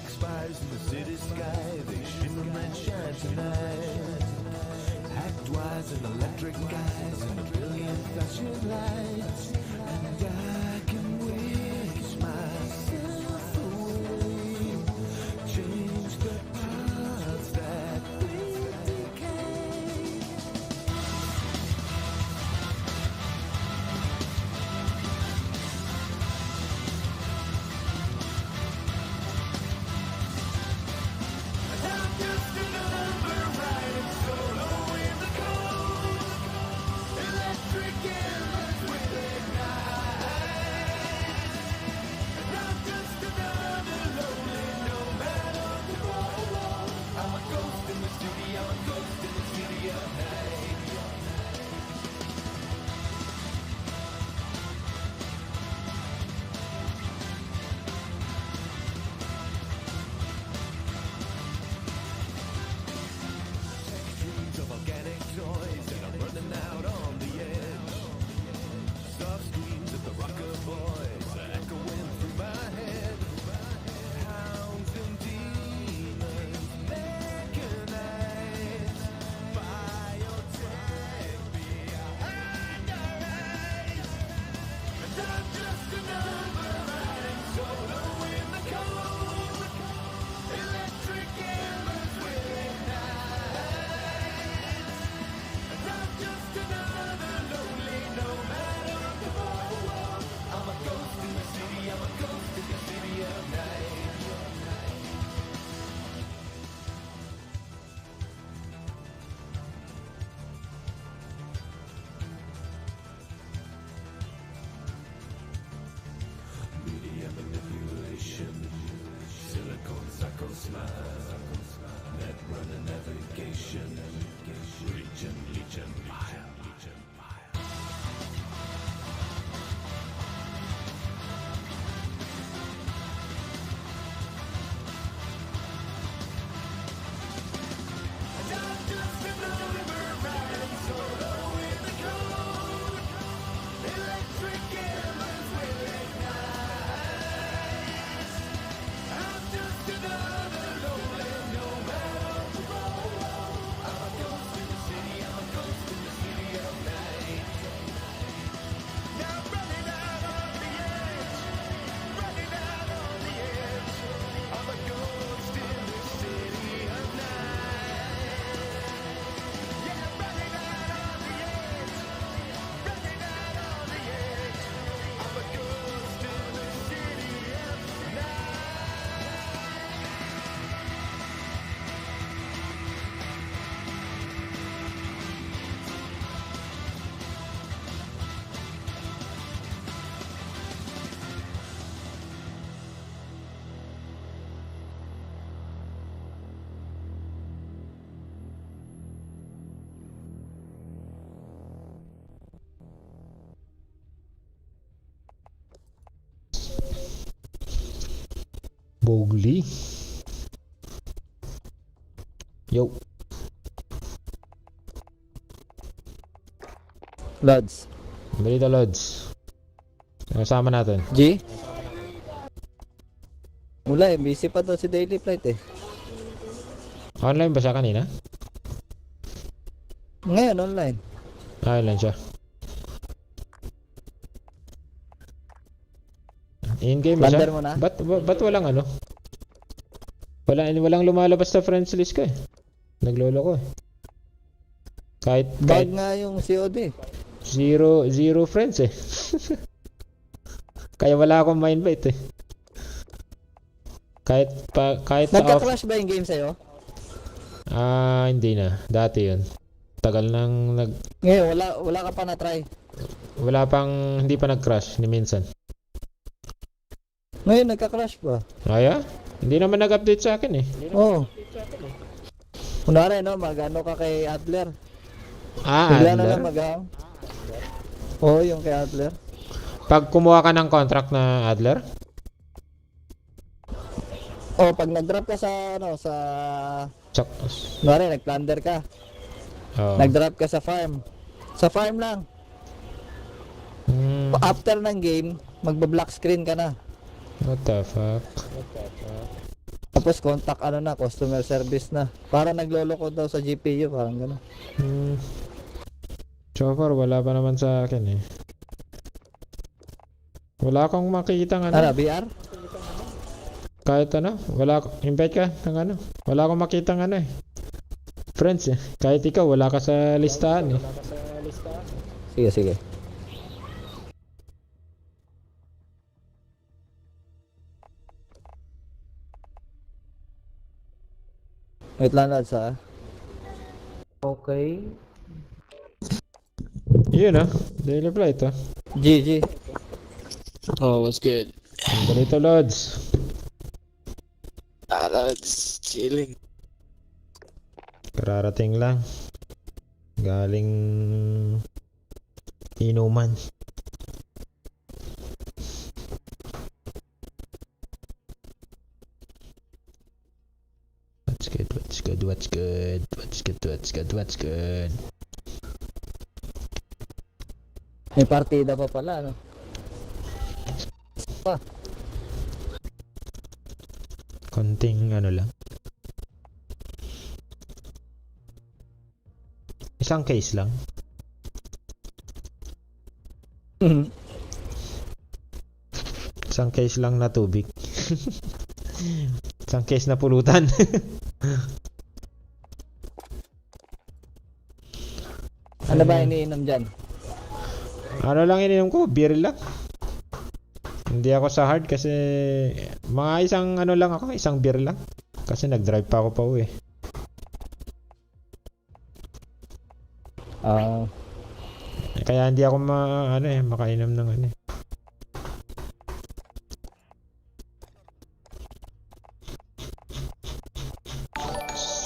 spires in the city sky, they shimmer and shine tonight. Act wise and electric eyes and a billion flashing lights, and I can wish myself away, change the paths that we decay. I'm just a number riding solo in the cold. Electric embers will ignite. And I'm just another lonely nomad on the road. I'm a ghost in the city, I'm a ghost in the city of night. Dreams of organic toys and I'm running out on the edge. Soft screams of the rocker boys are echoing through my head. Hounds and demons, mechanized. Biotech behind our eyes. And I'm just a number riding solo in the cold. Electric embers will ignite. And I'm just another lonely nomad on the road. I'm a ghost in the city, I'm a ghost in the city of night. Media manipulation, silicone psycho smile, net running navigation, region, legion, mile. And I'm just a number riding solo in the cold. Electric embers will ignite. I'm just another lonely nomad on the road. I'm a ghost in the city, I'm a ghost in the city of night. Now I'm running out on the edge, running out on the edge. I'm a ghost in the city of night. Yeah, I'm running out on the edge, running out on the edge. I'm a ghost in the city of night. Bogli. Yo. Lods. Balita Lods. Kasama natin. G? Wala eh, busy pa to si Daily Flight eh. Online ba siya kanina? Ngayon, online. Online siya. In-game ba siya? Plunder mo na? Ba't walang ano? Walang lumalabas sa friends list ko eh. Naglolo ko eh. Kahit Bag nga yung COD. zero friends eh. Kaya wala akong ma-invite eh. Kahit Nagka-crash ba yung game sa'yo? Hindi na. Dati yun. Tagal nang Ngayon, wala ka pa na-try. hindi pa nag-crash ni minsan. Ngayon, nagka-crash pa. Kaya? Hindi naman nag-update sa akin eh. Oo. Kunwari, no, mag-ano ka kay Adler. Adler? Bigla na lang mag-hang. Oo, yung kay Adler. Pag kumuha ka ng contract na Adler? O, pag nag-drop ka sa, ano, sa... Kunwari, nag-plunder ka. Oh. Nag-drop ka sa farm. Sa farm lang. After ng game, magba-black screen ka na. What the fuck? Tapos contact ano na, customer service na. Para nagloloko daw sa GPU, parang gano'n. So far, wala pa naman sa akin eh. Wala akong makikita ng Ano, ano. VR? Kahit ano. Invite ka ng ano. Wala akong makita ng ano eh. Friends eh. Kahit ikaw, wala ka sa listahan eh. Sige, sige. Wait lang lads ha. Okay. Yun ah. Daily flight ah. GG. Oh, what's good? Ganito Lods. That's chilling. Kararating lang. Galing inuman. What's good, what's good, what's good, what's good, what's good, what's good. May partida pa pala, no? Pa. Konting ano lang. Isang case lang. Isang case lang na tubig. Isang case na pulutan. Ano ba iniinom dyan? Ano lang ininom ko? Beer lang. Hindi ako sa hard kasi mga isang ano lang ako, isang beer lang. Kasi nag-drive pa ako pa uwi. Kaya hindi ako makainom ng ano.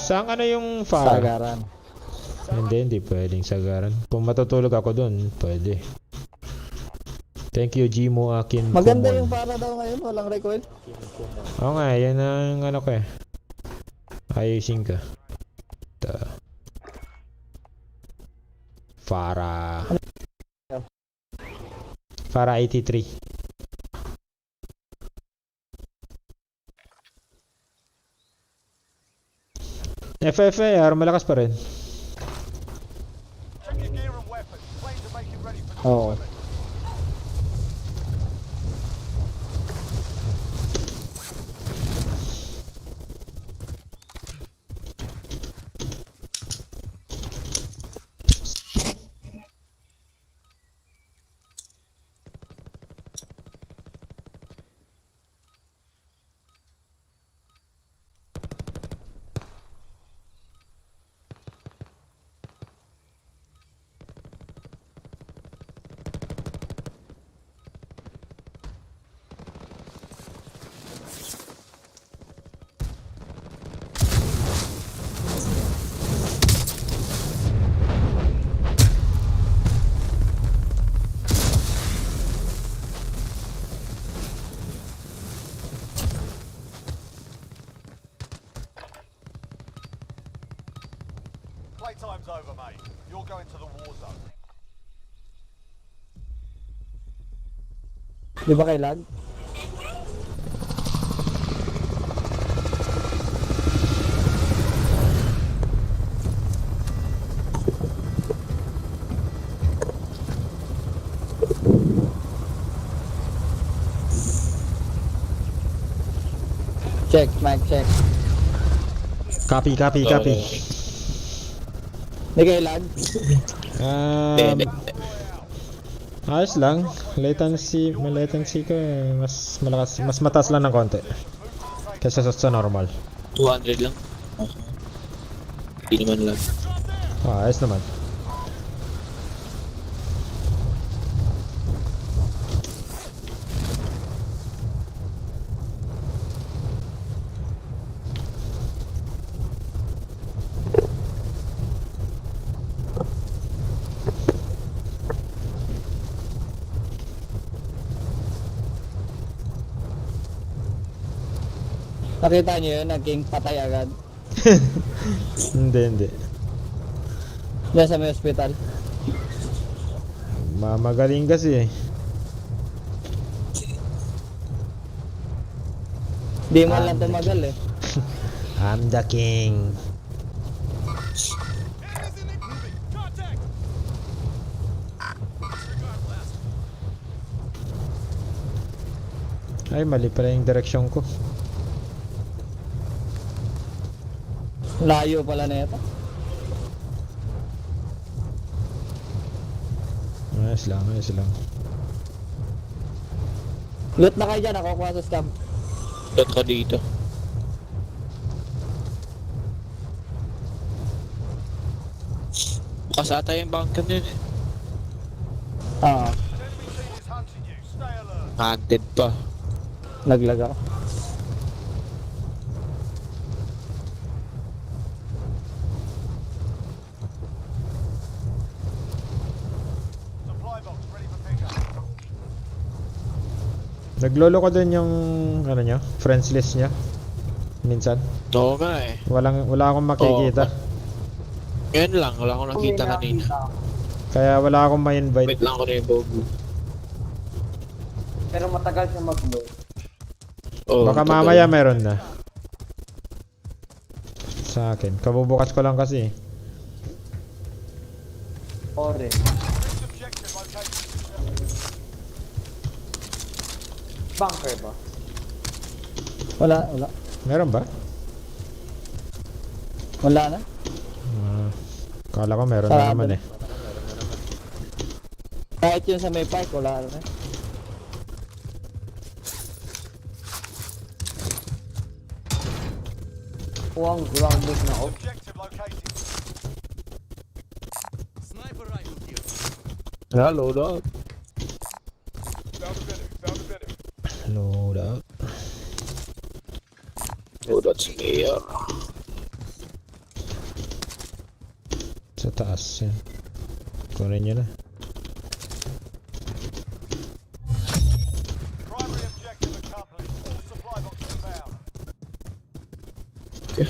Saan ano yung far? Sagaran. Hindi pwedeng sagaran. Kung matutulog ako doon, pwede. Thank you, Jimo Akin. Maganda Kumon. yung para daw ngayon, walang recoil. Oo nga, yan ang ano ko eh. Ayusin ka. Farah 83. FFAR malakas pa rin. Oo. Playtime's over, mate. You're going to the war zone. Di ba kay lag? Check, mic check. Copy. Di kay lag? Ayos lang. Latency ko eh, mas malakas, mas mataas lang ng konti. Kaysa sa normal. 200 lang. Hindi naman lang. Ayos naman. Nakita niyo yun, naging patay agad. Hindi. Diyan sa may hospital. Magaling kasi eh. Di man lang tumagal eh. I'm the king. Ay, mali pala yung direksyon ko. Layo pala na ito. Ayos lang, ayos lang. Loot na kayo dyan, ako kuha sa scam. Dot ka dito. Bukas ata yung bunker yun eh. Ah, Enemy team is hunting you. Stay alert. Hunted pa. naglag ako. Supply box ready for pickup. Naglolo ko din yung ano niya, friends list niya. Minsan. Oo nga eh. Wala akong makikita. Ngayon lang, wala akong nakita kanina. Kaya wala akong ma-invite. Wait lang ko na yung bobo. Pero matagal siya mag-load. Oh, Baka mamaya meron na. Sa akin. Kabubukas ko lang kasi. Ore. Next objective located. Bunker ba? Wala, wala. Meron ba? Wala na. Kala ko meron na Sarado. naman eh. Kahit yun sa may park, wala na. Kuwang grounded na ako. Objective located. Hello, dog. Load out. Oh, that's me. Sa taas yan. Kunin nyo na. Primary objective accomplished. All supply boxes found. Okay.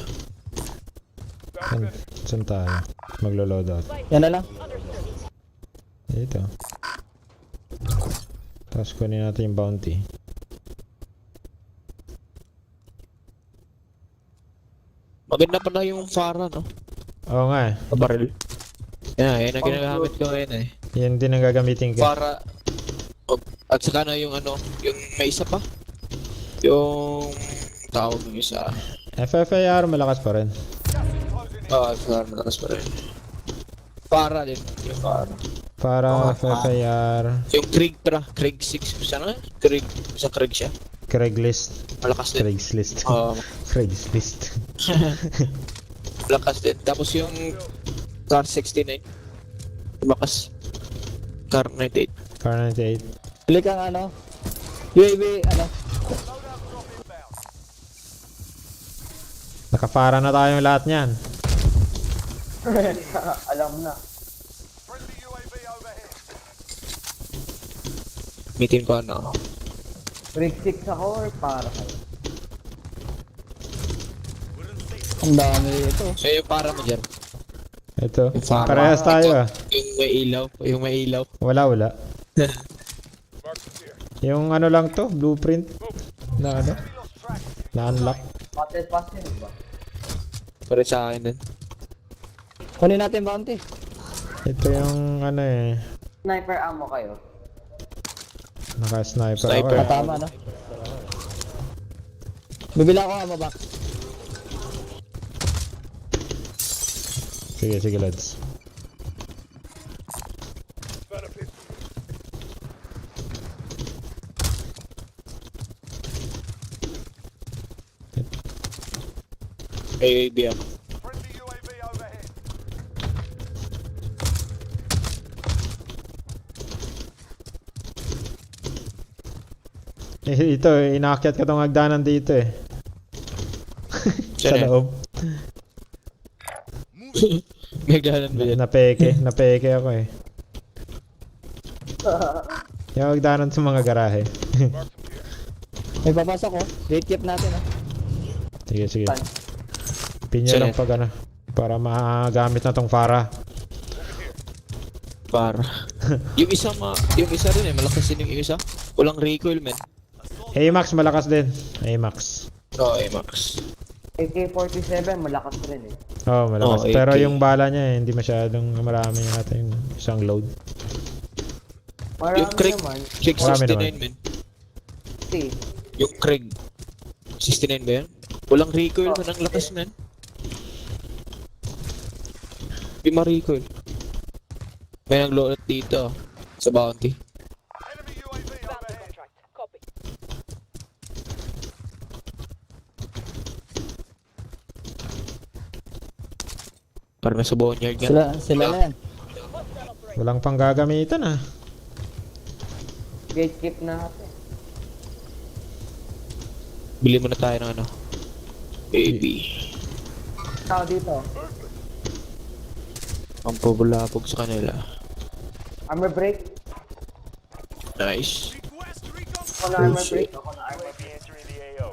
Saan tayo? Maglo-load out. Yan na lang. Dito. Tapos kunin natin yung bounty. Maganda pala yung Farah, no? Oo nga eh. Baril. Yan ang ginagamit ko ngayon eh. Yan din ang gagamitin ko. Farah. At saka na yung ano, yung may isa pa. Yung tawag ng isa. FFAR malakas pa rin. Closing in. Malakas pa rin. Farah din. Yung Farah. Para FFAR. Yung Krieg pra. Krieg 6. Sana? Krieg. Isa Krieg siya. Craigslist. Malakas din. Craigslist. Oo. Craigslist. Malakas din. Tapos yung Car 69. Malakas. Car 98. Car 98. Bili kang ano. UAV, ano. Loadout drop inbound. Nakapara na tayong lahat niyan. Alam na. Friendly UAV overhead. Meeting ko ano. Break 6 ako or para kayo? Ang dami ito. So yung para mo dyan. Ito. Yung Farah. Parehas tayo ah. Yung may ilaw. Yung may ilaw. Wala. Yung ano lang to, blueprint. Na ano? Enemy lost track of you. Na-unlock. Patin ba? Para sa akin din. Kunin natin bounty. Ito yung ano eh. Sniper ammo kayo? Naka-sniper ako Sniper. eh. Tama, no? Bibila ko ammo box. Sige lads. AAB ako. Friendly UAV overhead. Ito, inaakyat ka tong hagdanan dito eh. Sa Saan yan? loob. Nagdahanan ba yan? Napeke ako eh. Yung hagdanan sa mga garahe. May papasok ko. Gate keep natin, ah. Sige. Pinyo Saan lang yan? pag ano. Para magamit na tong Farah. Para. yung isa rin eh. Malakas din yung isa. Walang recoil, man. AMAX malakas din. AMAX. Oo, Max. AK-47, malakas rin eh. Oh, malakas. Oh, Pero AK. yung bala niya hindi masyadong marami yata yung isang load. Marami Yung Craig, naman. Craig Marami 69 man. Kasi, Yung Craig 69 ba yan? Walang recoil, walang lakas man. Hindi ma-recoil. May nag-load dito sa bounty. Enemy UAV overhead. Para nasa boneyard yan. Sila na yan. Walang pang gagamitan ah. gatekeep natin. Bili muna tayo ng ano. Baby. Tao dito. Ang pabulabog sa kanila. Armor break. Nice. Ako na armor break. Ako na armor break. Entering the AO.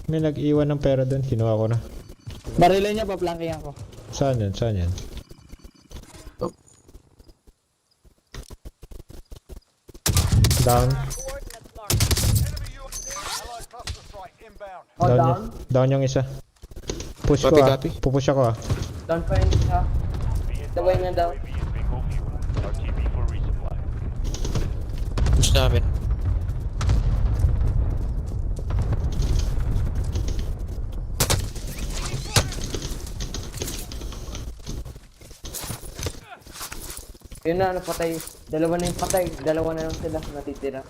May nag-iwan ng pera doon, kinuha ko na. Barilin niya, paplanking ako. Saan yan? Saan yan? Down. Enemy UAV. Allied cluster strike inbound. Oh, down. Down yung isa. Push ko Copy, ah. copy. Pupush ako ah. Down pa rin siya. Daway niya daw. UAV is bingo fuel. RTB for resupply. Push namin. Yun na, napatay. Dalawa na yung patay. Dalawa na lang sila natitira.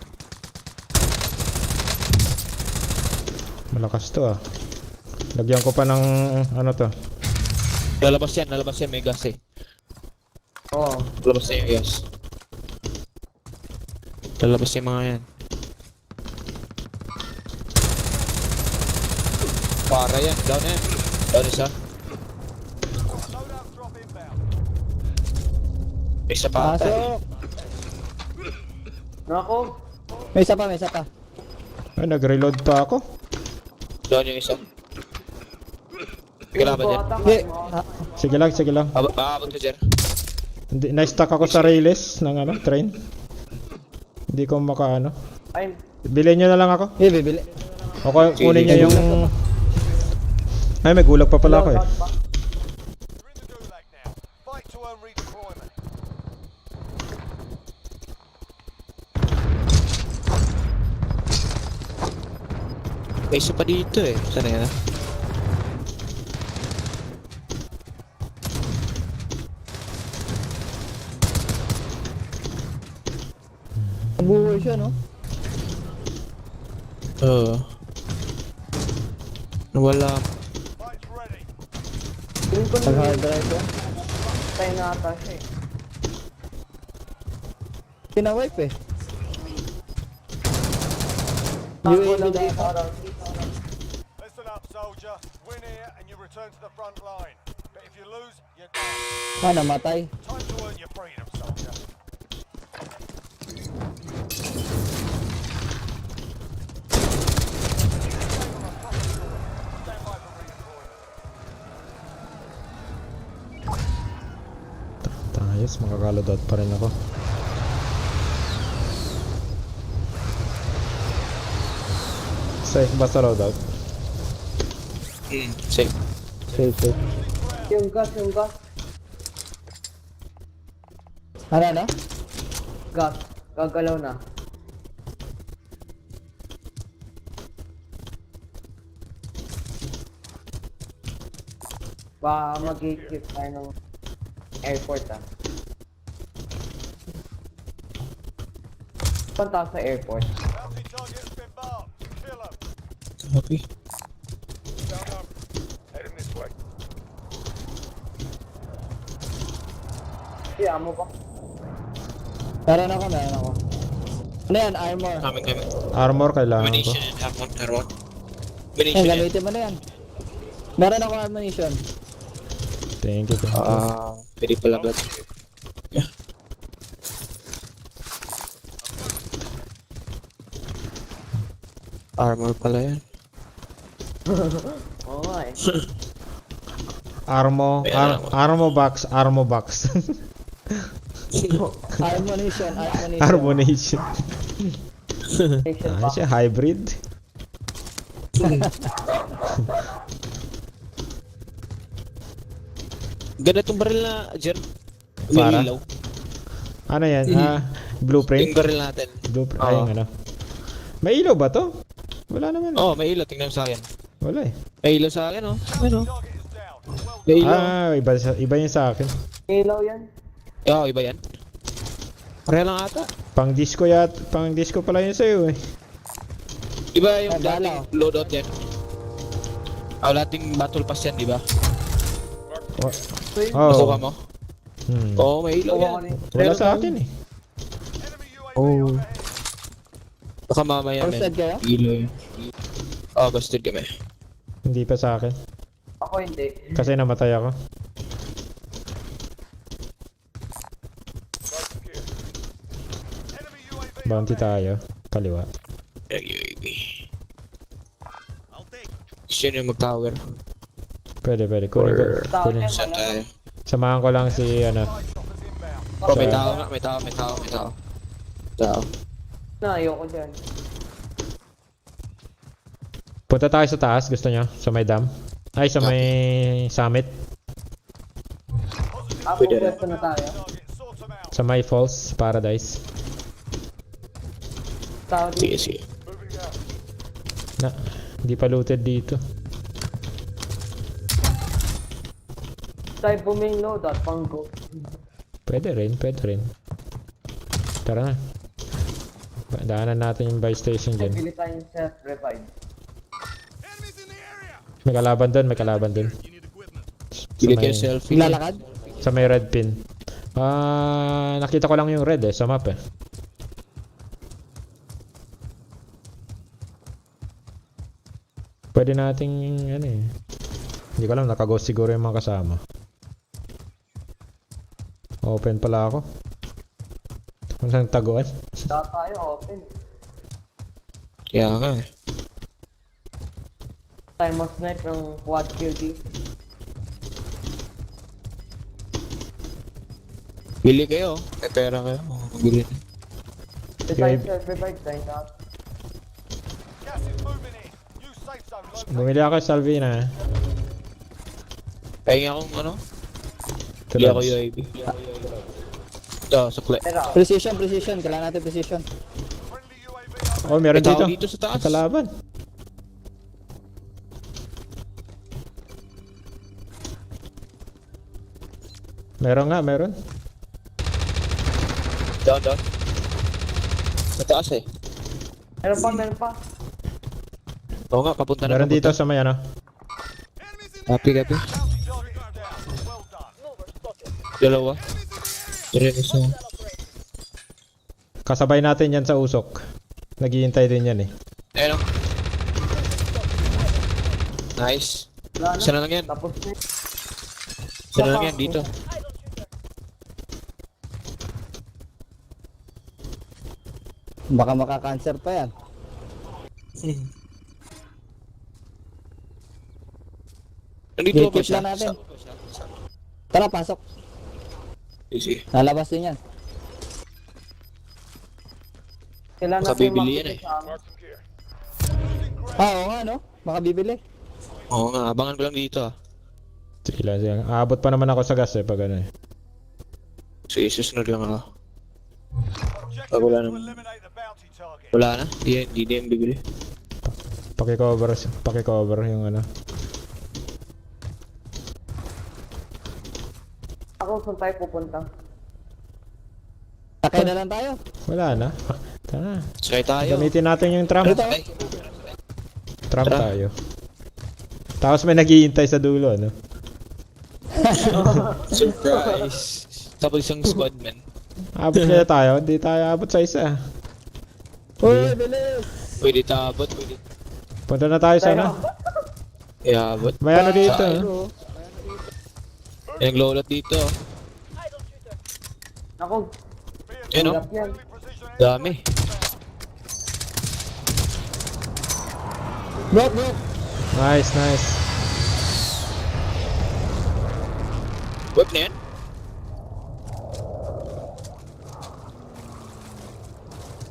Malakas to ah. Lagyan ko pa ng ano to. Lalabas yan, may gas eh. Oo. Lalabas na yung gas. Lalabas yung mga yan. Para yan, down yan. Down isa. Loadout drop inbound. Isa pa ata. Pasok! Nako. May isa pa, may isa pa. Ay, nag-reload pa ako. Down yung isa. Kailangan ba dyan? Hindi. Sige lang, sige lang. Aabot ka dyan. Hindi, na-stuck ako sa rails ng ano, train. Hindi ko makaano. Ay, Bilhin nyo na lang ako. Hindi, bibili. O kunin nyo yung... Ay, may gulag pa pala ako eh. You're in the gulag now. Fight to earn redeployment. May isa pa dito eh. Saan yan? Nabuhay siya, no? Oo. Nawala. Fight's ready. tingin ko Pag na hard drive ko. patay na ata siya eh. Pinawipe eh. Tago UAV lang dapat. dito. around. Listen up, soldier. Win here and you return to the front line. But if you lose, you're down. Namatay. Time to earn your freedom, soldier. Stand by for redeployment. Ayos, makakaloadout pa rin ako. Safe ba sa loadout? Safe. Safe, safe. Yung gas, yung gas. Ano na? Gas. Gagalaw na. Baka mag-keep tayo ng airport ah. Punta sa airport. Bounty target has been marked. Kill 'em. Copy. Down up. Heading this way. Si amo ba? Meron ako. Ano yan? Armor. Coming. Armor kailangan ko. Ammunition and ammo. Yan, Ammunition yan. gamitin mo na yan. Meron ako ammunition. Thank you. Pwede pala ba? Yeah. Armor pala yan. Oo nga eh. Armo box. Ammunition. Harmonation. Station Ah, pa. siya hybrid. Ganda tong baril na, Jer. Para? May ilaw. Ano yan? Blueprint? Yung baril natin. Blueprint. Oo. Ay, yung ano. May ilaw ba to? Wala naman. Oh, may ilaw. Tingnan mo sa akin. Wala eh. May ilaw sa akin, oh. Ano? Target is down. Well May ilaw. Iba yun sa akin. Ilaw yan. Oo, iba yan. Pareha lang ata. Pang disco pala yun sa'yo eh. Iba yung Ay, bala. dating loadout yan. Dating battle pass yan, di ba? Nakuha Oh. mo? Hmm. Oo, may ilaw Kuha ko yan. rin. Wala sa akin eh. enemy UAV Oh. overhead. Baka mamaya, men. Posted kayo? Ilaw yun. Oo, busted kami. Hindi pa sa akin. Ako hindi. Kasi namatay ako. Site secure. Enemy UAV Bounty overhead. tayo. Kaliwa. UAV. Gusto nyo mag-tower? Pwede. Kunin ko. Tao Kunin. yan, Saan wala. tayo? Samahan ko lang si ano. Site choppers inbound. Oh, may Sa- tao nga. May tao. Tao. Na, ayoko dyan. Punta tayo sa taas. Gusto nyo? Sa may dam. Ay, sa may summit. Ako, Pwede rin. pwesto na tayo. Target, sort them out. Sa may falls. Paradise. Tao Sige, dito. sige. Moving out. Na. Hindi pa looted dito. Tayo booming load at panggo. Pwede rin. Tara na. Daanan natin yung buy station dyan. Bili tayong self-revive. Enemies in the area. May kalaban dun. Bili Sa kayo may- selfie. Lalakad? Sa may red pin. Nakita ko lang yung red sa map eh. Pwede nating ano eh. Hindi ko alam, nakaghost siguro yung mga kasama. Open pala ako. Kung saan taguan? Tao tayo, open. Kaya nga. Tayo mas snipe ng quad kill dito. Bili kayo. May pera kayo. Bili. Tayo Okay. self-revive tayo na. Gas is moving in. New safe zone located. Bumili ako sa Salvina eh. Pahinga akong ano? Bili ako UAV. Ito, sukle. Pero, Precision. Kailangan natin precision. Friendly UAV Oh, meron May tao dito. dito sa taas. Kalaban. Meron. Down. Sa taas eh. meron pa. Oo nga, papunta na. Meron dito sa may ano. Copy. Bounty target is down. Well done. Dalawa. Tira isa. Kasabay natin yan sa usok. Naghihintay din yan eh. Ayun o. Nice. Wala na. Isa na lang yan. Tapos na. Isa na lang yan dito. Baka maka-cancer pa yan. Nandito ba Keep siya? lang natin. Tara, pasok. Sige. Lalabas din yan. Kailangan Baka natin bibili yan makita eh. sa amin. Mark some gear. Oo nga, no? Baka bibili. Oo nga, abangan ko lang dito ah. Sige lang. Aabot pa naman ako sa gas eh pag ano eh. Sige, susunod lang ako. Objective wala is to naman. eliminate the bounty target. Wala na? Hindi na yung bibili. Paki-cover yung ano. Ako, saan tayo pupunta? Sakay na lang tayo. Wala na. Tara. Sakay tayo. Gamitin natin yung tram. Sakay. Tram Tara. tayo. Tapos may naghihintay sa dulo, ano? Surprise. Tapos isang squad man. Abot kaya tayo? Hindi tayo abot sa isa. Uy, bilis! Pwede tabot. Punta na tayo sa ano? Iabot. May ano dito. Tayo. ah. May naglolot dito. Ako, Yan o. hirap yan. Precision Dami. Bro! Nice. Whip na yan?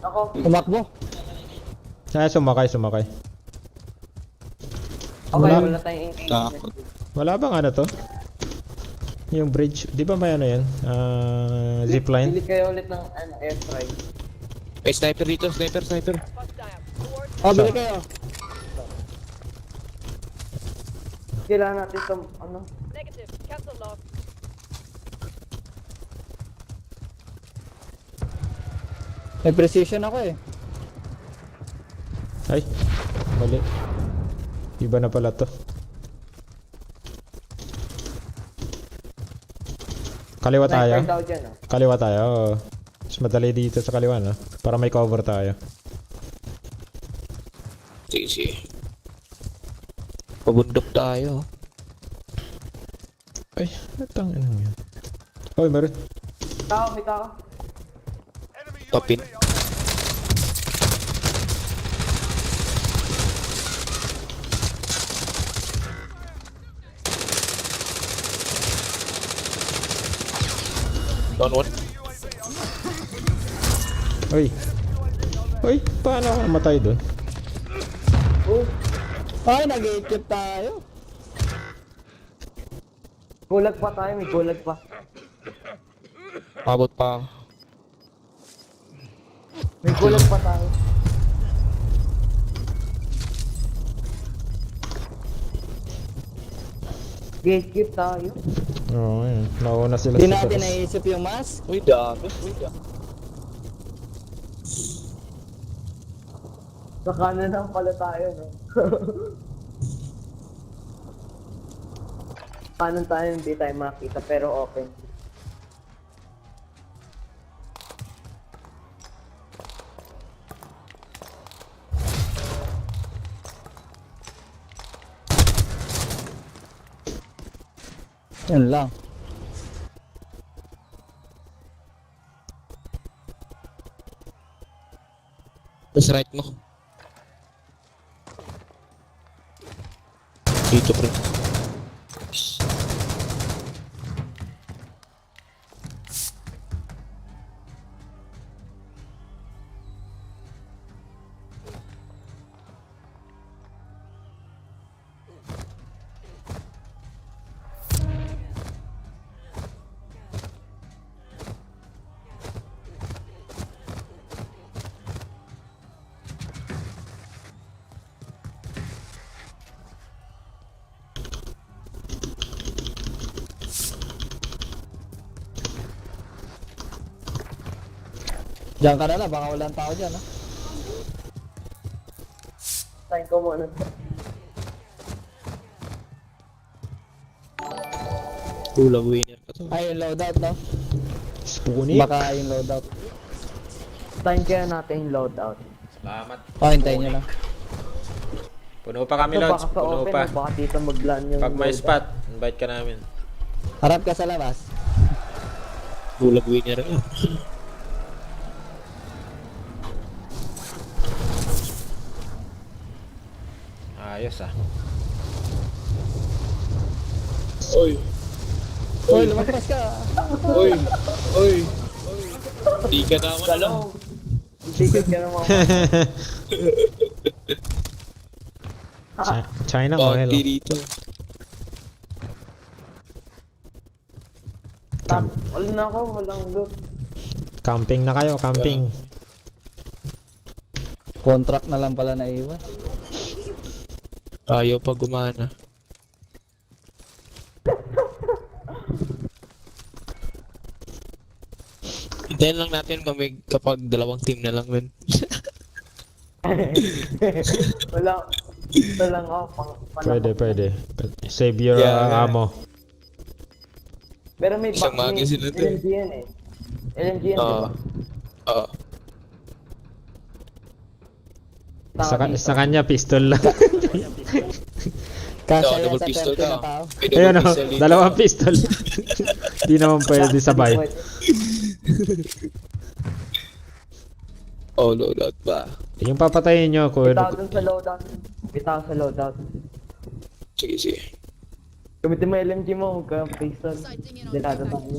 Ako, Umakbo. Sumakay. Okay, Wala. wala tayong engagement. Takot. Wala bang ano to? Yung bridge, di ba may ano yan? Zipline? Bili kayo ulit ng airstrike. May sniper dito, sniper. Oh, bili kayo. Kailangan natin sa ano? Negative. Cancel log. May precision ako eh. Ay, mali. Iba na pala to. Kaliwa tayo. Sniper daw dyan, oh. Kaliwa tayo. Oo. Mas madali dito sa kaliwa, no? Para may cover tayo. Sige. Pabundok tayo. Ay, natang ano yun? Oy, meron. May tao. Enemy Topin. UAV Down one. Oy. Oy, paano ako namatay doon? Ay, nag-equip tayo. Gulag pa tayo, may gulag pa. Abot pa. May gulag pa tayo. Gatekeep tayo. Oo, yun. Nauna sila Hindi sa natin taas. naisip yung mas. Uy, dami. Sa kanan lang pala tayo, no? Kanan tayo, hindi tayo makita, pero open. Yun lang. Tapos right mo. Dito, pre. Diyan ka na lang, baka walang tao dyan, ha? Sign ko muna. Kulang winner pa to. Ay, yung loadout, no? Spoonie. Baka yung loadout. Sign kaya natin yung loadout. Salamat. Oh, hintayin nyo lang. Puno pa kami, So, Lods. baka sa Puno open, pa. baka dito maglan yung Pag may loadout. spot, invite ka namin. Harap ka sa labas. Kulang winner nga. Ayos ah. Oy. Uy, lumagpas ka. Oy. Di ka naman. Galong! Ticket ka naman. China oil. Bounty dito. Wala na ako, walang loot. Camping na kayo, camping. Contract na lang pala na iwan. Ayaw pa gumana. Hintayin lang natin mamig kapag dalawang team na lang nun. Wala. Ito lang ako, Pwede. Save your Yeah. ammo. Pero may Isang back magazine na to eh. LMG yan eh. LMG yan, di ba? Oo. Sa kanya, pistol lang. Kasya Oo, yan double sa pistol 30 ka. na tao. May double Ayun o, pistol dito. dalawang pistol. Di naman pwede sabay. Oh, loadout ba? Yung papatayin nyo, kung Bitaw dun sa loadout. Bitaw sa loadout. Sige. Gamitin mo LMG mo, huwag kang pistol. Delado tayo.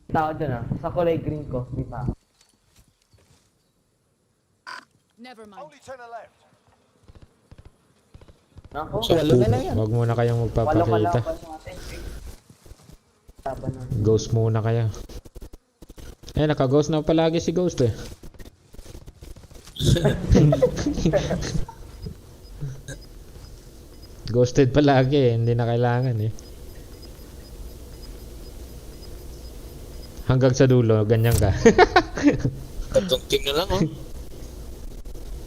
Tao dyan ah, sa kulay green ko, bitaw. Never mind. Only 10 are left. Nako, Walo na lang yan. Wag muna kayong walo magpapakita. kalaban natin. Laban na. Ghost muna kayo. Eh, naka-ghost na palagi si Ghost eh. Ghosted palagi eh, hindi na kailangan eh. Hanggang sa dulo, ganyan ka. Tatlong team na lang, oh.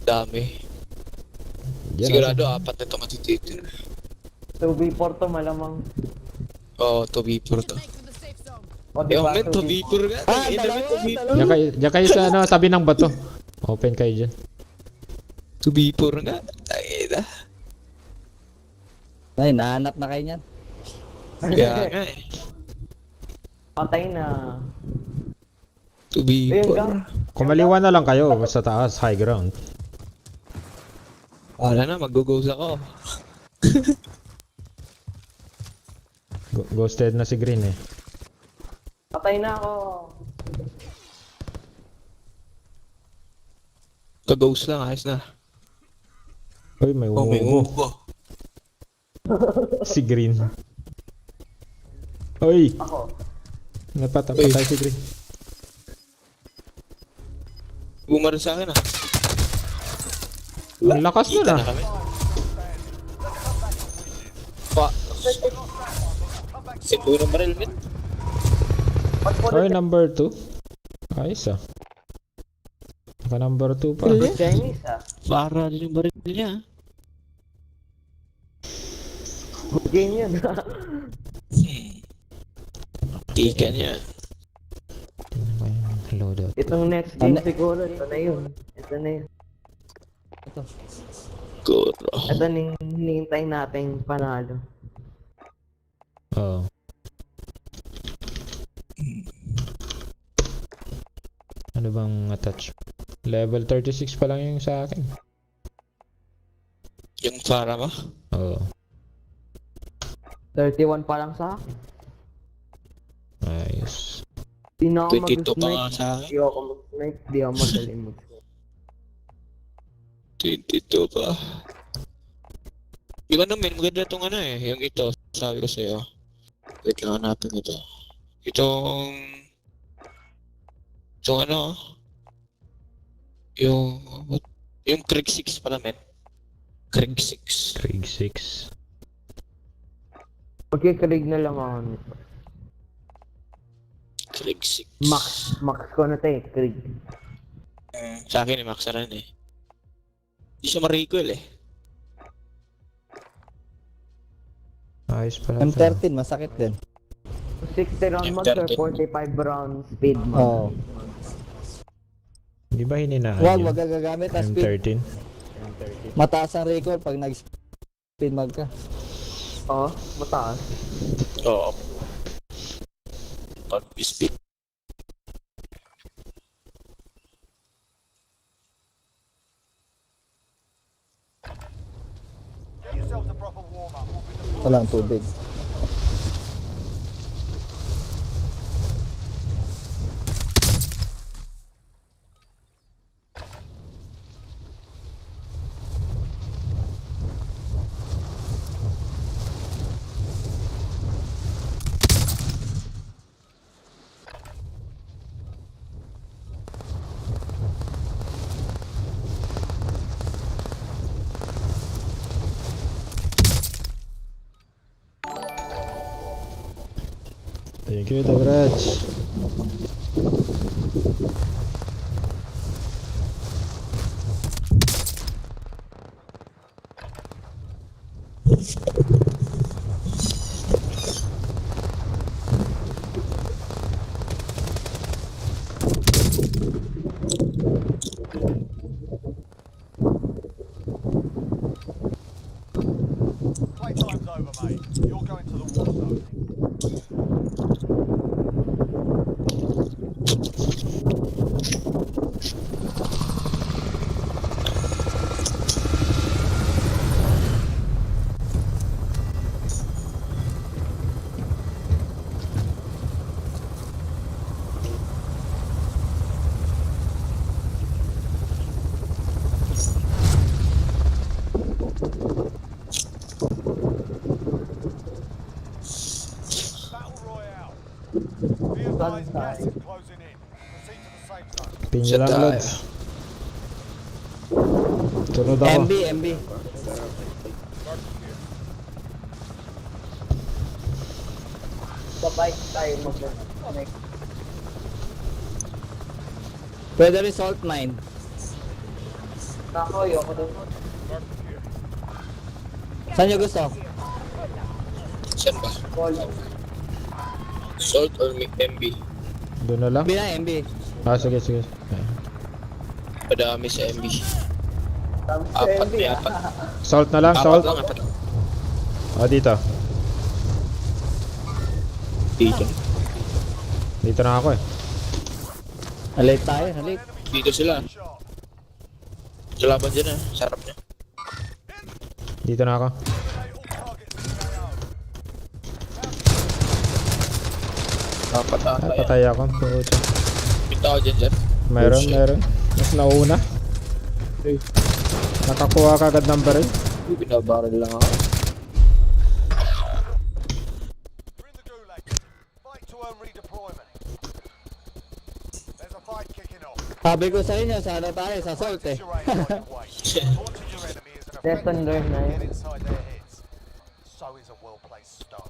Dami. Yan, Sigurado, apat na ito matititin. 2v4 to malamang. Oo, 2v4 to. O, Eh, diba, men, 2v4 nga. Dalawa, 2v4. dalawa. Diyan kayo sa ano, tabi ng bato. Open kayo dyan. 2v4 nga. Tangina. Ay, nahanap na kayo niyan. Kaya nga eh. Patay na. 2v4. Ayun ka. Kumaliwa na lang kayo sa taas, high ground. Wala na, mag-go-goes ako. Ghosted na si Green eh. Patay na ako. Ka-ghost lang, ayos na. Uy, may Oh, may umubo. ubo. Si Green. Uy, Ako. napatay si Green. Bumarin sa akin ah. Ang lakas Kita nun na ah. kami. Pa. Sipo ng baril, men. Ay, number 2. Ayos ah. Naka number 2 pa. Chinese ah. Para din yung baril niya. Good game yun. Tika niya. Loadout. Itong next game Ano? siguro, ito na yun. Ito na yun. Goro. Ito na yung hinihintay nating panalo. Oo. Ano bang attach? Level 36 pa lang yung sa akin. Yung para mo? Oo. 31 pa lang sa akin. Ayos. Di na ako 22 pa nga mag-snipe. sa akin. Di ako mag-snipe. Di ako magaling mag-snipe. 22 pa. Yung ano, men, maganda itong ano eh. Yung ito, sabi ko sa'yo. Wait lang, hanapin ito. Itong ano, yung Krieg 6 pala, men. Krieg 6. Krieg 6. Magkikalig na lang ako nito. Krieg 6. Max ko na to eh, Krieg. Sa akin, max na rin eh. Hindi siya ma-recoil eh. Ayos pala. M13, masakit din. 60 round mag or 45 round speed mag. Oo. Di ba hininaan Huwag, yun? wag gagamit ang speed. M13. Mataas ang recall pag nag-speed mag ka. Oo, mataas. Oo. Pag-speed. Get yourself a proper warm-up. We'll be deployed Walang soon. tubig. Thank you, Dobrats. Playtime's over, mate. You're going to the war zone. Advised gas is closing in. Proceed to the safe zone. Pinya Siya lang, tayo. Lods. Sunod ako. MB. Babay tayo mag-connect. Pwede rin salt mine. Nako, ayoko doon. Saan nyo gusto? Saan ba? Call. Salt or MB? Doon na lang. MB na, MB. Sige. Padami sa MB. Tapos sa Apat MB, na apat. Salt na lang, Apat salt. lang, apat lang. Dito. Dito. Dito na ako eh. Halate tayo, halate. Dito sila. Shot. Sa laban dyan ah. Sarap niya. Dito na ako. Eliminate all targets in the AO. Apat ata yan. Patay ako. Puto. Pinta ko dyan. Meron. Mas nauna. Nakakuha ka agad ng baril. Binabaril lang ako. You're in the gulag. Fight to earn redeployment. There's a fight kicking off. Sabi ko sa inyo, sana tayo sa salt eh. Your aim right away. Taunting your enemy is an Lesson effective learned na way to yun. get inside their heads. So is a well-placed stone.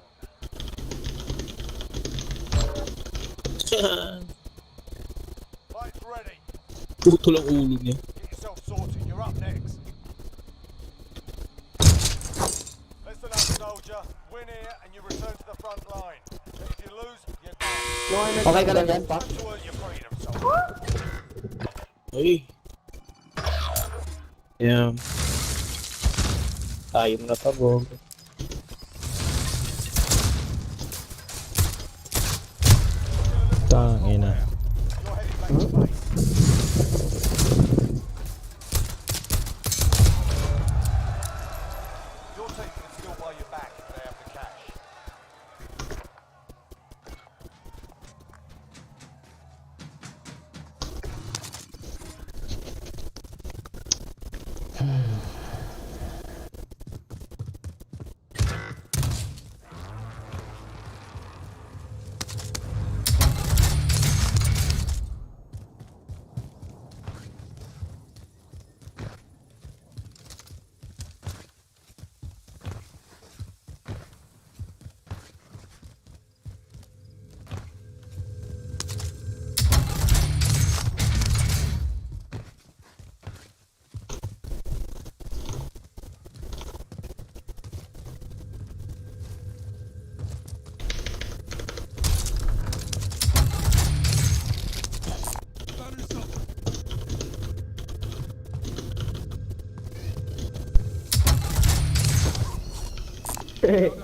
Fight's ready. Puto lang ulo niya. Get yourself sorted. You're up next. Listen up, soldier. Win here and you return to the front line. But if you lose, you're done. Okay ka lang yan, Pak? Time to earn your freedom, soldier. Ay. Yan. Tayo na pagod. Tangina. You're heading back to base. Your team can still buy you back if they have the cash.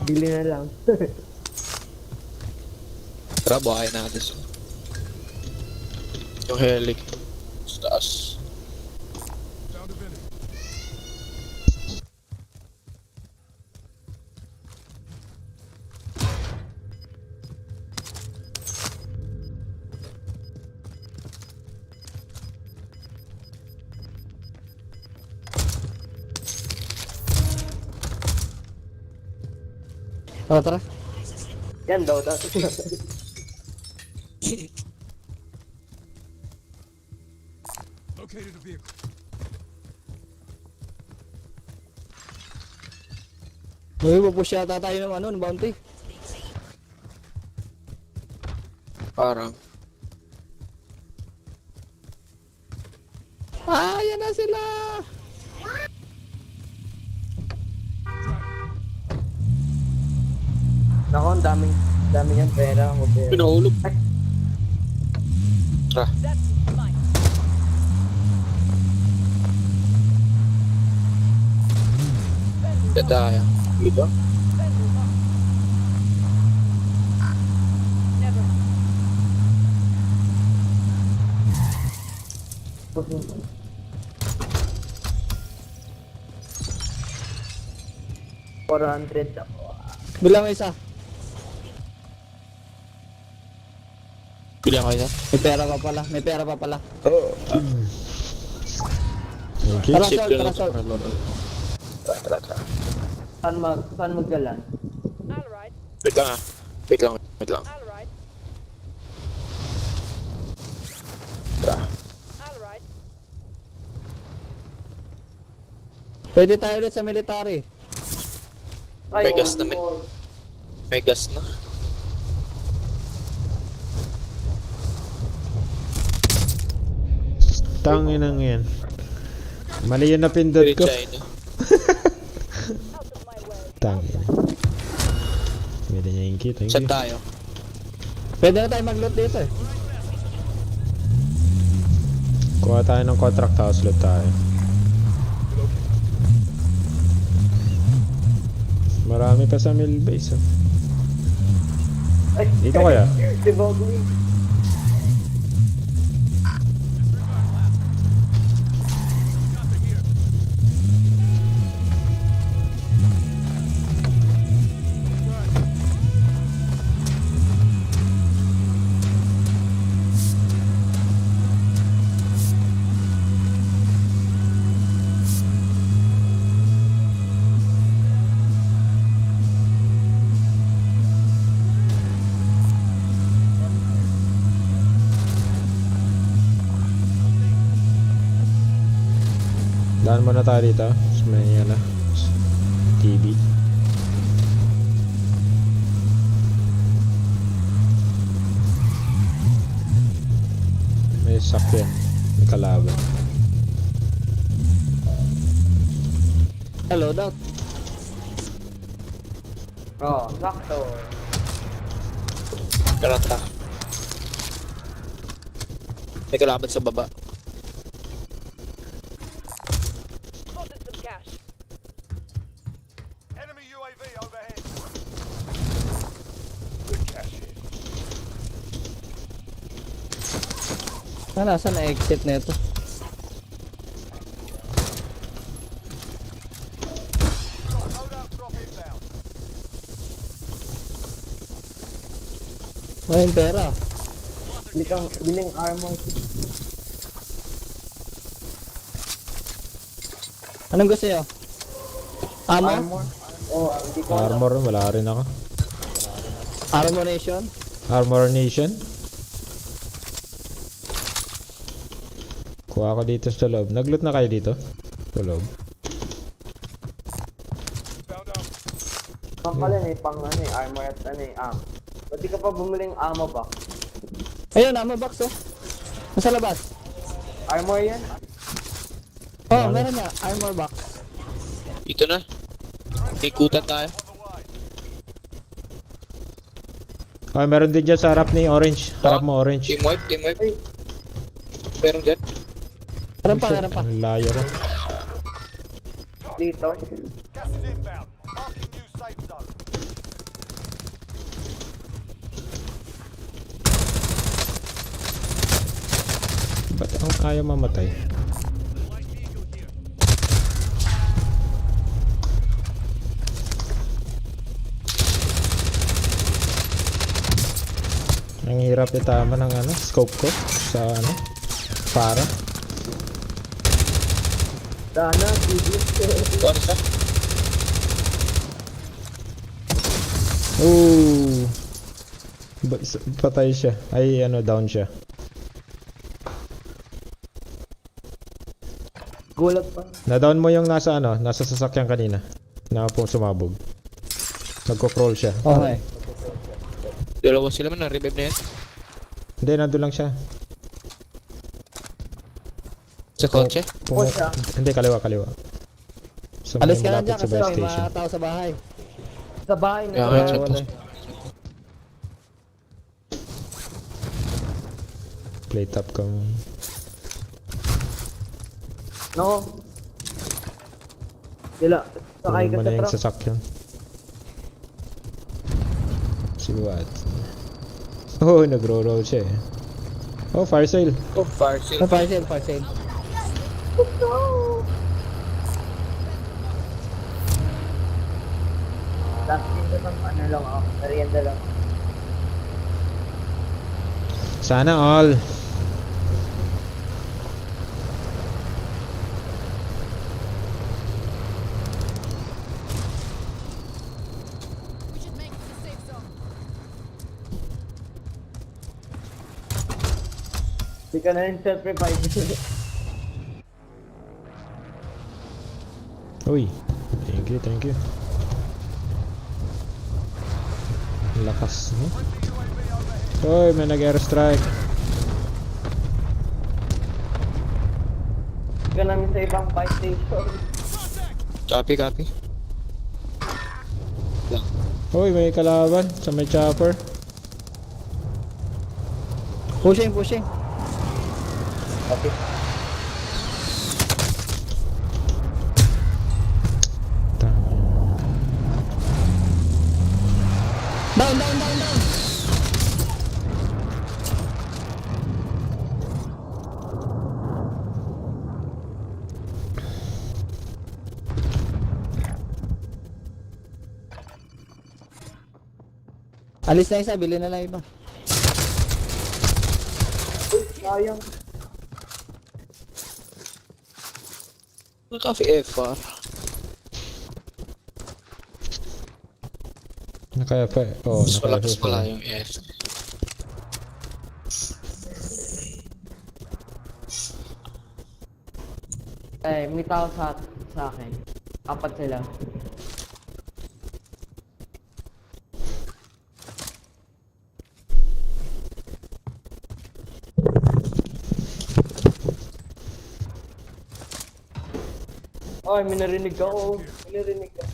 Bili na lang. Tara, buhay natin siya. Yung helic. Sa taas. Tara. Yan daw, tapos Located a vehicle. Uy, pupush yata tayo ng ng bounty. Parang. Yan na sila! Nako, ang dami niyang pera. Pinahulog. Tara. Dadaya. Dito. $400 ako. Bilang isa. Pili ako isa. May pera pa pala. Thank you. Tara, Sip salt, ka tara, lang. salt. Tara. Saan magdalan? Wait lang ah. Wait lang. Pwede tayo ulit sa military. Ay, May gas na May gas na. Tangin ang yan. Mali yun na pindot ko. China. Tangin. Pwede niya yung kit. Saan tayo? Pwede na tayo mag-loot dito eh. Kuha tayo ng contract house loot tayo. Marami pa sa mill base. Oh. Ay, Dito kaya? Si Bogly. Daan muna tayo dito. Sa may TV. May sakyan. May kalaban. Hello, Doc. Oh, sakto. Karanta. May kalaban sa baba. Spotted some cash. Enemy UAV overhead. Saan na exit nito? Loadout drop inbound. Maraming pera. Biling armor. Anong gusto nyo? Amo? Armor? Oh, hindi ko alam. Armor, wala rin ako. Armoration? Armor Nation. Kuha ko dito sa loob. Nagloot na kayo dito? Sa loob. Pang pala eh, pang armor at Ba't di ka pa bumili ng ammo ba? Ayun, ammo box oh. Nasa labas. Armor yan? Oh, meron niya. Armor box. Dito na. Ikutan tayo. Okay, meron din dyan sa harap ni Orange. Harap mo, Orange. Team wipe, team wipe. Meron dyan. Meron pa. Ang layo rin. Dito. Gas is inbound. Marking new safe zone. Ba't ang ayaw mamatay? Ang hirap itama ng scope ko sa para. Sana, Ito ano siya? Ooh. Patay siya. Ay down siya. gulat pa. Na-down mo yung nasa sasakyan kanina. Na po sumabog. Nagko-crawl siya. Okay. Dalawa sila man, na-revive na yan. Hindi, nandun lang siya. Sa kotse. Oh, siya. Hindi, kaliwa. Sa may Alis ka lang malapit dyan sa kasi buy may station. mga tao sa bahay. Sa bahay na. Kaya Wala, nga, wala. Plate up ka mo. No. Sila. Sakay ka Mo sa na yung truck. sasakyan. Si what? Oh, nagro-roll siya eh. Oh, fire sale. Oh, fire sale. Fire sale. Last dito ng lang ako. Merienda lang. Sana all. We should make it to the safe zone. Hindi ka na rin self-revive. Uy, thank you, thank you. Lakas mo. Uy, may nag-airstrike. Ka namin sa ibang fight station. Copy, copy. Lang. Uy, may kalaban sa may chopper. Pushing, pushing. Okay. Down, down, down, down. Alis na isa, bilhin na lang iba. Sayang. Coffee FR. Naka-F. Oh, Mas malakas naka-F. pala yung F. Eh, may tao sa akin. Apat sila. Ay, may narinig ako. May narinig ka.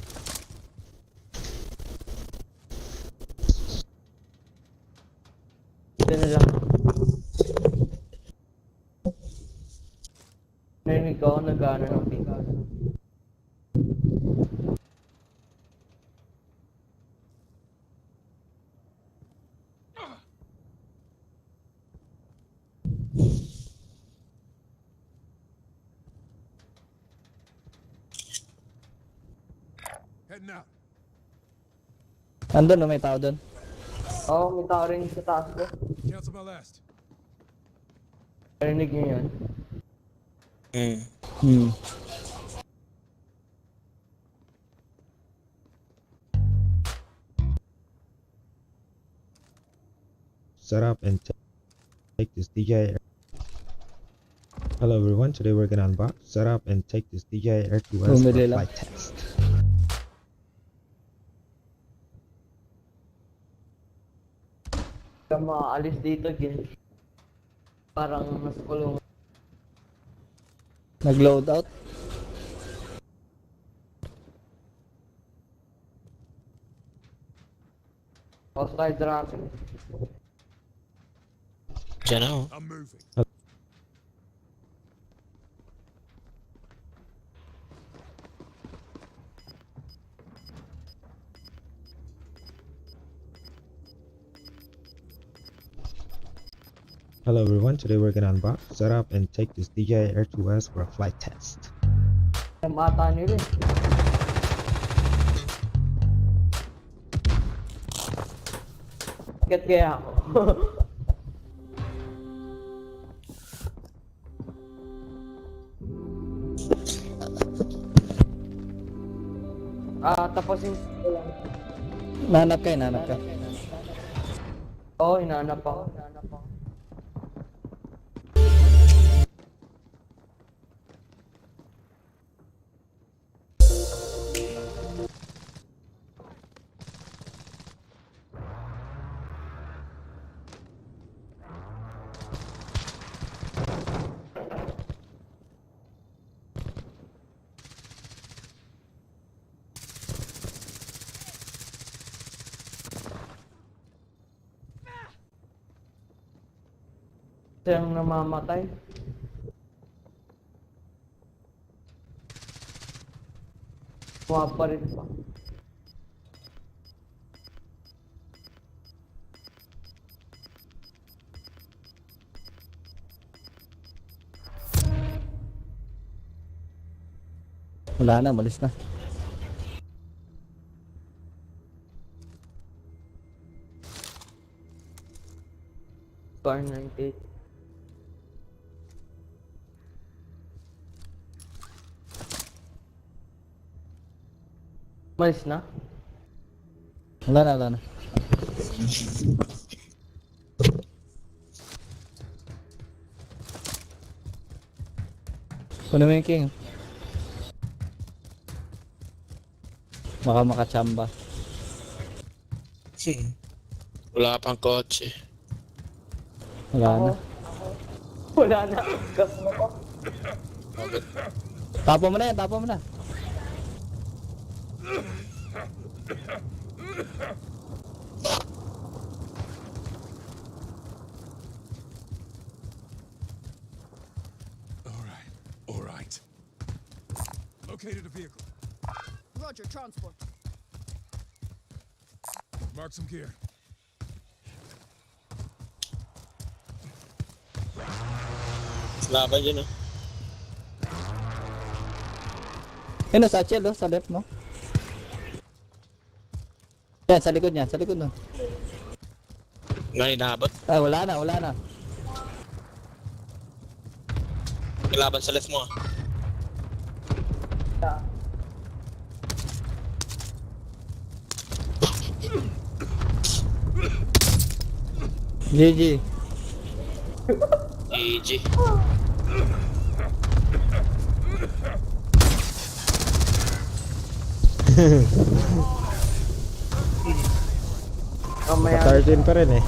Ito na lang. Narinig ko, nag-ano ng pink. Heading out. Andun, no, may tao doon. Oo, may tao rin sa taas ko. Cancel my last. Narinig niyo yun. Set up and take this DJI. Hello everyone, today we're gonna unbox, set up and take this DJI Air 2S for Bumili a lang. flight test. Ka maalis dito, Gil. Parang nasa kulungan. Nag-load out. Hostile traffic. Diyan na, oh. I'm moving. Hello everyone, today we're gonna unbox, set up and take this DJI Air 2S for a flight test. Ang mata nila eh. Bakit kaya ako? Tapusin ko lang. Nanap ka, nanap ka. Oo, hinahanap ako. Siyang namamatay. Pa rin pa. Wala na, malis na. Car 98. Malis na? Wala na, wala na. Kunin mo yung king. Baka makachamba. Wala pang kotse. Wala na. Wala na. Gas mo pa. Okay. Tapo mo na yan, tapo mo na. All right. Located a vehicle. Roger, transport. Mark some gear. Laban dyan, oh. Yun, sa Chel, oh, sa left mo. Yan, sa likod niya, sa likod nun. Nga inaabot. Ay, wala na, wala na. Laban sa left mo, ah. GG. GG. Mamaya. 13 pa rin eh.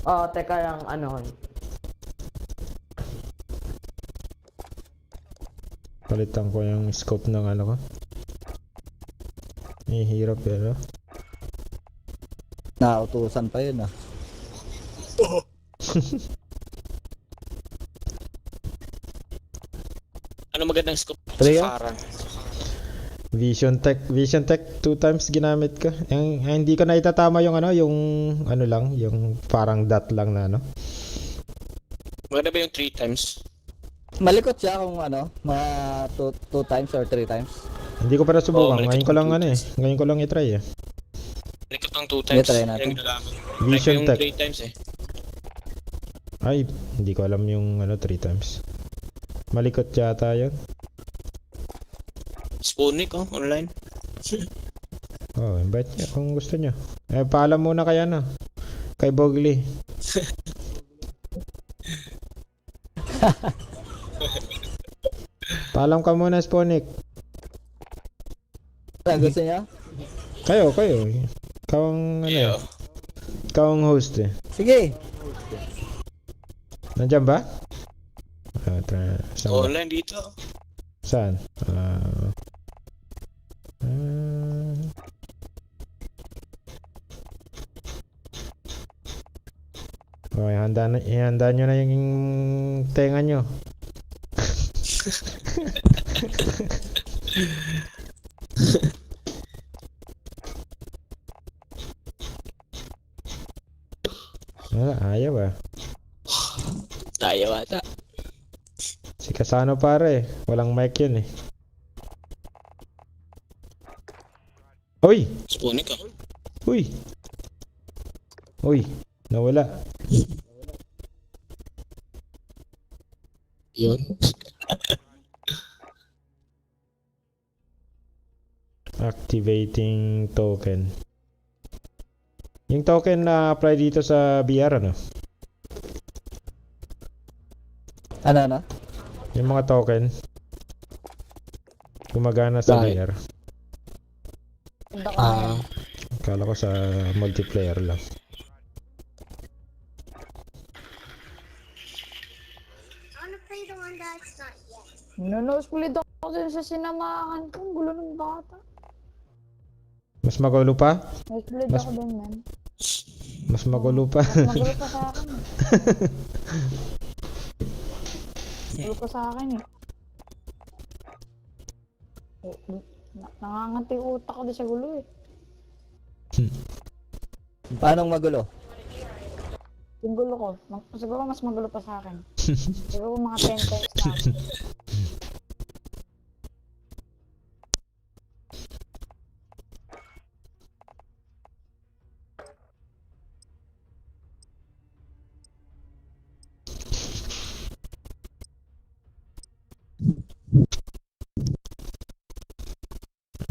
Oh, teka lang, ano. Palitan ko yung scope ng ano ko. Hirap pero. Nautusan pa yun, ah. Ano magandang scope? Trio? Farang. Vision Tech 2 times ginamit ko. Yung hindi ko na itatama yung ano, yung ano lang, yung parang dot lang na ano. Maganda ba yung 3 times? Malikot siya kung ano, mga 2 times or 3 times. Hindi ko pa nasubukan. malikot Ngayon ko lang yung ano eh. Ngayon ko lang i-try eh. Likot ng 2 times. try natin. Yung ginagawa. Vision Like Tech. yung 3 times eh. Ay, hindi ko alam yung ano 3 times. Malikot yata yun. Spoonik, oh, online. Oh, invite niya kung gusto niyo. Eh, paalam muna kaya na. Kay Bogli. Paalam ka muna, Sponik. Gusto niya? Kayo. Ikaw ang ano eh. Yeah. Ikaw ang host eh. Sige. Nandiyan ba? Saan ba? Online dito. Saan? Okay, ihanda nyo na yung tenga nyo. Ayaw ah. Ayaw ata. Si Kasano pare, walang mic yun eh. Uy! Spoonik, oh. Uy! Uy! Nawala. Yun. Activating token. Yung token na apply dito sa BR ano? Ano? Yung mga token gumagana sa Bakit? BR. Ah, Akala ko sa multiplayer lang. Nanosplit ako dun sa sinamahan ko. Ang gulo ng bata. Mas magulo pa? Nanosplit Mas- ako dun, man. Mas magulo pa. Mas magulo pa sa akin. Magulo pa sa akin eh. Nanganganti yung utak ko din sa gulo eh. Paano magulo? Yung gulo ko, siguro mas magulo pa sa akin. Siguro mga 10 times na ako.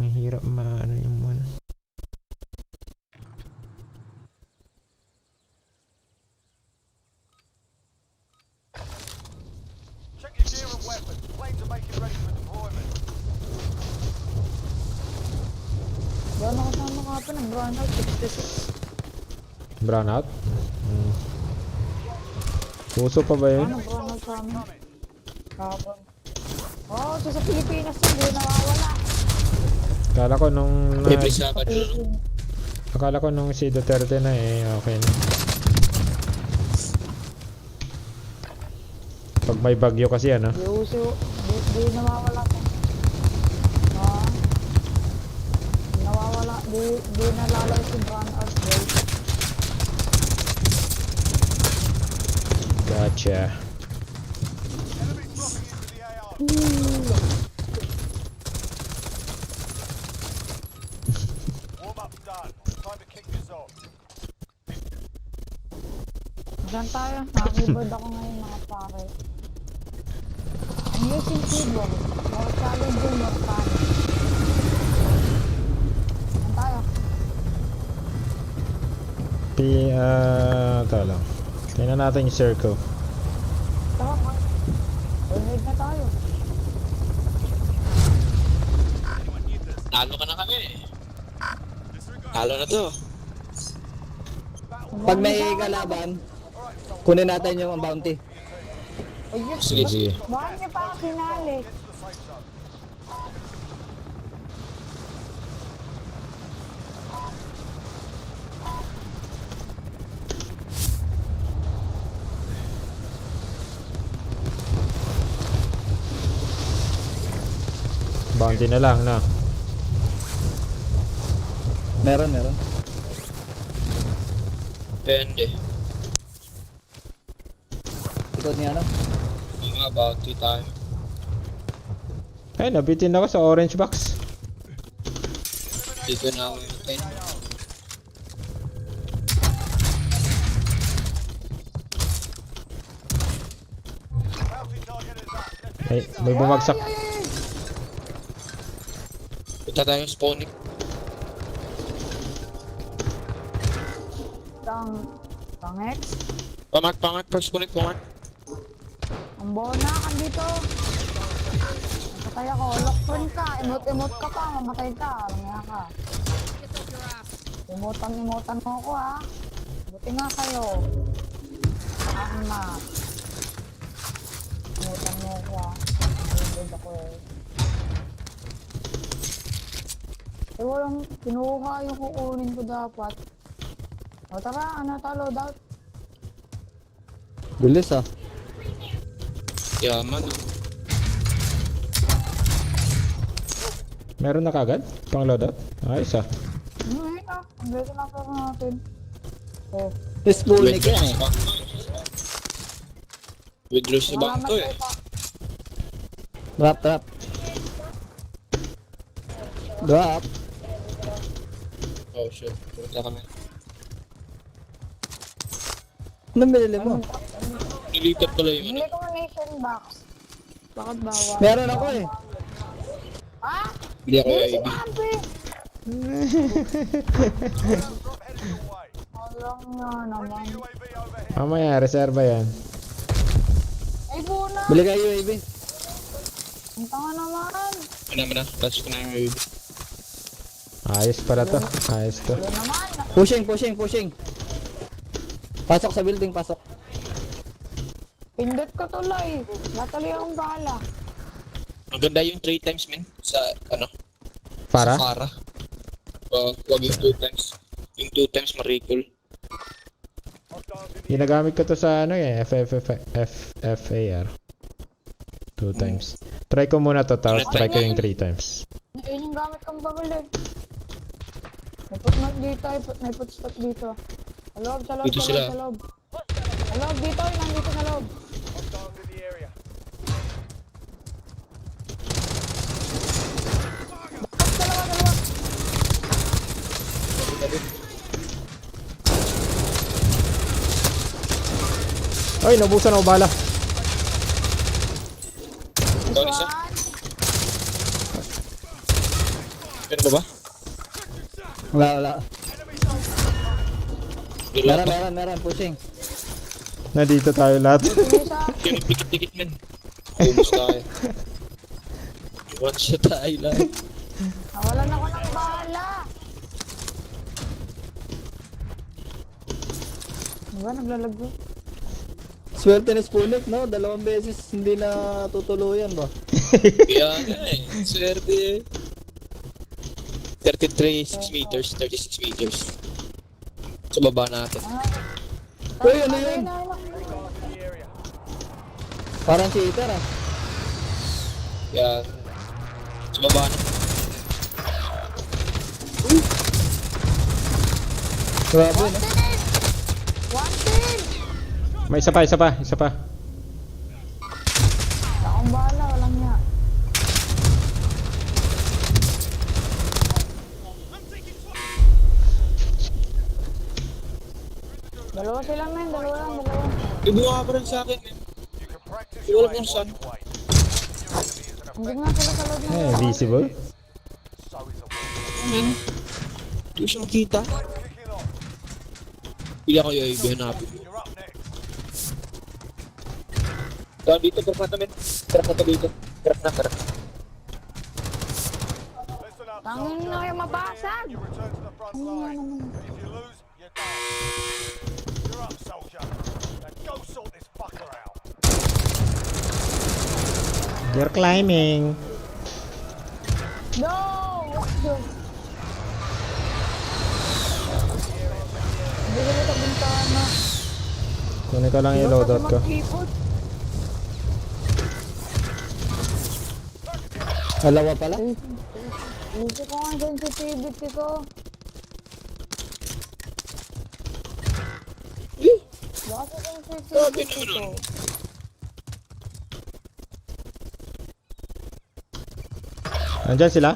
Ang hirap maano yung ano. Check teams are making ready for deployment. Doon ako sa mga kapin, nag-run out, 66. Brownout? Puso pa ba yun? Ano, nag-run out sa amin? Kapon. Oh, so sa Pilipinas hindi nawawala. Akala ko nung... Libre sa akin. Akala ko nung si Duterte na okay na. Pag may bagyo kasi ano. Di uso, di nawawala ko. Ah. Nawawala, di nalalay si run out, guys. Gotcha. Enemy dropping into the AR. Warm up's done. Time to kick this off. Diyan tayo, nakakibod ako ngayon mga pare. I'm using keyboard. More challenging, more fun. Diyan tayo. Ito lang. Tingnan natin yung circle. Tama ka. Grenade na tayo. Talo ka na kami. Talo na to. Pag may kalaban, kunin natin yung bounty. Ayun, Sige, sige. bakit niya pa ako sinali? Bounty na lang na. Meron. Depende. Ikot niya ano? Mga bounty tayo. Ay, nabitin ako sa orange box. Dito na ako yung 10. Bounty target is up. Let's Ay, may bumagsak. Punta tayo spawning. Pang-X. Pamak. First connect, pamak. Ang bona, andito. Matay ako, lockfront ka, emote ka pa, mamatay ka, mga ka. Emotan mo ako ha. Buti nga kayo. Akin na. Emotan mo ako ha. Nagod ako eh. Eh walang kinuha yung kukunin ko dapat. O tara, ano talo daw? Bilis ah. Yaman. Meron na kagad? Pang loadout? Ayos ah. Ang beso na pa natin. Oh. Spoonik yan eh. Withdraw sa bangko eh. Drop. Drop. Oh shit. Punta kami. Anong binili mo? Nilipat pala yung ano. Hindi ko nation box. Bakit bawal? Meron ako eh. Ha? Bili ako yung Si IB. Papi! drop heading your way. Alam nga naman. UAV overhead. Mamaya, reserva yan. Ay, buna! Bili ka UAV. Ang tanga naman. Mana. Touch ko na yung IB. Ayos pala to. Ayos to. Yun naman. Pushing. Pasok sa building, pasok. Pindot ko tuloy. Natali akong bala. Ang ganda yung 3 times men. Sa ano? Para? Sa Farah. Wag yung 2 times. Yung 2 times ma-recall. Ginagamit ko to sa ano FFAR. 2 times. Try ko muna to, tapos try ko yung 3 times. Yun yung gamit kong babalik. May footstep dito. Sa loob. Dito sila. Sa loob, dito. Nandito sa loob. Hostiles in the area. Dalawa. Ay, nabusan ako bala. Down isa. Meron ba? Wala. Dila pa. Meron. Pushing. Nandito tayo lahat. Isa. Yung pikit-pikit men. Ayun, tayo. One shot tayo lang. Nawalan ako ng bala. Diba, naglalago? Swerte ni Spunik, no? 2 beses hindi na tutuluyan ba? Kaya nga eh. Swerte eh. 36 meters. Sa baba natin. Uy, ano yun? Parang cheater ah. Kaya... Sa baba na. Grabe, no? One team! May isa pa. Akong bala, walang niya. Dalawa sila men, dalawa. Ibuha ka pa rin sa akin eh. You can practice Wala your kang aim sun. right away. Your enemy is an Hindi nga sila sa loob ng Eh, visible. so is a Amen. Hindi ko siya makita. kicking off. Pili ako yung hanapin mo. You're up next. Tawag dito, crack na men. Crack na to dito. Crack na. Listen up, Tangin soldier. na kayo mabasag! You return to the front line. But if you lose, you're done. You're up, soldier. Now go sort this fucker out. They're climbing. No! Hindi ko ito bintana. Kunin ko lang yung loadout ko. Mag-ikot. Alawa pala? Gusto ko nga sensitivity ko. Bakit sensitivity ko? Nandyan sila?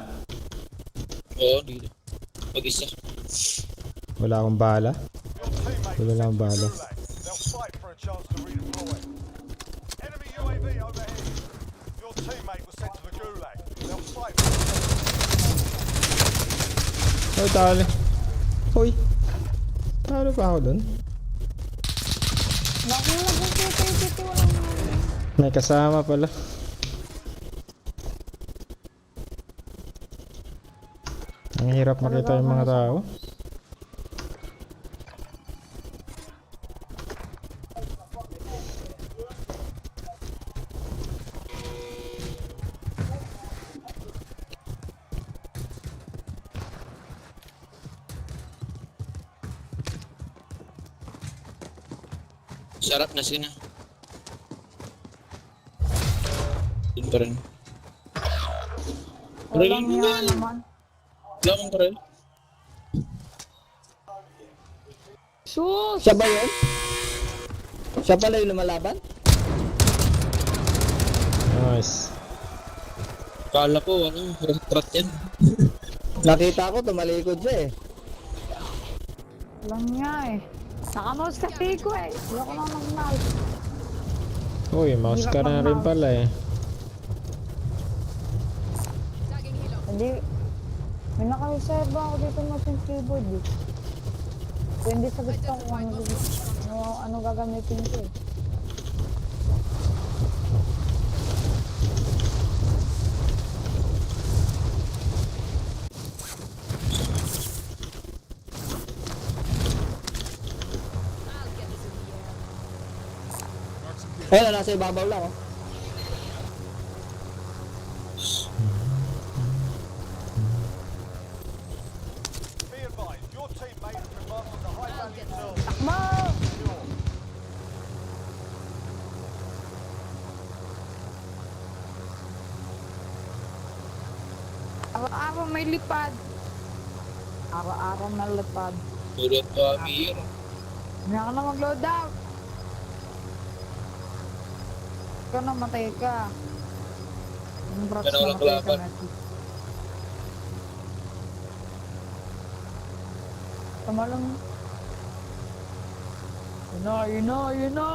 Oo, dito. Mag-isa. Wala akong bala. Your teammates Wala lang bala. They'll fight for a chance to redeploy. Enemy UAV overhead. Your teammate was sent to the gulag. They'll fight for a chance. Oh, talo. Hoy. Talo pa ako dun. Bakit wala sensitivity? Walang May kasama pala. Ang hirap makita yung mga tao. Sarap na sina. Dun pa rin. walang niya naman. Wala akong parel. Sus! Siya ba yun? Siya pala yung lumalaban? Nice. Kala ko, retrat yan. Nakita ko, tumalikod siya eh. Walang niya eh. Saka mouse sa ko eh. Wala ko lang mag-mouse. Uy, mouse ka na rin pala eh. Hindi. May naka-reserve ako dito natin keyboard eh. So, hindi sagot ko kung ano gagamitin ko eh. Ayun, nasa ibabaw lang oh. Be advised, your teammate has been marked as a high-value target. Takbo! Secure. Araw-araw may lipad. Araw-araw may lipad. Tulad ko Amir. Hindi ka na mag-load out. Ikaw namatay ka. Yung brots Ganun walang namatay ka kalaban. natin. Tama lang. Yun na.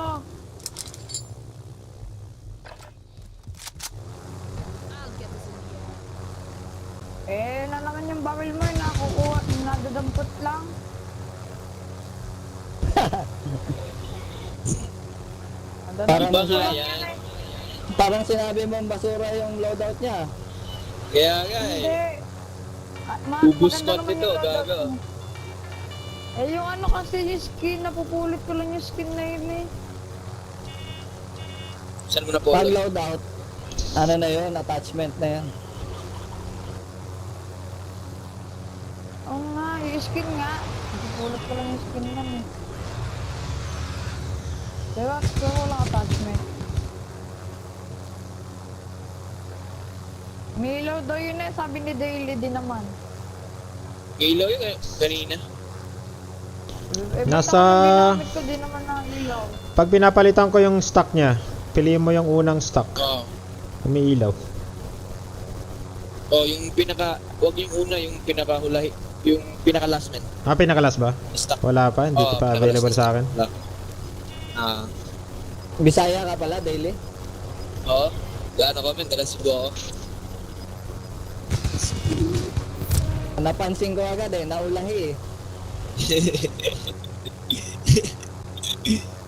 Eh, na naman yung barrel mo, nakukuha, nadadampot lang. Parang, Iba nga yan. parang sinabi mong basura yung loadout niya. Kaya nga Hindi. eh. Maganda Ubus spot naman nito, yung loadout gaga. mo. Eh yung ano kasi yung skin, napupulit ko lang yung skin na yun eh. Saan mo na Pag po? loadout, ano na yun, attachment na yun. Oo nga, yung skin nga. Napupulit ko lang yung skin lang eh. Diba, gusto ko lang attachment. May ilaw daw yun eh, sabi ni Daily din naman. Ilaw yun eh, kanina. Eh, Nasa- ginamit ko din naman ng ilaw. Pag pinapalitan ko yung stock niya, piliin mo yung unang stock. Oo. Umiilaw. Oh, yung wag yung una, yung pinakahulahi, yung pinaka last man. Ah, pinakalas ba? Stock. Wala pa, hindi Oo, pa pinakalas available na sa akin. Wala. Ah, Bisaya ka pala, Daily. oo. Gaano kami, dala Cebu ako. Napansin ko agad eh, naulahi eh.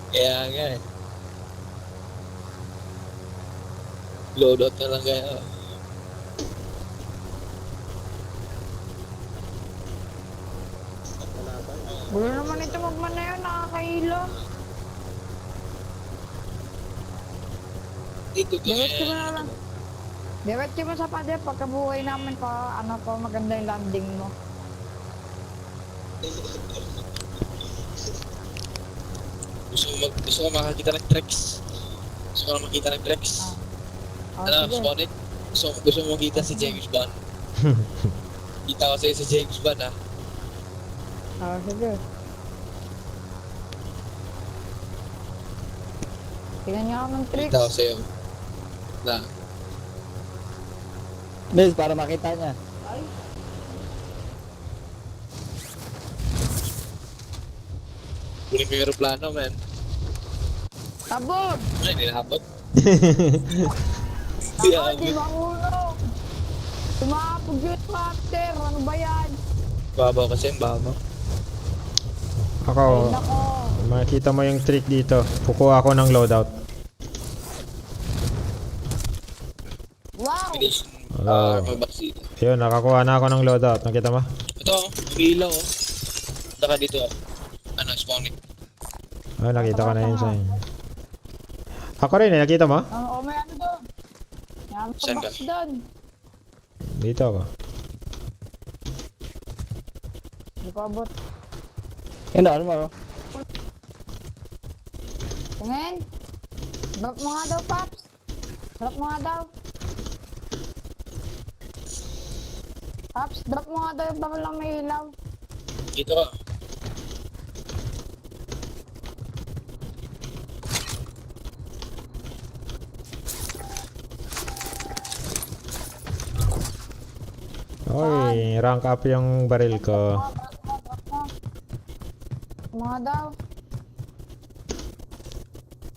Kaya nga eh. Loadout na lang kaya. Gulo naman ito magman na yun, nakakailo. Dito ko Diretso mo eh. na lang. Diretso mo sa pader, pagkabuhay namin pa, ano pa, maganda yung landing mo. Gusto ko makakita ng tricks. Gusto ko na makita ng tricks. Oh, Ano, sige. Sponic? Gusto mo makita si James Bond? Kita ko sa'yo si James Bond ah. Oh, sige. Tingnan niyo ako ng tricks. Kita ko sa'yo. Na. Bez, para makita niya. Kunin mo yung aeroplano, man. Tabog! Ay, nilabot. Ako, di mahulog! Tumapog yung master, ano ba yan? Babaw kasi, babaw. Ako, Ay, nako. makikita mo yung trick dito. Kukuha ako ng loadout. Wow! Finish. Oh. Mabaksita. Yun, nakakuha na ako ng loadout. Nakita mo? Ito, ilaw oh. Saka dito oh. Ano, Sponic. Oh, nakita ko na yun sa'yo. Ako rin eh, nakita mo? Oh, may ano doon? May ano Saan ka? box doon? Dito ako. Di ko abot. Yun, ano mo? Tingin? Drop mo nga daw, Paps. Drop mo nga daw. Paps, drop mo nga daw yung bakal lang may ilaw. Dito ka. Oy, rank up yung baril ko. Drop mo nga daw.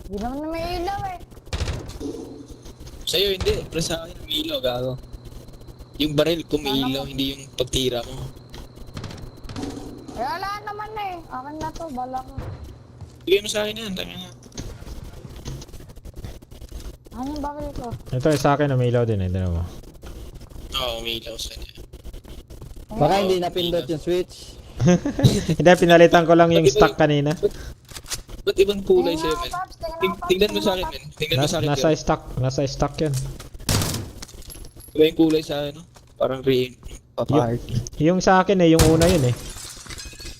Hindi naman na may ilaw eh. Sa'yo hindi, pero sa akin may ilaw, gago. Yung baril ko may ilaw, hindi yung pagtira mo. Eh, wala naman na eh. Akin na to, bala ko. Bigay mo sa akin yan, tanga nga. Ano yung bakal ko? Ito sa akin na may ilaw din eh, tinan mo. Oo, may ilaw sa niya. Baka hindi napindot yung switch. Hindi, pinalitan ko lang yung stock kanina. Ba't ibang kulay sa'yo, men? Tingnan mo sa akin, men. Tingnan mo sa akin. Nasa Nasa stock, nasa stock yun. Iba yung kulay sa akin, no? Parang green. Papahart. Yung sa akin eh, yung una yun eh.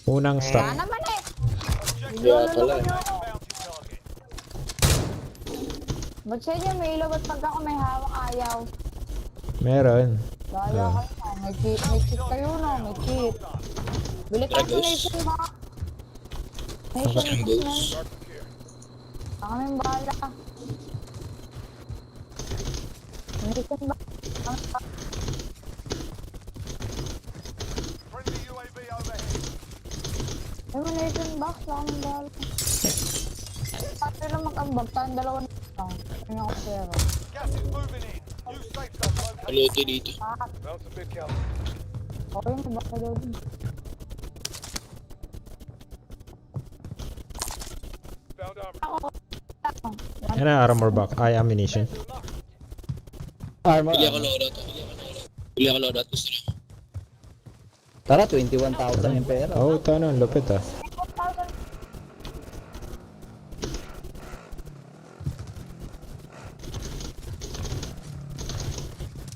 Unang stock. Wala naman eh. Kaya pala. Niloloko niyo ako. Ba't sa inyo may ilaw? Ba't pag ako may hawak ayaw? Meron. Daya Ah. kayo na. May cheat kayo no, may cheat. Bili tayo sa nation ba? Nation Ang box goals. na. Ang kaming bahala. Nation box. Friendly UAV overhead. Ay mo nation box, ang kaming bahala. Paano lang mag-ambag? Tayong dalawa na lang. Tingnan ko pero. Gas is moving in. New safe zone located. Maluto dito. Bounce a bit count. Okay na ba daw din? Found armor. Ako. Yan ang armor box. Ay, ammunition. Armor. Pili ako loadout. Pili ako loadout. Bili ako loadout. Gusto niyo? Tara, 21,000 yung pera. Oh, ito ano, ang lupit ah.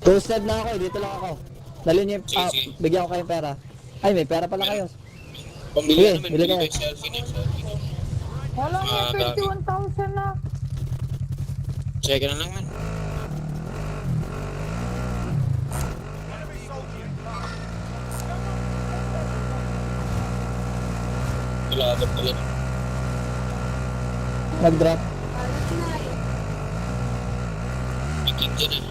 Toasted na ako, dito lang ako. Dali niyo, Sige, sige. bigyan ko kayong pera. Ay, may pera pala kayo. Pambili Sige, naman. bili Bili kayo. kayo selfie niya. Selfie niya. Wala nga, Ah, dami. 21,000 na. Check na lang man. Wala agad pala. Nag-drop. Ikin dyan eh.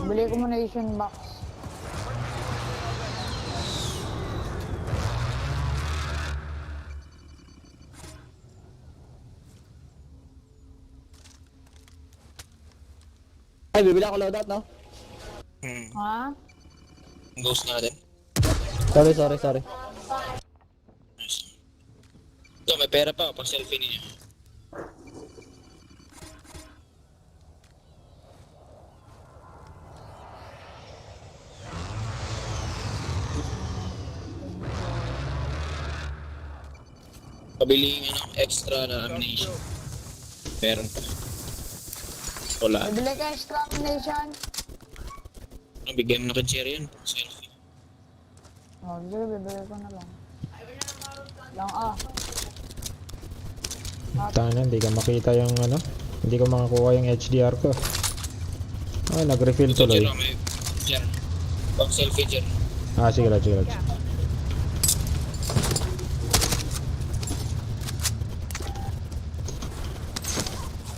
Bili ko muna Asian box. Ay, bibili ako loadout, no? Ha? Ghost natin. Sorry. Nice. Ito, may pera pa. Pag selfie niya. Pabiling ano, extra na ammunition. Meron pa. Wala. Bili ka extra ammunition. Bigyan mo na kay Cherry yan. Selfie. Oh, bibili ko na lang. Tanan, hindi ka makita yung ano. Hindi ko makakuha yung HDR ko. Ah, nag-refill Ito tuloy. Cherry, may Cherry. Pag selfie Cherry. Ah, sige lang.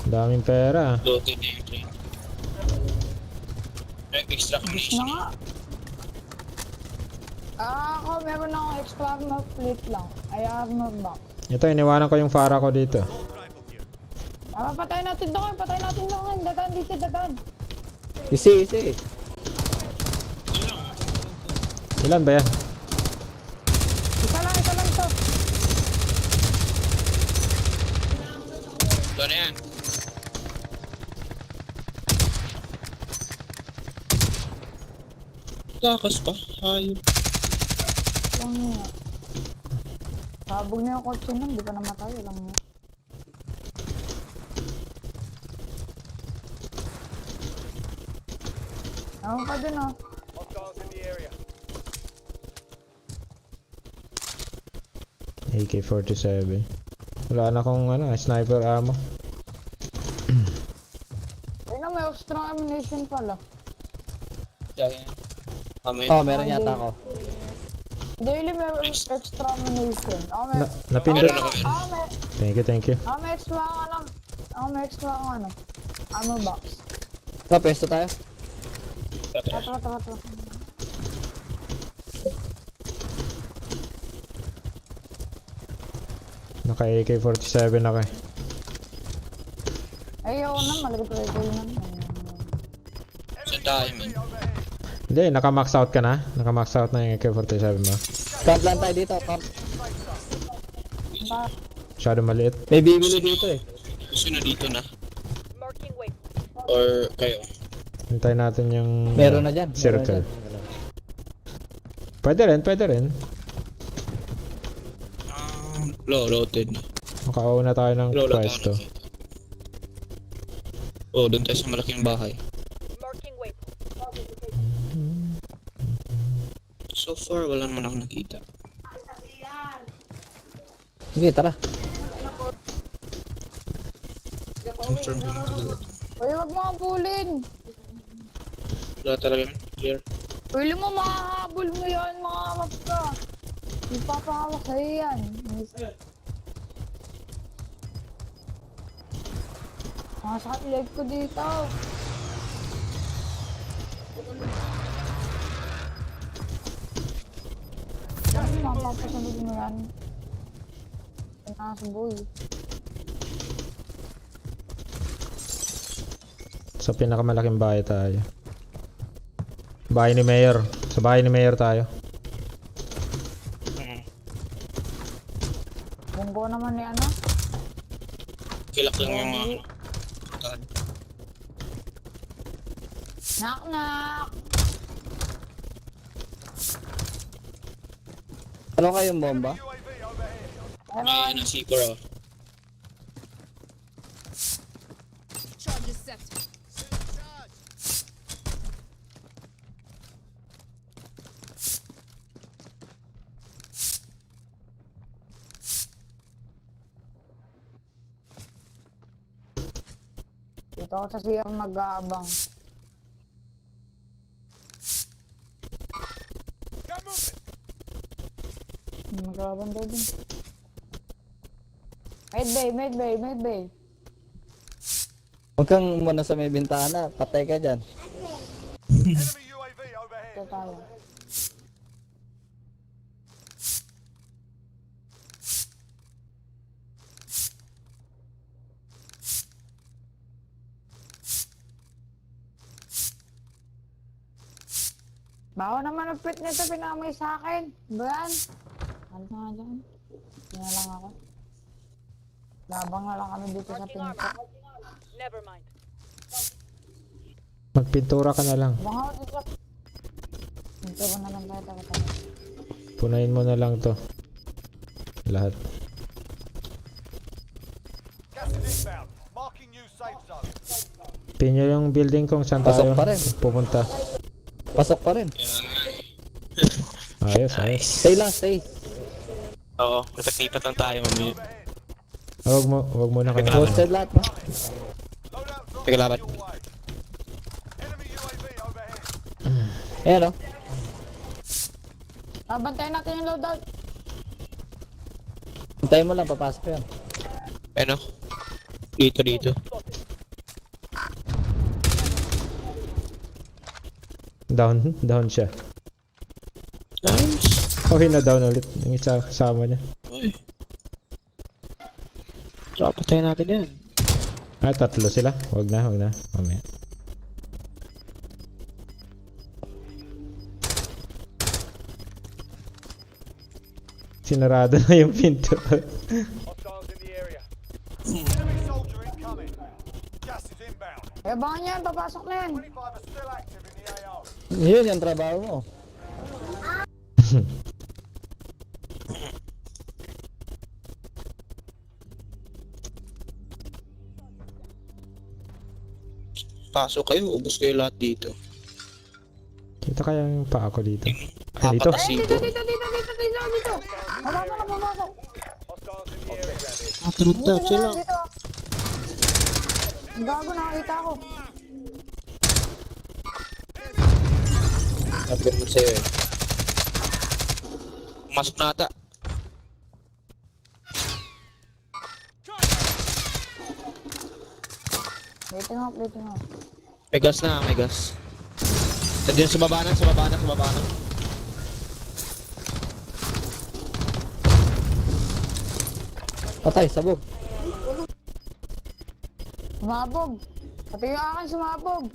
Daming pera. Loaded na yung train. May extra ammunition. Na nga. Ako meron akong extra na plate lang. Ay, armor box. Ito, iniwanan ko yung Farah ko dito. Patay natin doon. Dagan dito, dagan. Easy. Ilan ba yan? Isa lang to. Ito na yan. Takas pa. Hayop. Lang niya. Sabog na yung kotse nun, di pa namatay. Lang niya. Ako ka dun ah. Hostiles in the area. AK-47. Wala na akong ano, sniper ammo. Ay na, may extra ammunition pala. Yan. Amen. Oh, meron yata ako. Daily may extra ammunition. Napindot. May Thank you. may extra ano. Ammo box. So, pesto tayo. Ito. Naka AK-47 ako eh. Ayaw na, malagay ko na. Sa tayo man. Hindi, naka-max out ka na? Naka-max out na yung AK-47 mo? Camp lang tayo dito, camp. Masyado maliit. May bibili dito eh. Gusto na dito na. Or kayo. Hintayin natin yung Meron na dyan. circle. Pwede rin. Loaded na. Makauna tayo ng Loaded pwesto. Oh, doon tayo sa malaking bahay. So far, wala naman ako nakita. Sige, tara. Confirm ko lang ito. Uy, wag mo habulin. Wala talaga yun. Clear. Pwede mo makahabol mo yan, mga mapka. Ipapakawa sa'yo yan. Masakit leg ko dito. Mapapasunod mo yan. Pinakasuboy. Sa pinakamalaking bahay tayo. Bahay ni Mayor. Sa bahay ni Mayor tayo. Bunggo naman ni ano? Kilak lang yung mga... Knock knock! Ano kayong bomba? UAV overhead. May ng seeker oh. Charges set. Dito ako sa CR mag-aabang. Go moving. Mag-aabang daw din. Medbay. Huwag kang muna sa may bintana. Patay ka dyan. Enemy UAV overhead. Ito tayo. Bawa naman ang pit nito, pinamay sa akin. Bayan. Ano nga dyan? Hindi lang ako. Labang na lang kami dito sa pinto. Never mind. Magpintura ka na lang. Bangaw dito. Pinto ko na lang tayo. Punayin mo na lang to. Lahat. Gas is inbound. Marking new safe zone. Pinyo yung building kung saan Pasok tayo pa rin. pupunta. Pasok pa rin. Ayos. Stay lang, stay. Oo, natakipat lang tayo mamaya. Huwag mo na kayo. Posted lahat, no? Loadout drop Teka, laban. your way. Enemy UAV overhead. Ayan, oh. Bantayan natin yung loadout. Hintayin mo lang, papasok yan. Ano? Dito. Down siya. Nice. Okay na down ulit. Yung isa kasama niya. Uy. Patayin natin yan. Tatlo sila. Huwag na. Mamaya. Sinarado na yung pinto. Hostiles in the area. Enemy soldier incoming. Gas is inbound. Abangan yan, papasok na yan. 25 are still active in the AO. Yun yung trabaho mo. Pasok kayo, ubos kayo lahat dito. Kita kaya yung paa ko dito. Ay, dito. Apat na seeker. Dito. Papasok na, papasok. Hostiles in the area. Matrod na, chill lang. Dito. Ang gago, nakakita ko. Sabi mo sa'yo eh. Masok na ata. Waiting up. May gas na, may gas. Diyan sa baba na. Patay, sabog. Sumabog. Pati yung akin sumabog.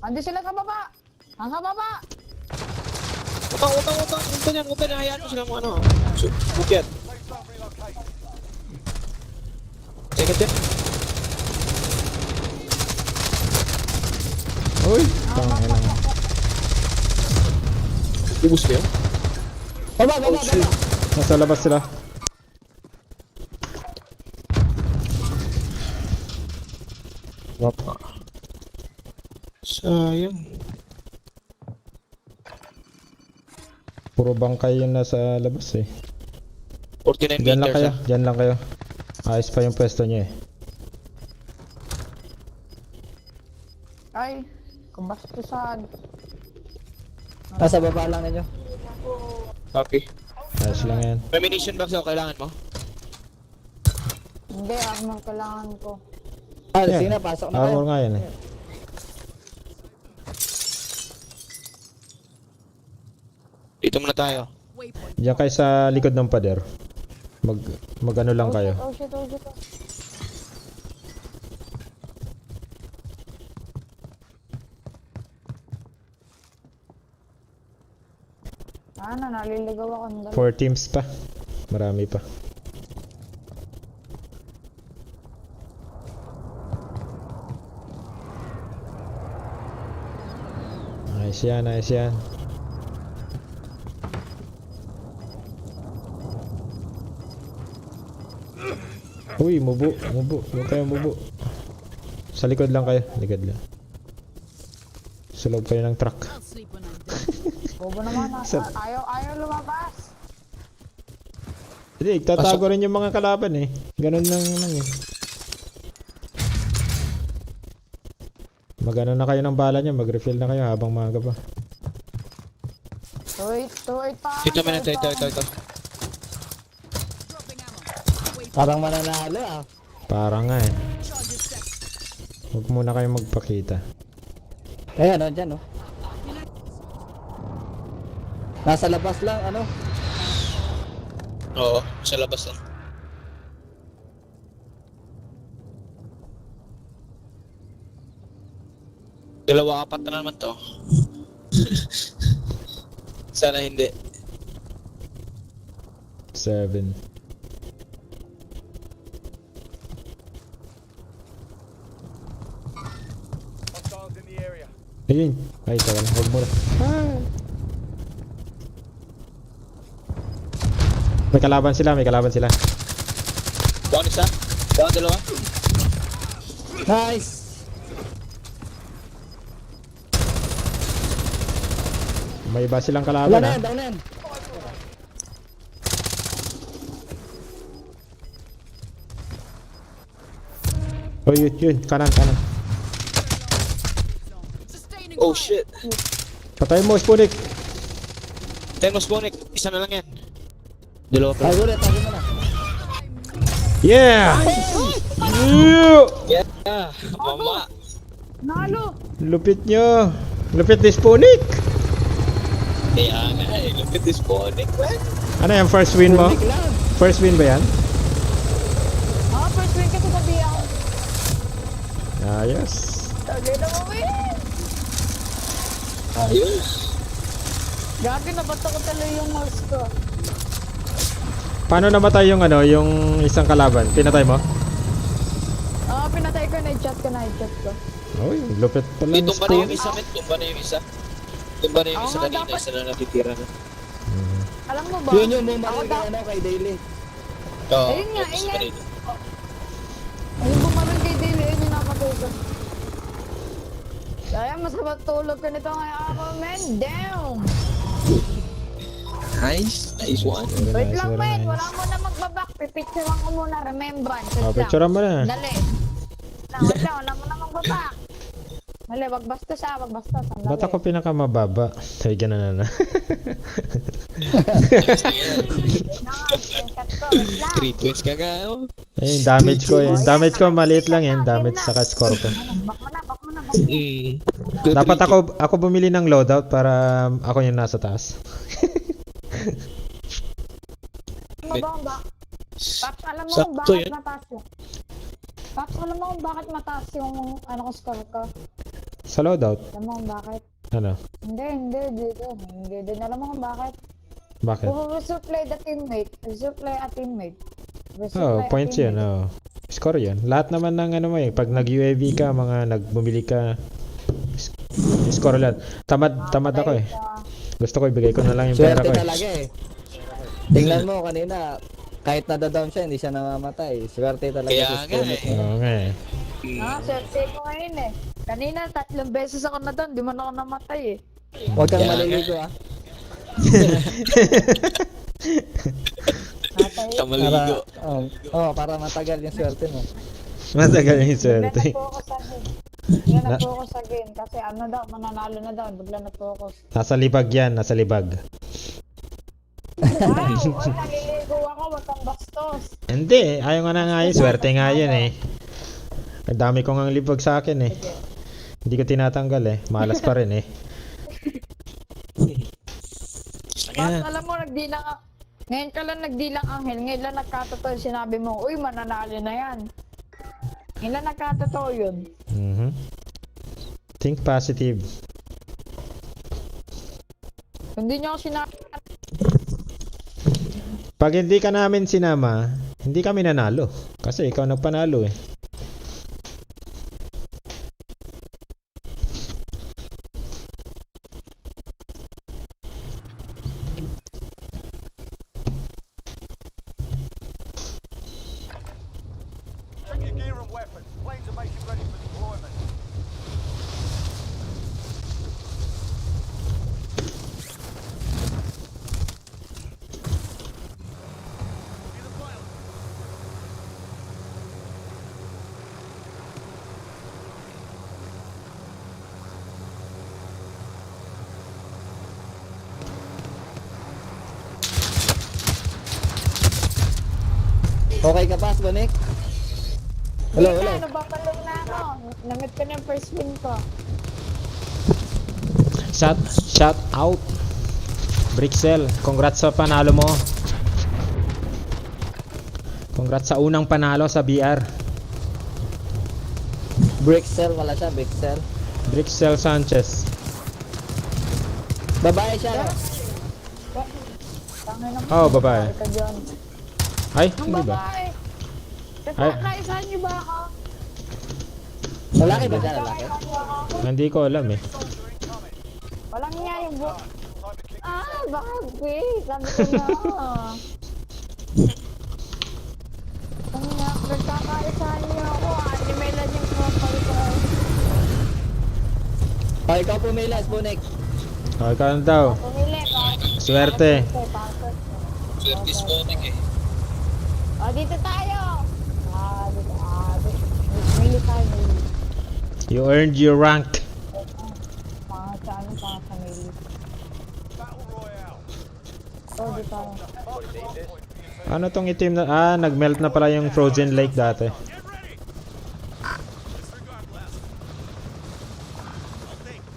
Andi sila sa baba. Nasa baba. Utang. Huwag na, hayaan mo sila mo ano. Bukit. Safe zone relocated. Check. Uy! Tangin lang. Ubus kayo? Baba. Nasa labas sila. Wapa. Sayang. Puro bangkay yung nasa labas eh. 49 Diyan lang meters kayo. ah. Diyan lang kayo. Ayos pa yung pwesto niyo eh. Ay, kabastusan. Nasa baba lang ninyo. Copy. Ayos lang yan. May munition box ako, kailangan mo? Hindi, armor kailangan ko. Ah, sige na, pasok na kayo. Armor nga yan eh. Dito muna tayo. Waypoint. Diyan kayo sa likod ng pader. Mag ano lang kayo. Oh shit. Ano, naliligaw ako. 4 teams pa. Marami pa. Nice yan, nice yan. Uy, mubo. Huwag kayo mubo. Sa likod lang kayo. Likod lang. Sulog kayo ng truck. I'll sleep when I'm dead. Bobo naman. Ayaw lumabas. Hindi, tatago rin yung mga kalaban eh. Ganun lang naman eh. Magano na kayo ng bala nyo, mag-refill na kayo habang maaga pa. Wait pa. Ito. Dropping ammo. Wait, Parang mananalo ah. Parang nga eh. charges set. Huwag muna kayo magpakita. Ayan, dyan oh. Nasa labas lang, ano? Oo, sa labas lang. Dalawa, apat na naman to. Sana hindi. 7. Hostiles in the area. Ayun. Ay, teka lang. Huwag muna. May kalaban sila. Down isa. Down dalawa. Nice! May iba silang Wala kalaban na ha. yan, down na yan. Oh, yun. Kanan. Sustaining Oh fire. shit. Patay mo, Spunik. Tenmos Bonek. Isa na lang yan. Dalawa pa. Tago na na. Yeah! Yeah. Mama. Nalo. Lupit nyo. Lupit ni Spunik. Kaya nga eh. Look at this Bonek, man. Ano yan, first win mo? Unik lang. First win ba yan? First win kasi sabi ako. Ayos. Tagay na mo win. Ayos. Grabe, nabato ko talaga yung mouse ko. Paano namatay yung yung isang kalaban? Pinatay mo? Pinatay ko, na-chat ko. Uy, lupit pala ng Tumba na yung Spunik. isa, men. Tumba na yung isa. Tumba na yung Oo isa nga, kanina. dapat- Isa na natitira na. Alam mo ba? Yun yung Ako bumaril dapat- kay, ano, kay Daily. Oo. Ayun nga, yung isa ayun. kanina. Ayun, bumaril kay Daily, ayun yung napatay ko. Kaya masarap tulog ko nito ngayon ako, man. Damn! Nice. Nice one. Wait Nice, lang, very man. nice. Wala mo na magbabak. Pipicturean ko muna. Remembrance. Wait lang. Picturean mo na. Dali. Wait lang. Wala mo na magbabak. Dali, wag bastos ha. Wag bastos. Ang Ba't dali. ako pinakamababa? Ay, ganun na. Screenshot ko. Wait lang. 3 points ka nga. Oh. Eh, yung damage ko. Yung damage ko maliit lang yan. Damage sa score ko. Bak mo na. Bak mo na. Bak mo na. Dapat ako bumili ng loadout para ako yung nasa taas. Ano ba ang bak? Paps, alam mo kung Sakto bakit yun. mataas yun? Paps, alam mo kung bakit mataas yung ko score ko? Sa loadout? Alam mo kung bakit? Ano? Hindi dito. Hindi din. Alam mo kung bakit? Bakit? Kung resupply the teammate, resupply a teammate. Oh, Resupply a points yan. teammate. Oh. Score yan. Lahat naman ng mo eh. Pag nag-UAV ka, mga nagbumili ka, score lang. Tamad ako eh. Gusto ko ibigay ko na lang yung pera Swerte ko eh. talaga eh. Tingnan mo kanina, kahit nadadown siya, hindi siya namamatay. Swerte talaga Kaya sa nga Spunik eh. mo. Oo nga eh. Swerte ko ngayon eh. Kanina 3 beses ako na doon, di man ako namatay eh. Huwag kang Kaya nga. maliligo ah. Natay. Para, Kamaligo. para matagal yung swerte mo. Matagal yung Bigla swerte. na-focus sa game. Bigla na-focus sa game. Kasi ano daw, mananalo na daw. Bigla na-focus. Nasa libag yan. Nasa libag. Wow! Oy, naliligo ako. Wag kang bastos. Hindi. Ayaw nga na nga yun. Swerte nga yun eh. Ang dami ko nga libag sa akin eh. Hindi ko tinatanggal eh. Malas pa rin eh. Pas, alam mo, nagdilang ang... Ngayon ka lang nagdilang Angel. Ngayon lang nagkatotoo yung sinabi mo, uy, mananalo na yan. Ngayon lang nagkatotoo yun. Mhm. Think positive. Hindi niyo ako sinabi Pag hindi ka namin sinama, hindi kami nanalo. Kasi ikaw nagpanalo eh. Check your gear and weapons. Planes are making ready for deployment. Okay ka pa, Bonek? Hello, hello. Napapalong na ako. Namit ko na yung first win ko. Shout out. Brixel, congrats sa panalo mo. Congrats sa unang panalo sa BR. Brixel, wala siya, Brixel. Brixel Sanchez. Babae siya, no? Tangin ng Oh, babae. ka dyan. Ay, Ang hindi ba? babae! Ay. Kaisahan niyo ba ako? Lalaki ba siya, lalaki? Kaisahan niyo ako? Hindi ko alam eh. Walang niya yung buhok. Bakit? Sabi ko na. Ang nagkakaisahan niyo ako. Anime lang yung profile ko. Oh, ikaw pumilas, Bonek. Oh, ikaw na daw. Pumili ko. Swerte. Swerte is Bonek eh. Oh, dito tayo! Dito. Mili tayo, mili. You earned your rank. Mga sa mili. Battle Royale. Oh, dito tayo. Ano tong itim na... Ah, nagmelt na pala yung frozen lake dati.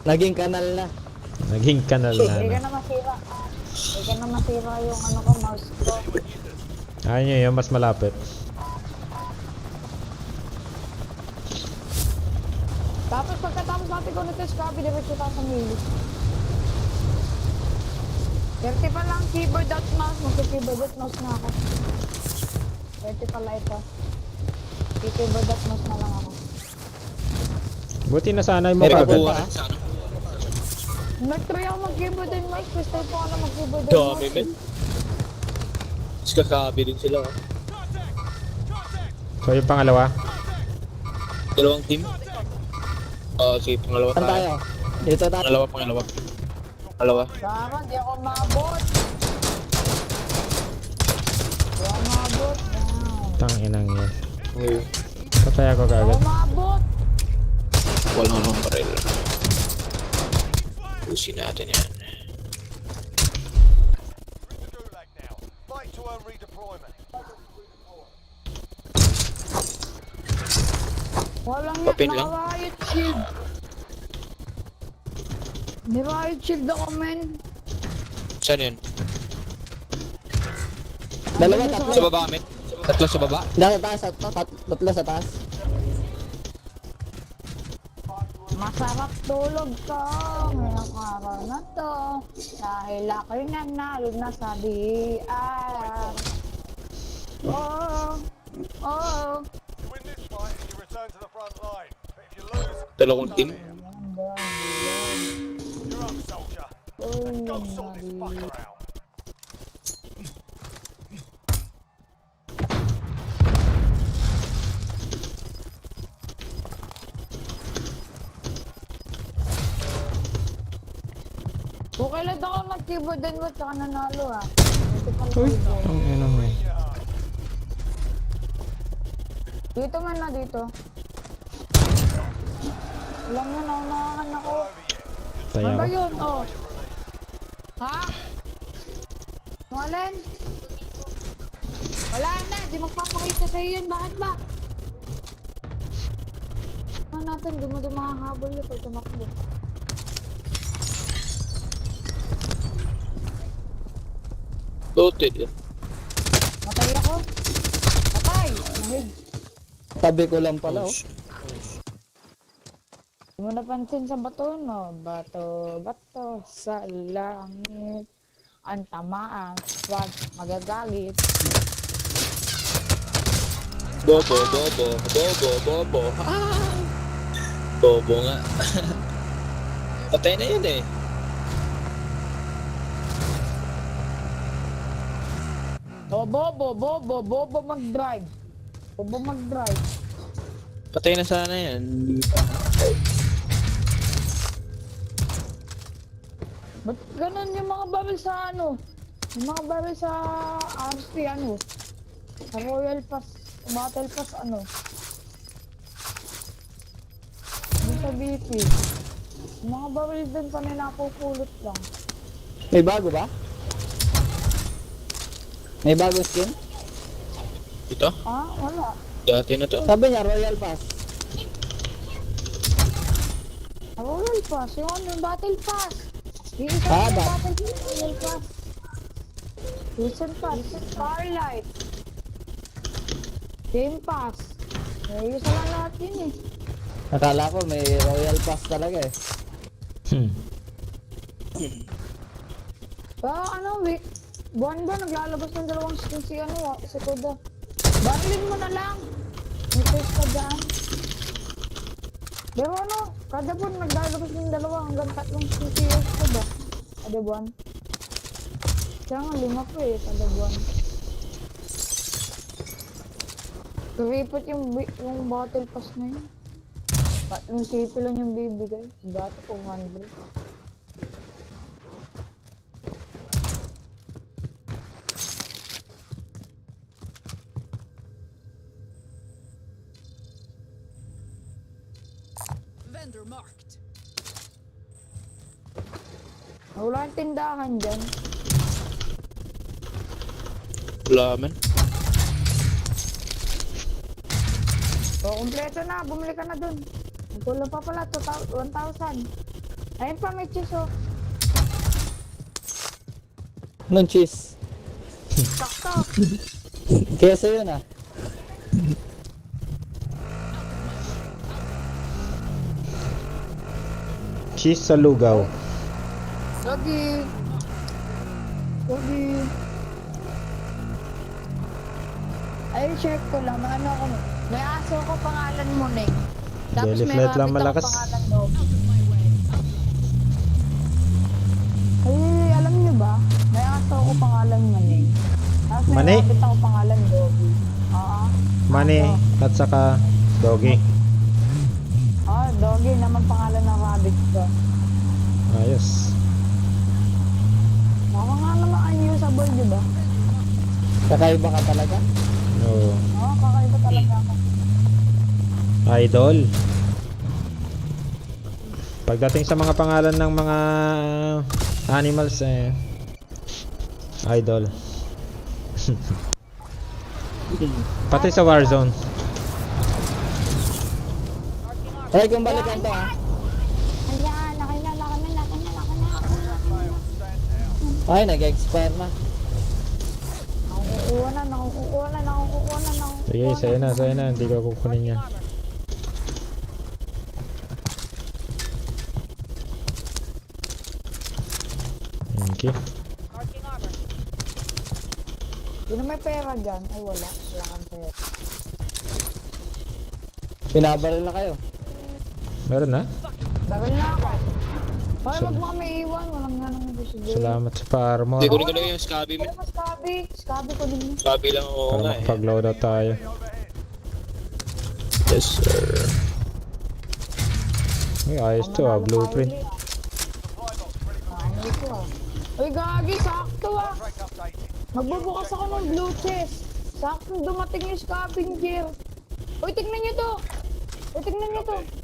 Naging kanal na. Naging kanal na. Hindi ka Ano. na masira. Hindi ka na masira yung ano ko, mouse ko. Ayun nyo yun, mas malapit. Tapos pagkatapos natin ko nito, Scrappy, diretso tayo sa mili. 30 pa lang keyboard at mouse. Magka-keyboard at mouse na ako. 30 pala ito. Keyboard at mouse na lang ako. Buti nasanay mo Pero kagad. kabuha rin sa ano. Nag-try ako mag-keyboard and mouse. First time po ako na mag-keyboard and Dami, mouse. men. Mas kakabi din sila. Oh. So yung pangalawa. Dalawang team. Sige, pangalawa Saan tayo? tayo. Dito tayo. Pangalawa. Pangalawa. Saka, di ako maabot. Di ako maabot. Tanginang yan. Okay. Patay ako Di kagad. ako maabot. Walang anong baril. Usin natin yan. The Gulag now. Fight to earn redeployment. Walang Papin lang. riot shield. May riot shield ako, men. Saan yun? Dalawa, Sa tatlo. baba, men. Tatlo sa baba. Sa taas, tatlo sa taas. Masarap tulog ko ngayong araw na to. Dahil ako'y nanalo na sa BR. Oh. You win this fight and you return to the front line. But if you lose, Dalawang team. you're up, soldier. Let's go sort this fucker out. Kung kailan ako mag-keyboard and mouse, saka nanalo ah. Uy, tanginang yan. Dito man na dito. Alam mo, naunahan ako. Patay Ano ba ako. yun? Oh. Ha? Malen? Wala na, di magpapakita sa'yo yun. Bakit ba? Ano natin, di mo makahabol yun pag tumakbo. Loaded yun. Matay ako. Matay! Nahig. Tabi ko lang pala, oh. Di mo napansin sa bato, no? Bato sa langit. ang tamaan. Wag magagalit. Bobo, bobo, bobo, bobo. Ah! Bobo nga. Patay na yun eh. Bobo mag-drive. Bobo mag-drive. Patay na sana yan. Ba't ganun yung mga baril sa ano? Yung mga baril sa RP ano? Sa Royal Pass, Battle Pass ano? Yung sa BP. Yung mga baril dun pa na napupulot lang. May bago ba? May bago skin? Ito? Ah, wala. Dati na to. Sabi niya, Royal Pass. Royal Pass, yung ano, Battle Pass. Yung isa Ah, yung ba- Battle Pass, Royal Pass. Season Pass, Starlight. Game Pass. May isa lang lahat yun eh. Nakala ko may Royal Pass talaga eh. Ano, week. Buwan ba naglalabas ng dalawang skin si ano, si Koda. Barilin mo na lang. May face ka dyan. Pero ano, kada buwan naglalabas ng dalawa hanggang 3 skin si Koda. Kada buwan. Kaya nga 5 po eh, kada buwan. Kuripot yung battle pass na yun. 3 sipi lang yung bibigay. Dati 200. Vendor marked. Wala yung tindahan dyan. Wala man. O, kumpleto na. Bumili ka na dun. Nagkulang pa pala. 1,000. Ayun pa, may cheese oh. Anong cheese? Sakto. Keso yun ah. Cheese sa lugaw. Lagi. Ay, check ko lang. Ano ako? May aso ko pangalan mo, Nick. Tapos Jelly may flat lang rabbit ako malakas. pangalan mo. Ay, alam niyo ba? May aso ko pangalan mo, Nick. Tapos may Mani? rabbit ako pangalan Doggy. Oo. Money at saka doggy. Doggy naman pangalan ng rabbit ko. Ayos. Baka nga naman unusable, di ba? Kakaiba ka talaga? No. Oo, kakaiba talaga ako. Idol. Pagdating sa mga pangalan ng mga animals eh, idol. Pati sa Warzone. Ay, kung balikan to ah. Ayan, laki na. Ay, nag-expire na. Nakukuha na. Sige, sa'yo na. Hindi ko kukunin yan. Thank you. Sino may pera dyan? Ay, wala. Wala kang pera. Pinabaril na kayo. Meron na? Bagal na ako. Hoy, wag mo kami iwan. Walang nga naman gusto dyan. Salamat sa pa-armor. Hindi, kunin ko lang yung Scabby man. Ano, Scabby? Scabby ko din yun. Scabby lang oo Para nga eh. makapag-loadout tayo. Yes sir. Ay, ayos to ah, blueprint. Ano ito ah. Uy, gagi, sakto ah. Magbubukas ako ng blue chest. Sakto dumating yung scavenger. Uy, tignan nyo to.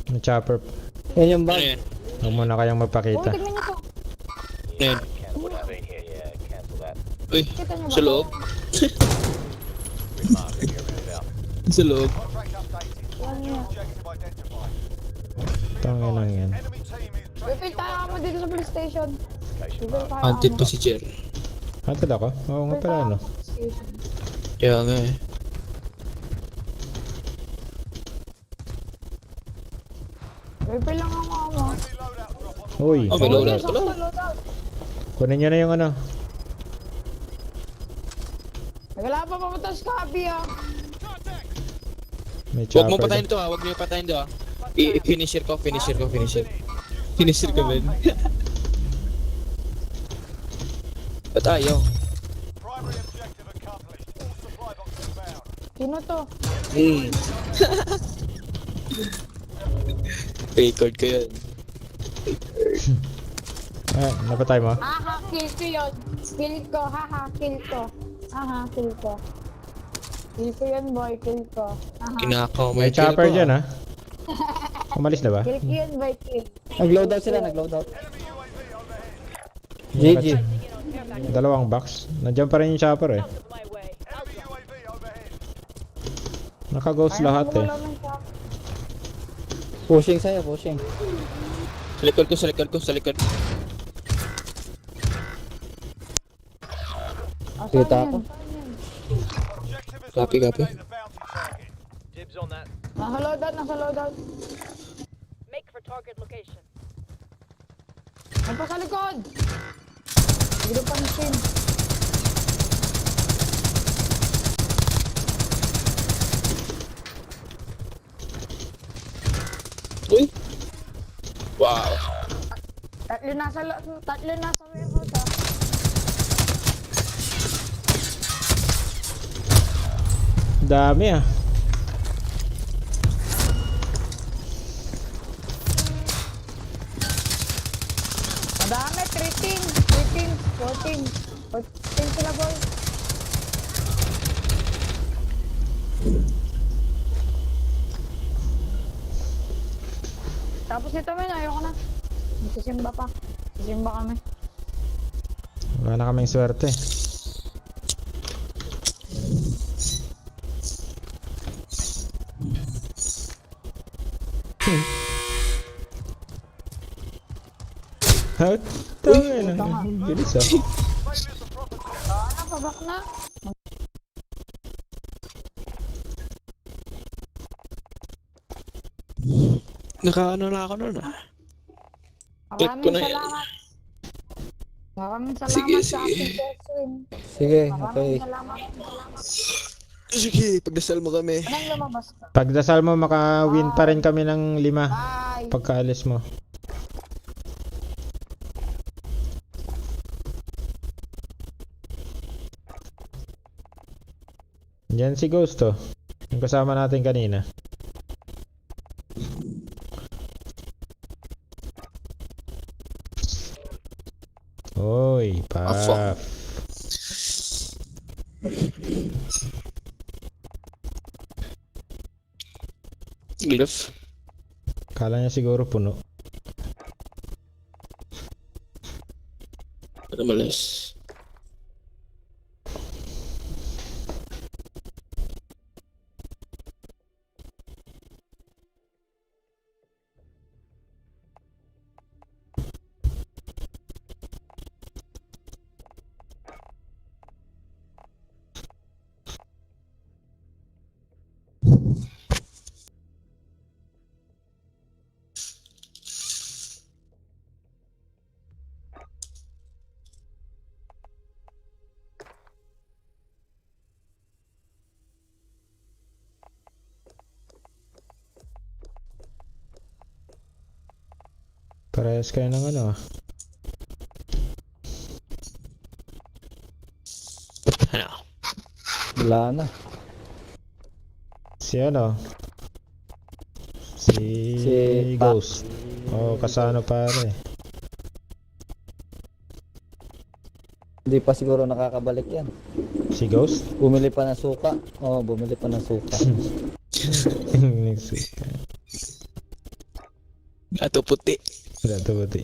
May chopper. Yan yung Ano bag. yan? Huwag muna kayong Uy, magpakita. tignan nyo to. Ano yan? Uy, Kita nyo ba? sa loob. Sa loob. Yan nyo. Tangin lang yan. Repeat tayo mo dito sa police station. Hunted pa si Jer. Hatid ako? Oo nga pala ano. Kaya nga eh. Repeat lang ako mo. Uy, Oh, may loadout pala. kunin nyo na yung ano. pa papunta sa Kabi ah. May Huwag mo chopper patayin dyan. to huwag mo patayin to I-finisher ko. Finisher ka, Ben. Ba't ayaw? Primary objective accomplished. All supply boxes found. Sino to? Record ko yun. Napatay mo? Haha, kill ko yun. Kill ko, haha, kill ko. Haha, kill ko. Kill ko yun boy, kill ko. Haha. Kinakaw mo May yung kill chopper ko, dyan ha. Umalis na ba? Kill ko yun boy, kill. Nag-loadout sila, nag-loadout. Enemy UAV overhead. GG. Dalawang box. Nandiyan pa rin yung chopper eh. Enemy UAV overhead. Naka-ghost lahat eh. Pushing sa'yo, pushing. Sa likod. Kita ako. Objective is to Copy. eliminate the bounty target. Dibs on that. Nasa loadout. Make for target location. Ay pa sa likod! Hindi pa machine. Uy! Wow! Tatlo nasa warehouse ah. Dami ah. Madami, 13, 14. 14 sila boy. Tapos nito men, ayoko na. Magsisimba pa. Sisimba kami. Wala na kaming swerte. Ha? Tangin na. Bilis ah. Pabak na. Nakaano na ako nun ah. Click ko Maraming na yan. salamat. Maraming Sige, salamat sa sige. aking person. Sige, okay. Maraming salamat. Sige, pagdasal mo kami. Anong lumabas ka? Pagdasal mo, maka-win pa rin kami ng 5 Bye! pagkaalis mo. Yan si Ghost oh. Yung kasama natin kanina. Oy, Afo. paf. Glyph. Kala niya siguro puno. Ano malas? Parehas kayo ng ano ah. Ano? Wala na. Si ano? Si Ghost. Oh, kasano pare. Hindi pa siguro nakakabalik yan. Si Ghost? Bumili pa ng suka. Oo, bumili pa ng suka. Gato puti. Dato buti.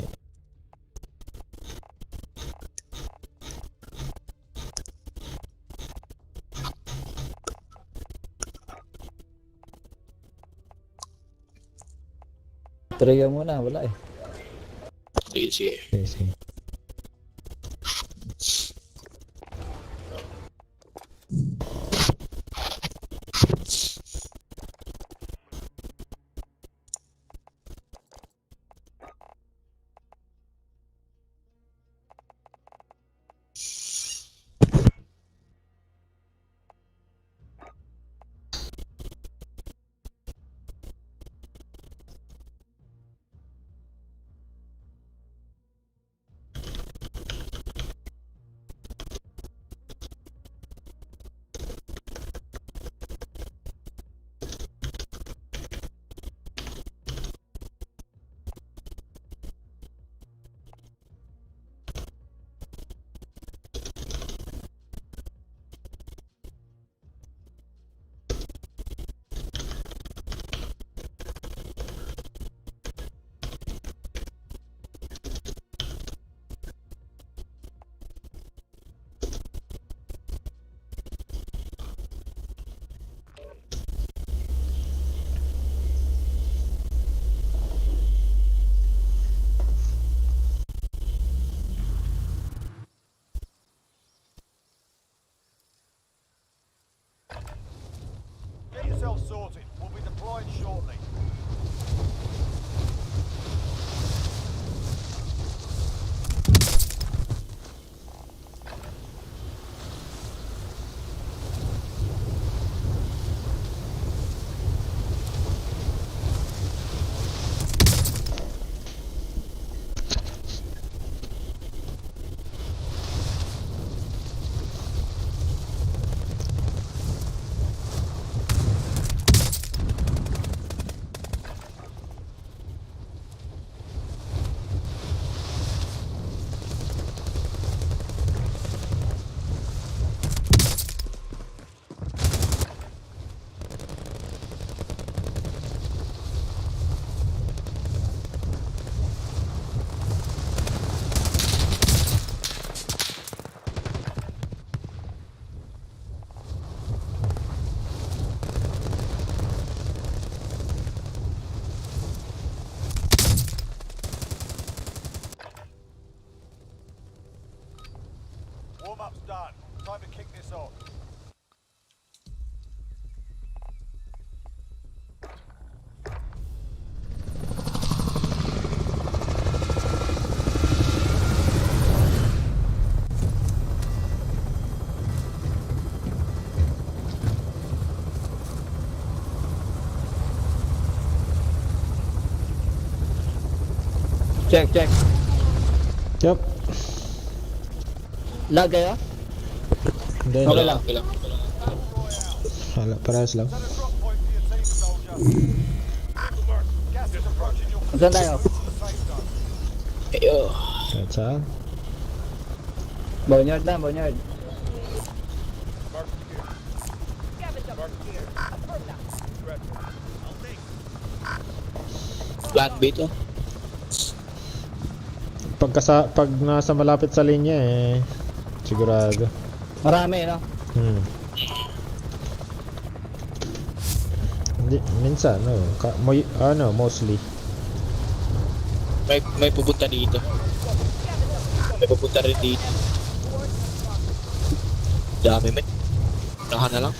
Try muna, wala eh. Sige. Sige, sige. sorted. We'll be deploying shortly. Warm-up's done. Time to kick this off. Check. Yup. Lag kayo? Hindi. Okay lang. Okay lang. Wala, parehas lang. Set a drop point for your team, soldier. Gas is approaching your Saan tayo? safe zone. Ayo. Kahit saan. Boneyard na, boneyard. Scavenger here. Affirm that. Plan B to. Pag nasa malapit sa linya sigurado. Marami, no? Hindi, minsan, mostly. May pupunta dito. May pupunta rin dito. Dami may. Nahan na lang.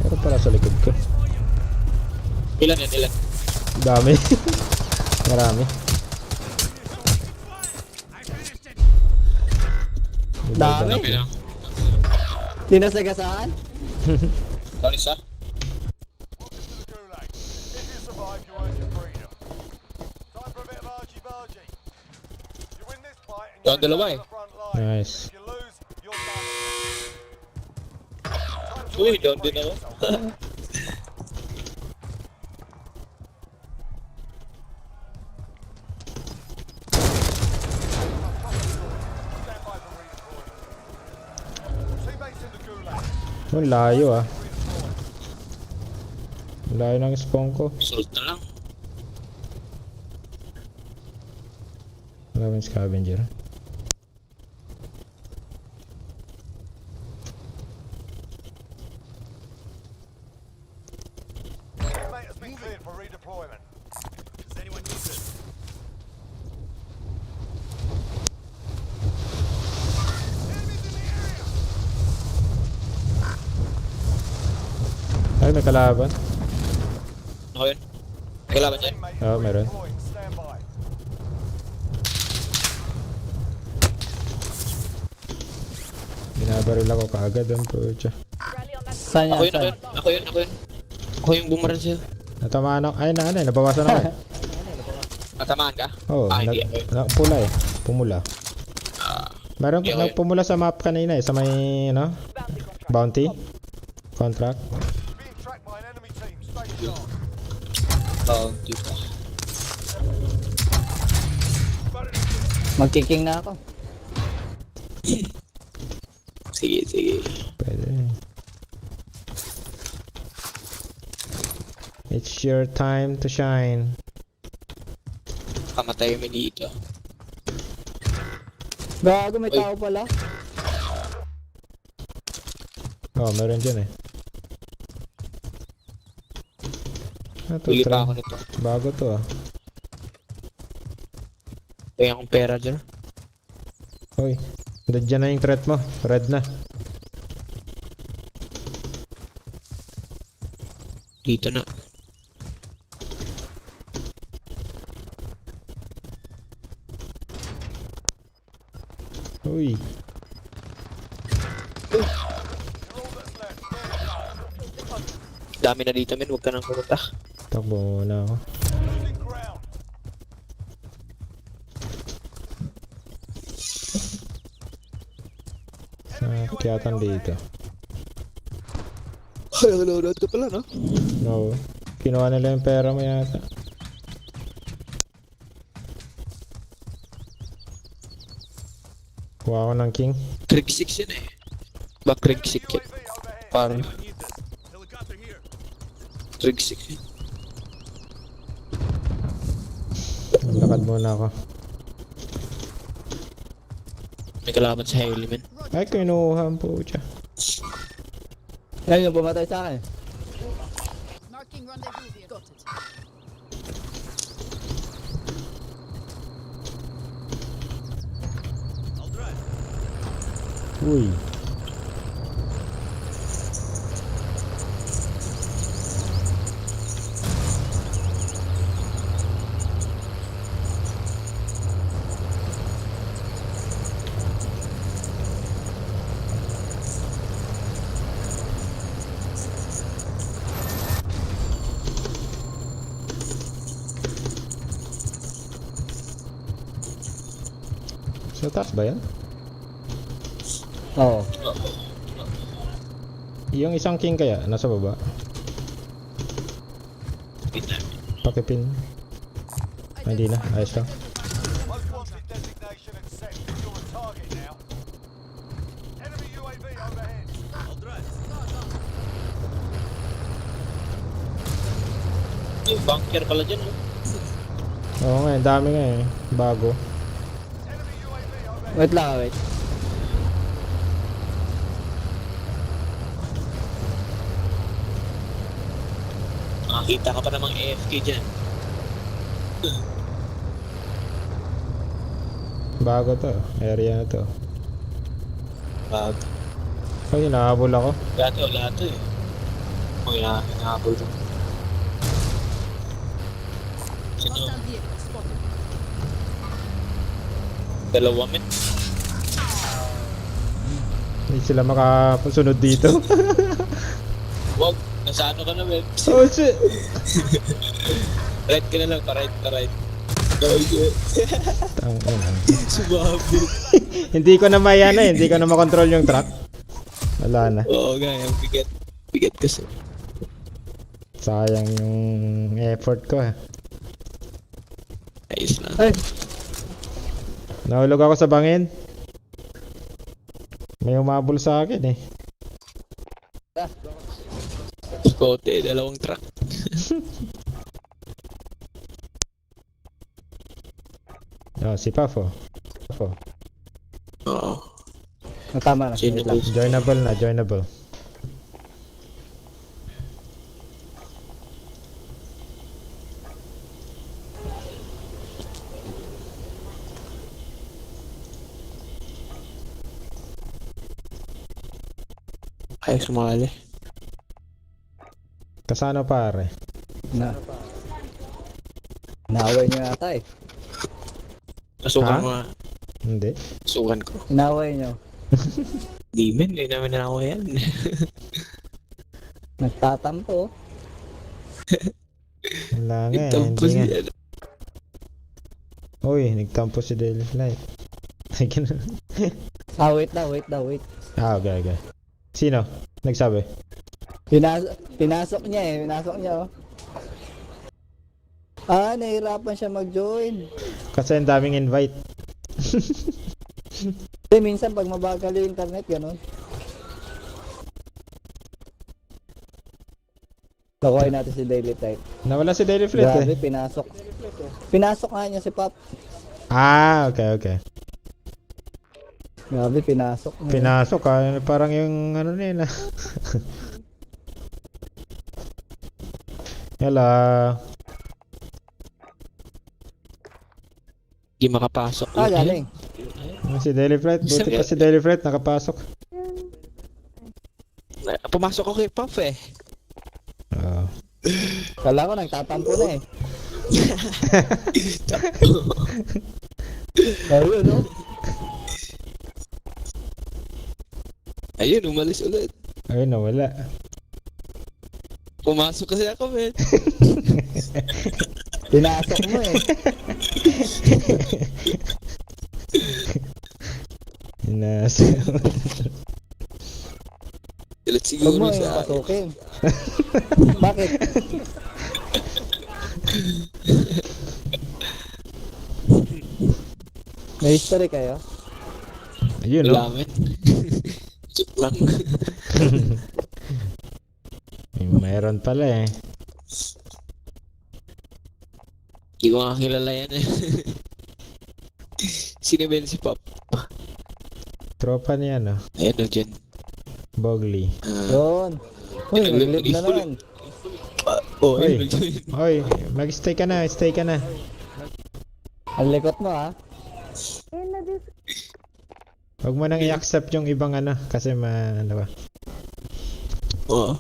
Meron pala sa likod ko. Ilan yan, ilan? Dami. Marami. Dami. Dami lang. Tinasagasaan? Saan isa? Welcome to the Gulag. If you survive, you earn your freedom. Time for a bit of argy-bargy. You win this fight and Yung you dalawa return to the front line. Nice. If you lose, you're done. Time to Uy, earn your doon din freedom, ako. soldier. Stand by for redeployment. Teammates in the Gulag. Oh, layo Layo ng spawn ko. Salt na lang. Wala bang scavenger? Teammate has been cleared for redeployment. Does anyone need this? Enemies in the area! Ay, may kalaban. Ako yun. May kalaban dyan. Teammate Oh, is meron. redeploying. Stand by. Binabaril ako kaagad ang pucha. Rally on that. Saan Ako yan? yun, ako Saan? yun. Ako yun, ako yun. Ako yung bumaran sa'yo. Natamaan ako. Ay, nabawasan ako. Natamaan ka? Oo, Hindi ako yun. pula pumula. Meron Hindi ako yun. pumula sa map kanina sa may, Bounty bounty? contract. Contract? Being tracked by an enemy team. Stay sharp. Bounty pa. Magkiking na ako. Sige, sige. Pwede. It's your time to shine. Kamatay kami dito. Gago, may Uy. tao pala. Oh, meron dyan Ito, Huli try. pa ako nito. Bago to Kaya akong pera dyan. Hoy, Dadyan na yung threat mo. Red na. Dito na. Uy. Dami na dito, men. Huwag ka nang pumunta. Takbo muna ako. Losing ground. Sakit yata dito. Ay, nanonood ka pala, no? No. Kinuha nila yung pera mo yata. Kuha ako ng king. Craig 6 yan eh. Back Craig 6 yan. UAV overhead. Parang Craig 6 yan. Lakad muna ako. May kalaban sa heli, men. Ay, kinuha ang pucha. Yan yung pumatay sa akin. Marking rendezvous here. Got it. Uy. Sa taas ba yan? Oo. Yung isang king kaya, nasa baba. Pakipin. Ay, hindi na, ayos lang. Most wanted designation accepted. You're a target now. Enemy UAV overhead. Yung bunker pala dyan, no? Oo nga, ang dami nga eh. Bago. Enemy UAV overhead. Wait lang, wait. Makakita ka pa namang AFK dyan. Bago to, area na to. Bag. Ay, hinahabol ako. Lahat to eh. O, hinahabol to. Sino? Hostile vehicle spotted. Dalawa, men. Hindi sila makasunod dito. Wag. Nasa ano ka na, men? Oh shit! Right ka na lang, pa-right. Okay. Tangina. Sumabi. Hindi ko na mayana eh, hindi ko na makontrol yung truck. Wala na. Oo nga, yung bigat. Bigat kasi. Sayang yung effort ko eh. Ayos na. Ay, Nahulog ako sa bangin. May umabol sa akin eh. Kote, dalawang truck. Oh, si Pafo. Oo. tama na. Sino Wait lang. po? Joinable na, joinable. Ay, sumali. Kasano pare? Inaway nyo yata eh. Nasukan Ha? mo nga. Hindi. Nasukan ko. Inaway nyo. Di men, hindi namin na ako yan. Nagtatampo. Wala nga eh, Nagtampo hindi nga. siya. Uy, nagtampo si Daily Flight. Wait daw. Ah, okay. Sino? Nagsabi? Pinasok niya oh. Nahirapan siya mag-join. Kasi ang daming invite. Kasi minsan pag mabagal yung internet, gano'n. Nakuha natin si Daily Type. Nawala si Daily Flight Grabe, eh. pinasok. Pinasok nga niya si Pop. Ah, okay. Grabe, pinasok. Pinasok ah, parang yung ano nila. Hello. Hindi makapasok. Galing. Si Delifret, buti pa si Delifret nakapasok. Pumasok ako kay Puff eh. Oo. Kala ko nagtatampo na eh. Ayun, no? Ayun, umalis ulit. Ayun, nawala. Pumasok kasi ako, men. Pinasok mo eh. Inasa. Ulit Huwag siguro mo yung sa akin. pasukin. Bakit? May history kayo? Ayun, no? Wala, men. Joke lang. Mayroon pala eh. Hindi ko nga kilala yan eh. Sino ba yun si Pop? Tropa niya, no? Ayan o dyan. Bogly. Yun. Uy, nag-live na naman. Oh, Oy. ayun o dyan. Oy, mag-stay ka na, stay ka na. Ang likot mo ha. Huwag mo nang i-accept yung ibang ano, kasi ano ba? Oo.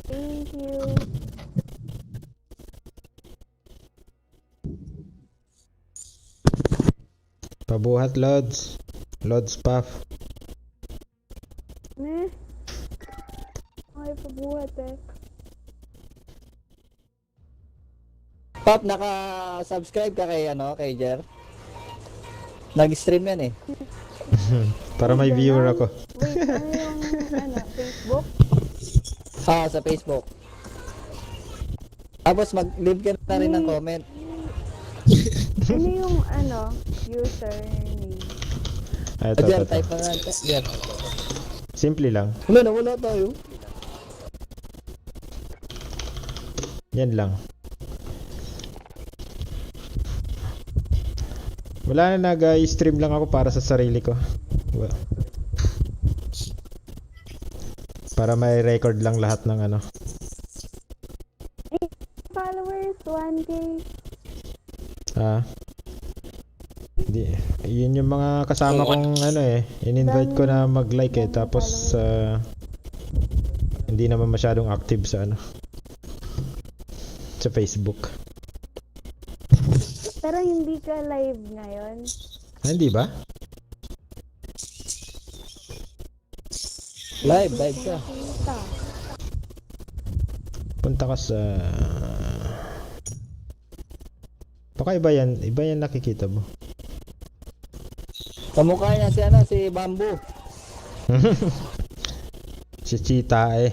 Thank you. Pabuhat, Lods. Lods Puff. Ay, pabuhat eh. Pop, naka-subscribe ka kay kay Jer? Nag-stream yan eh. Para may viewer ako. Wait, ano yung Facebook? Sa Facebook. Tapos mag-leave ka na rin ng comment. Ano yung username? Ito, Jer, ito. type na lang. Yan. Simple lang. Wala tayo. Yan lang. Wala na, nag-stream lang ako para sa sarili ko. Para may record lang lahat ng ano. Followers, 1K. Hindi. Yun yung mga kasama kong in-invite ko na mag-like eh. Tapos hindi naman masyadong active sa sa Facebook. Pero hindi ka live ngayon. Hindi ba? Live ka. Kita. Punta ka sa... Baka iba yan nakikita mo. Kamukha niya si Bamboo. Si Chita eh.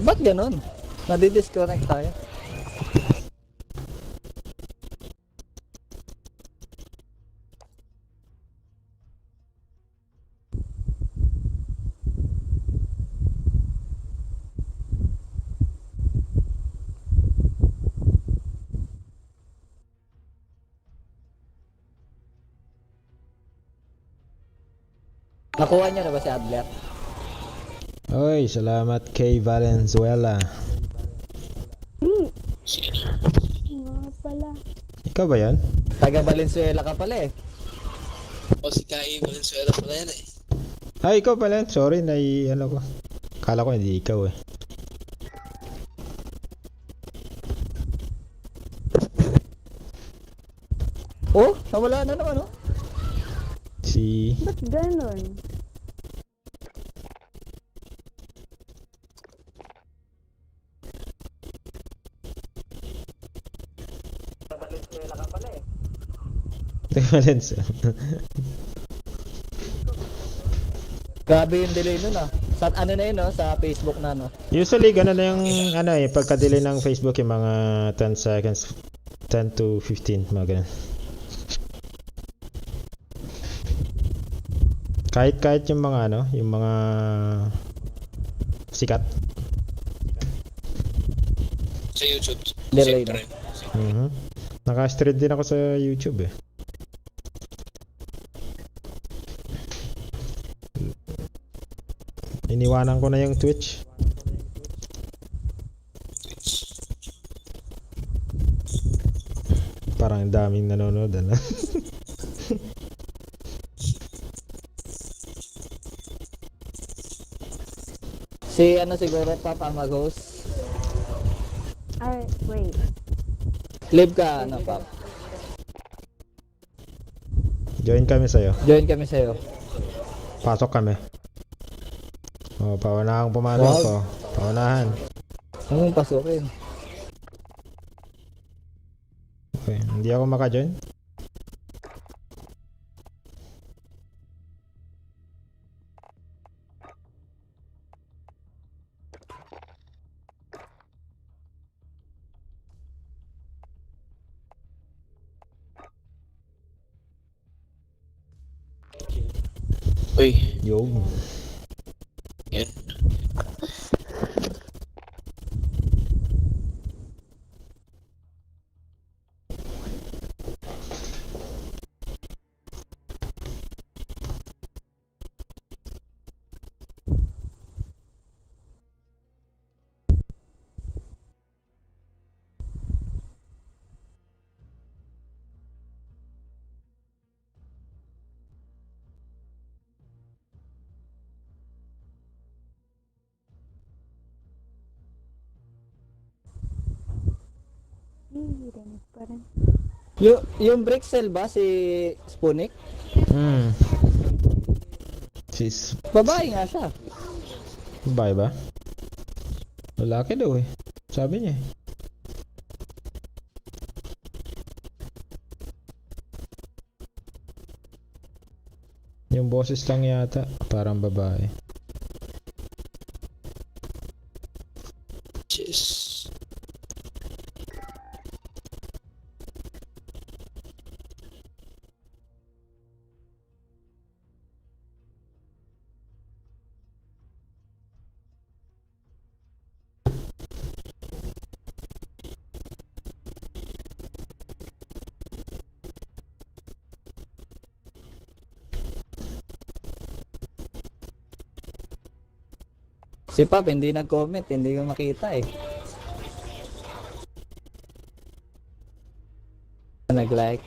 Ba't ganon? Nadi-disconnect tayo. Nakuha niyo na ba si Adler? Oy, salamat kay Valenzuela. Nga pala. Ikaw ba yan? Taga Valenzuela ka pala eh. O si Kai Valenzuela pala yan eh. Ay, ikaw pala. Sorry, ko. Kala ko hindi ikaw eh. Oh, nawala na naman oh. Ba't ganon? Valenzuela ka pala eh. Valenzuela. Grabe yung delay nun ah. Sa na yun no? Sa Facebook na no? Usually, ganun na yung pagka-delay ng Facebook yung mga 10 seconds. 10 to 15, mga ganun. Kahit yung mga yung mga sikat. Sa YouTube. Delay Siyempre. Naka-stream din ako sa YouTube eh. Iniwanan ko na yung Twitch. Parang daming nanonood, ano? Si ano siguro, Papa Magos. Ay, wait. Live ka, ano, Pap. Join kami sa'yo. Join kami sa'yo. Pasok kami. Oh, paunahang pumano Wag. ako. Paunahan. Anong pasukin? Okay, hindi ako maka-join. Uy, Yo. yan. Rinig pa rin. Yung Brixel ba, si Spunik? Sis. Babae nga siya. Babae ba? Lalaki daw eh. Sabi niya eh. Yung boses lang yata. Parang babae. Jeez. Si Pap, hindi nag-comment, hindi ko makita eh. Nag-like.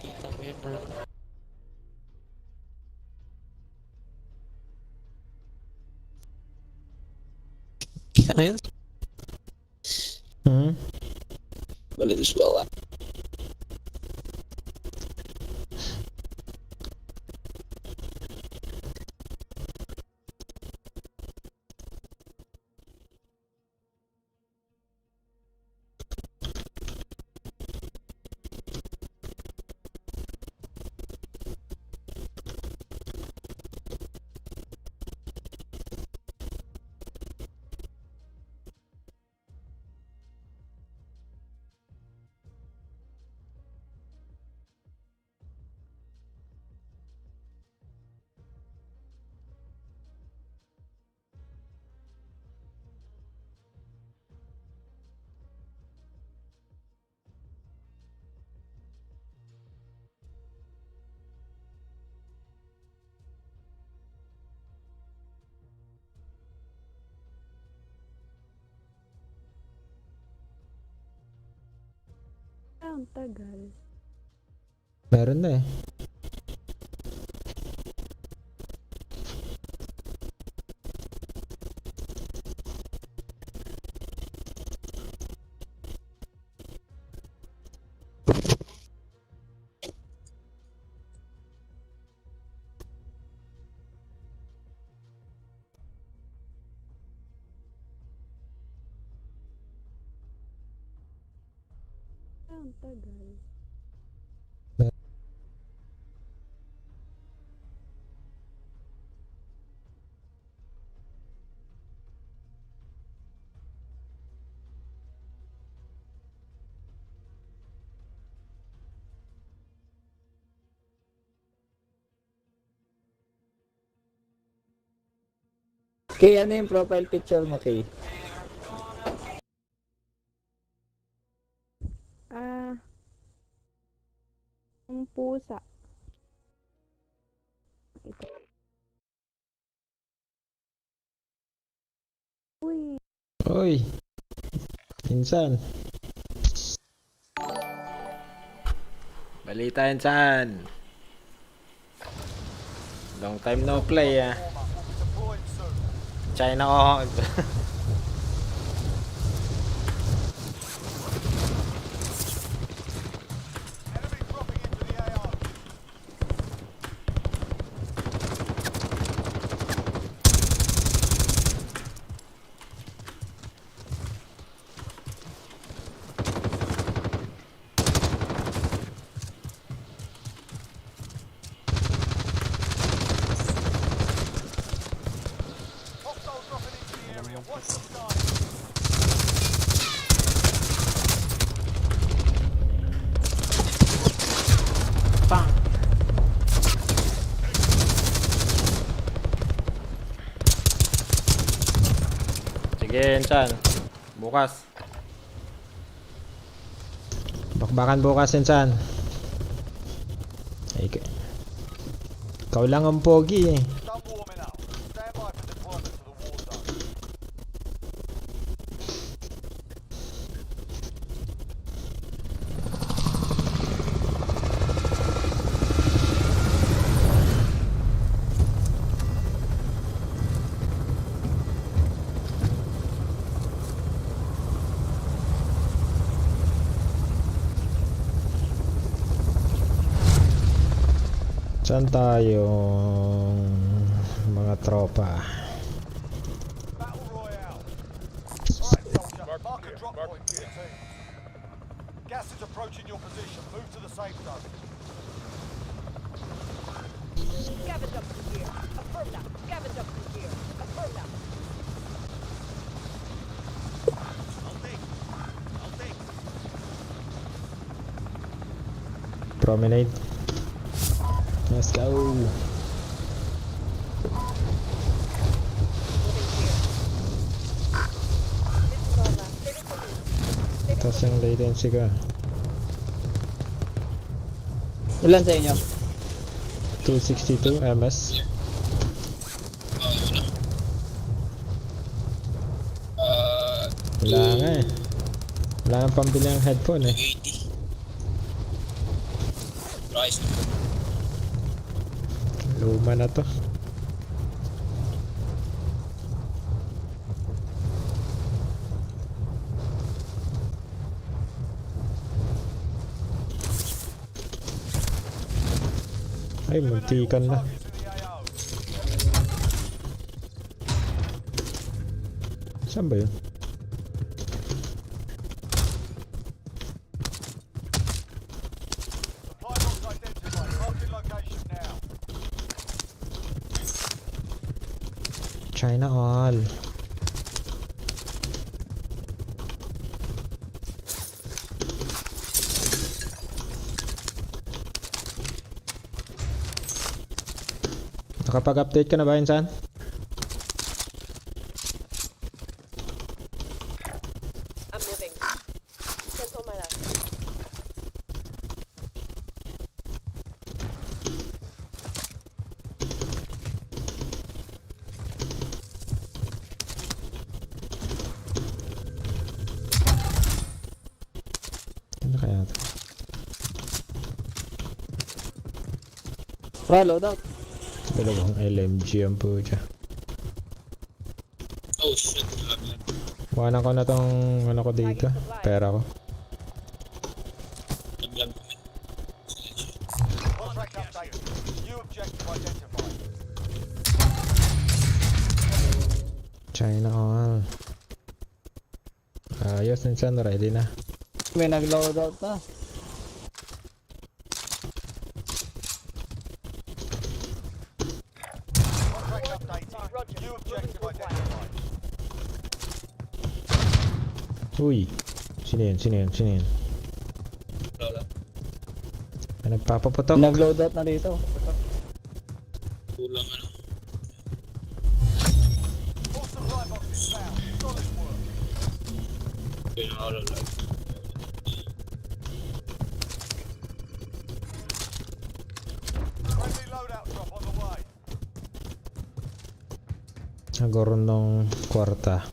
Ano yun? Well, as well. Ang tagal. Meron na eh. Ang tagal. Kay, ano yung profile picture mo, Kay? Ang pusa. Ito. Uy. Oy. Insan. Balita yan saan? Long time no play ah. Deployed soon. China oh. Enemy dropping into the AO. Hostile dropping into the area. Watch the sky. Pang. Sige, Ensan. Bukas. Bakbakan bukas, Ensan. Ay, ikaw lang ang pogi eh. Start warming up. Stand by for deployment to the war zone. Saan tayong mga tropa? Battle Royale. Alright, soldier. Mark a drop point for your team. Gas is approaching your position. Move to the safe zone. Scavenge up from here. Affirm that. Scavenge up from here. Affirm that. Promenade. Let's go. Taas yung latency ka. Ilan sa inyo? 262 ms. Wala nga eh. Wala nga pambili ang headphone eh. 80. Price. Luma na to. Ay, muntikan na. Targets in the AO. Saan ba yun? Supply box identified. Marking location now. China all. Nakapag-update ka na ba, Insan? I'm moving. Cancel my last. Ano kaya ito? Pra, loadout. Dalawang LMG ang puja. Oh shit. Buwanan ko na tong ano ko dito. Pera ko. Naglag kami. Contract update. New objective identified. China all. Ayos, Insan. Ready na. May nag-loadout na. Contract update. New objective identified. Uy. Sino yun? Sino yun? Sino yun? Lola. May nagpapaputok. Nag-loadout na dito. Kulang ano. All supply boxes found. Solid work. Pinaka-lola. Friendly loadout drop on the way. Nagoron ng kwarta.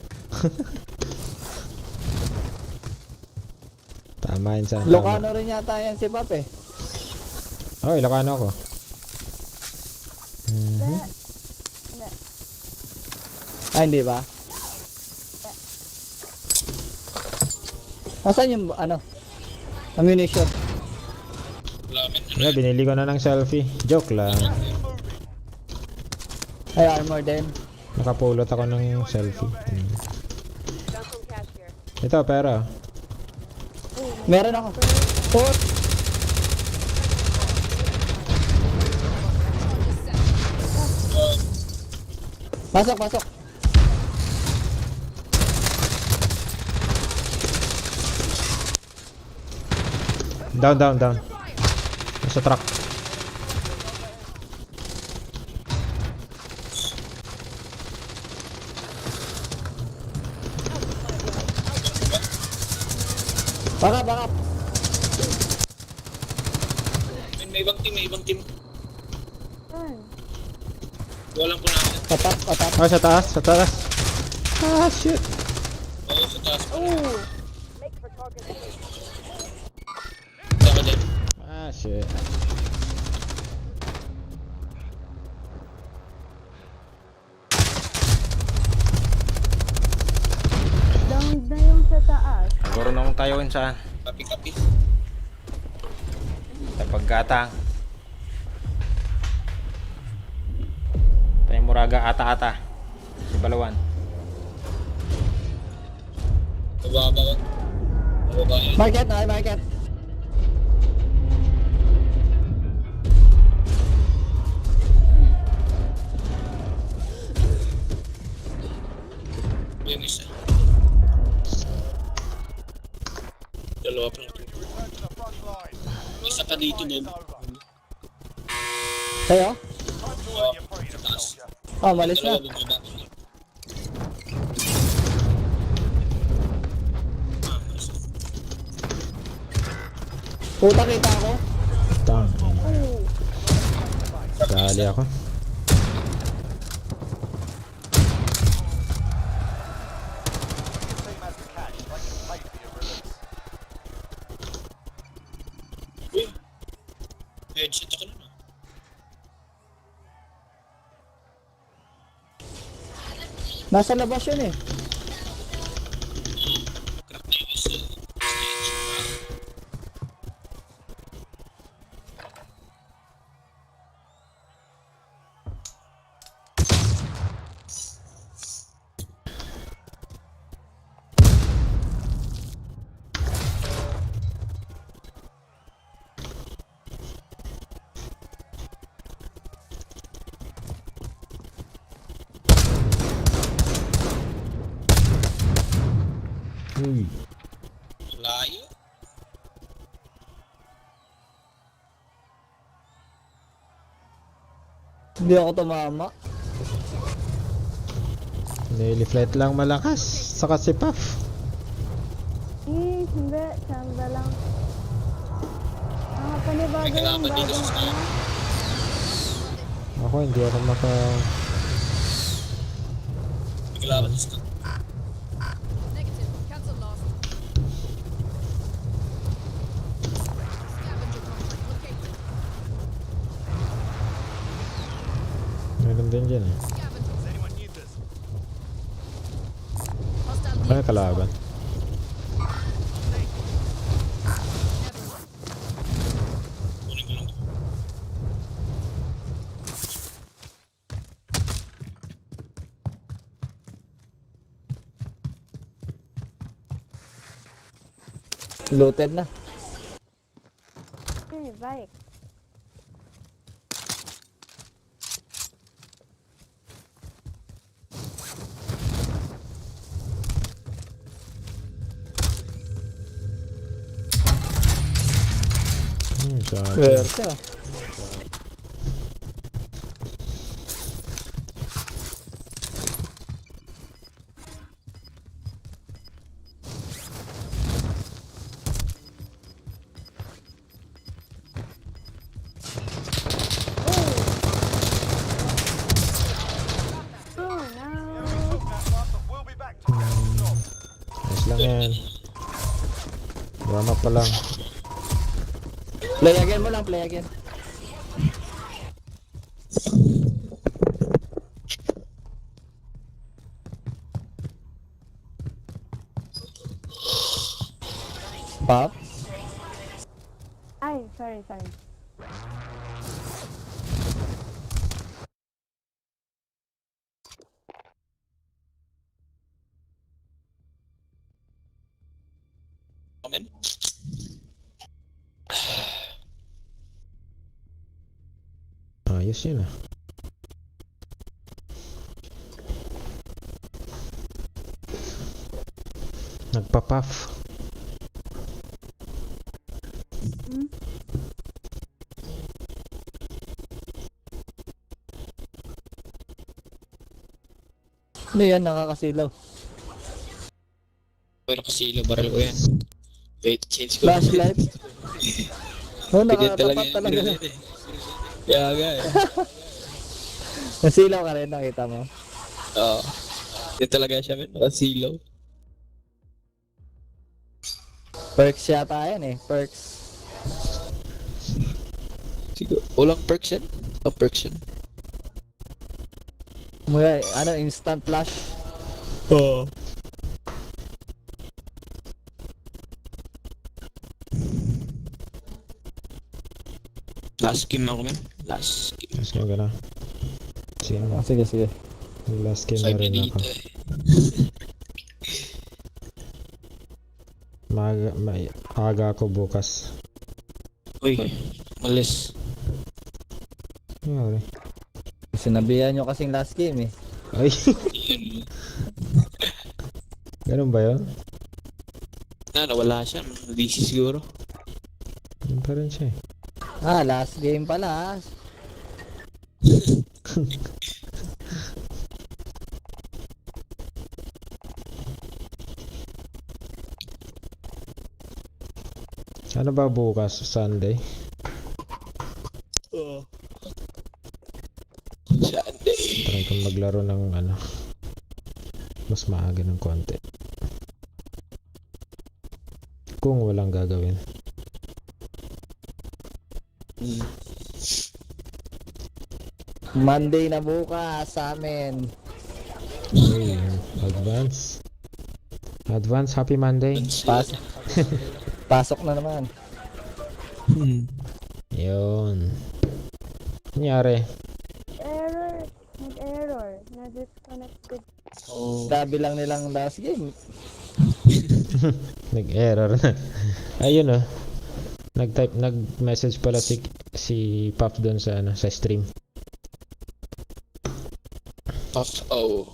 Tama, Insan. Tama. Ilokano rin yata yan si Pap eh. Oh, Ilokano ako. Hindi. Hindi ba? Nasaan yung ano? Ammunition. Yeah, binili ko na ng selfie. Joke lang. Ay, armor din. Nakapulot ako ng selfie. Found some cash here. Ito, pera. Meron ako. Put! Pasok, pasok. Down. Nasa truck. Baka. May ibang team. Saan? Walang po natin. Tatak. Oh, sa taas. Ah, shit. Oo, sa taas. Oh! Make for target. Saka din. Ah, shit. Down na yung sa taas. Siguro nung tayo sa Kapi-kapi. paggatang. Tayo muraga ata. Si Balawan. Bababa yan. Market. Yung isa. Dalawa pa lang. Return to the front line. Isa pa dito, Fight is Bob. over. Sa'yo? Time to earn your freedom, soldier. Oh, malis na. Dalawa bumaba. Puta, kita ako. Tang. Dali ako. Your team has the cash. They can pay for your release. Uy! Headshot ako na. Nasa labas yun eh. Crack na yung isa. Uy. Layo. Hindi ako tumama. Daily flight lang malakas. Saka si Puff. Hindi. Sanda lang. Panibago May yung kalaban dito bagong sa sky. ano. Ako hindi ako maka... Naglaban sa sky. Negative. Cancel loss. Scavenger contract located. Meron din dyan eh. Scavenger. Does anyone need this? Hostile Ano vehicle kalaban? Kunin ko lang. Looted na. Bike. Sa akin. Swerte ah. Oh no. Took that one, but we'll be back to finish the job. Nice lang yan. Warm up pa lang. Play again mo lang, play again. Pop? Ay, sorry, sorry. Amen. Ayos yun ah. Nagpa-puff. Hmm? Ano yan, nakakasilaw? Pero nakasilo, baril ko yan. Wait, change ko. Flashlight? Oh, Ganyan nakatapat yung talaga. baril yan eh. Kaya nga eh. Nasilaw ka rin, nakita mo. Oo. Yan talaga siya, men. Nakasilaw. Perks yata yan eh, perks. Siguro, walang perks yan? O perks yan? Mga, ano, instant flash. Oo. Last game ako, men. Last game. Last game ka na. Sige Oh, mo. sige, sige. Last game na 5 rin ako. minutes eh. Aga ako bukas. Uy, malis. Yari. Sinabihan nyo kasing last game eh. Ay. Ganun ba yun? Nawala siya. Busy siguro. Yun pa rin siya eh. Ah, last game pala ah. Ano ba bukas? Sunday? Oo. Sunday. Try kong maglaro ng ano. Mas maaga ng konti. Kung walang gagawin. Monday na bukas sa amin. Hey, advance. Advance, happy Monday. Pasok na naman. Yun. Nangyari? Error. Nag-error. Na-disconnected. Sabi lang nilang last game. Nag-error na. Ayun oh. Nag-message pala si Puff doon sa ano, sa stream. Puff, oh.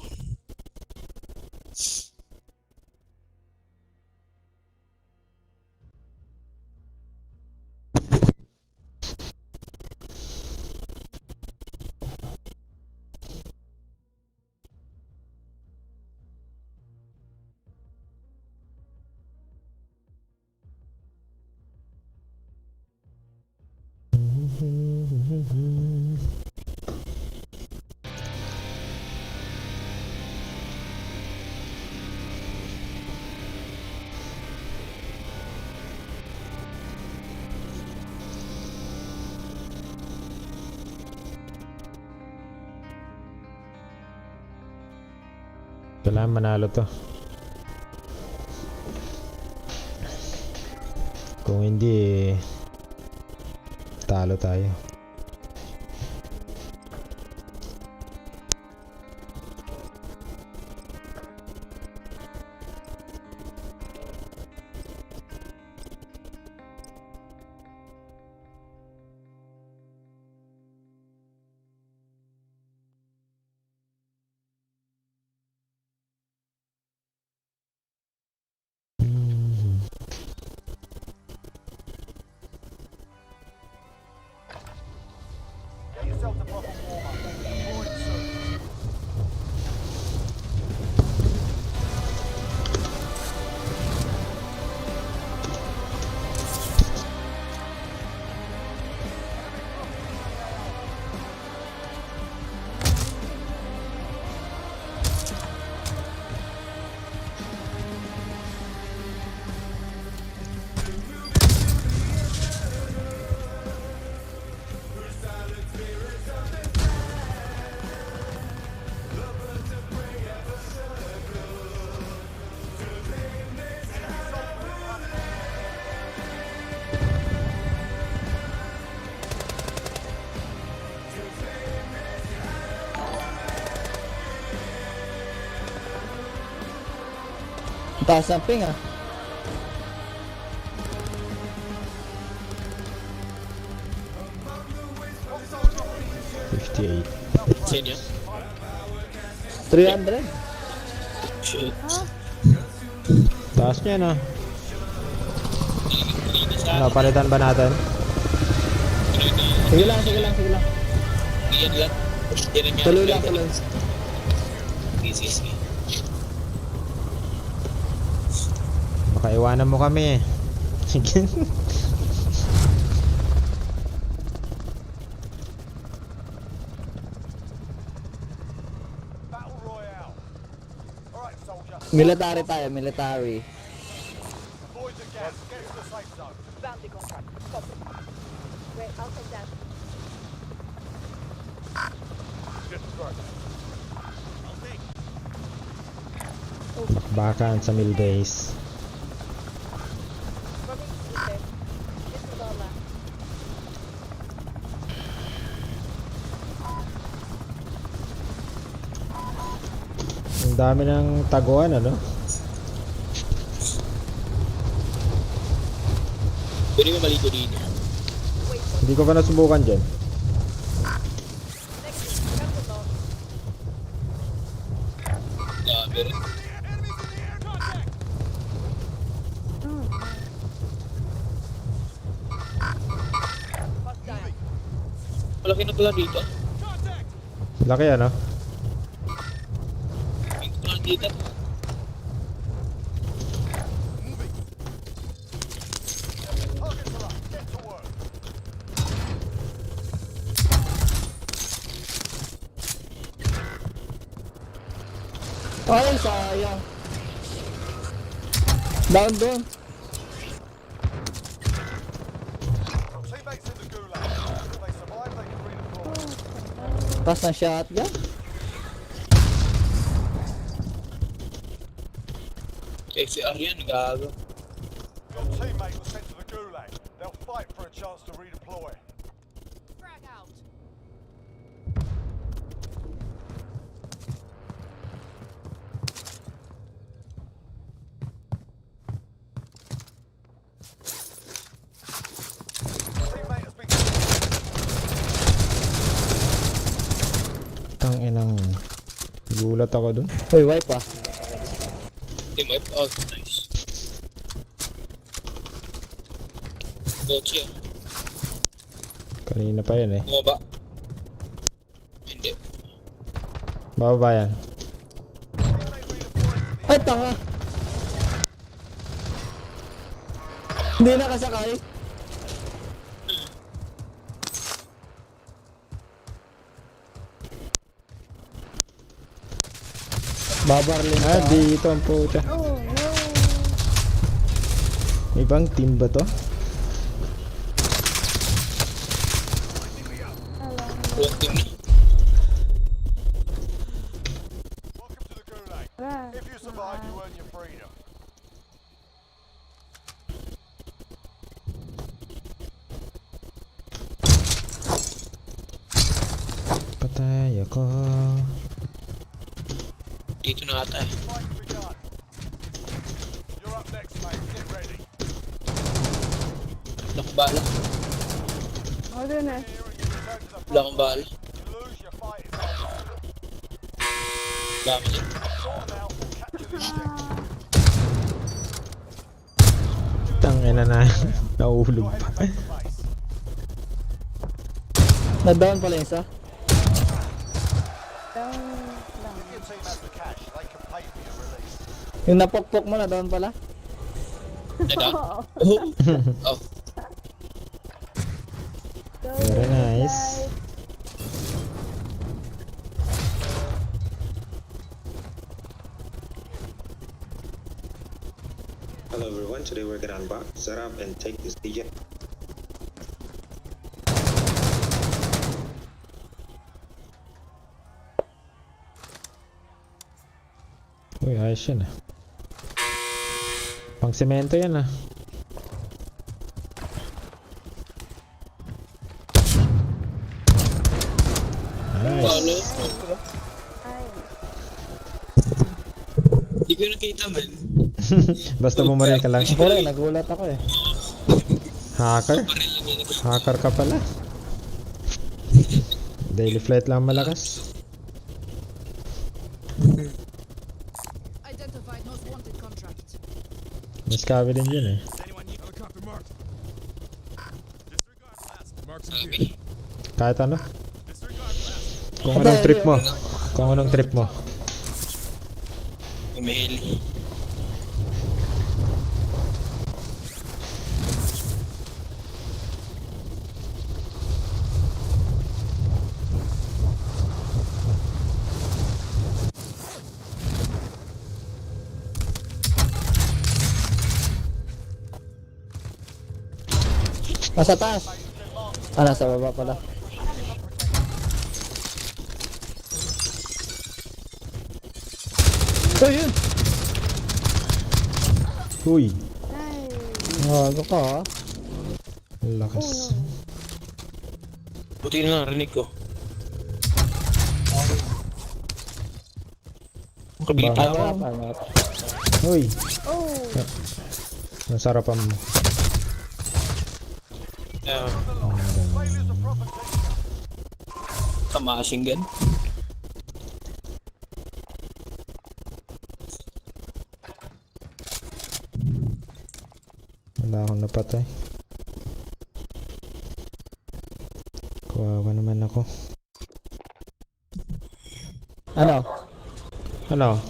Kailangan manalo to. Kung hindi, talo tayo. Taas ng ping ah. $58. Saan yun? 300. Shit. Taas niya na. Ano, palitan ba natin? Sige lang, sige lang, sige lang. Yan lang. Yan lang yan. Tuloy lang, tuloy. Easy. Baka iwanan mo kami eh. Sige. Battle Royale. Alright, soldier. Military tayo, military. Avoid the gas. Get to the safe zone. Bounty contract. Copy. Wait, I'll take that. Disregard. Bakan sa mill base. For me, you said. This is all left. Ang dami ng taguan, ano? Pwede mo maligo dito. Hindi ko pa nasubukan dyan. Next, come to Lord. Pero Hostile. malaki na pala dito. Laki, ano? Tingin ko lang dito. Targets are up. Get to work. Ay, sayang. Down doon. Your teammates in the gulag. If they survive, they can redeploy. Taas ng shotgun. XR yan, gago. Your teammate was sent to the gulag. They'll fight for a chance to redeploy. Frag out. Teammate has been Tanginang. Gulat ako dun. Uy, wipe ah. Team wipe out. Nice. Gotcha. Kanina pa yan eh. Bumaba. Hindi. Bababa yan. Ay, tanga. Hindi nakasakay. Babarlin Ah, ka. dito ang puta. Oh, no. Ibang team ba to? Buong team na. welcome to the gulag. Ah, If you survive, you earn your freedom. Patay ako. Dito na ata. Fight begun. You're up next, mate. Get ready. Wala akong bala. ako din eh. Here and you return to the Wala front akong bala. line. You lose, your fight is over. Dami niya. Sort them out and capture the objective. Tangina na. Nahulog You're pa. heading back to base. Na-down pala yung isa. Down lang. If your team has the cash, they can pay for your release. Yung napokpok mo na-down pala. Nadaan? Oo. Oh. Very nice. Hello everyone, today we're gonna unbox, set up and take this DJ. Uy, ayos yan ah. Pang semento yan ah. Ano? Nice. Ay. Hindi ko ko nakita man. Basta bumaril ka lang. Ako rin, nagulat ako eh. Hacker? Hacker ka pala. Daily flight lang malakas. Identified most wanted contract. Mas kawi din yun eh. Kahit ano. Kung anong trip mo. Kung anong trip mo. Umihili. Nasa taas. Ah, nasa baba pala. Ayun! Uy. Gago ka ha. Ang lakas. Buti na narinig ko. Makabilit na ako. Uy. Oh! Ang sarapan mo. Machine gun. Wala akong napatay. Kawawa naman ako. Ano? Ano?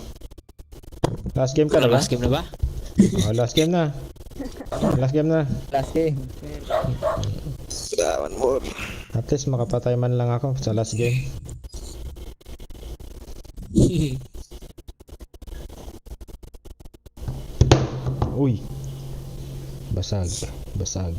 Last game ka na ba? Last game na ba? Oh, last game na. Last game na. Last game. One more. At least makapatay man lang ako sa last game. Uy. Basag. Basag.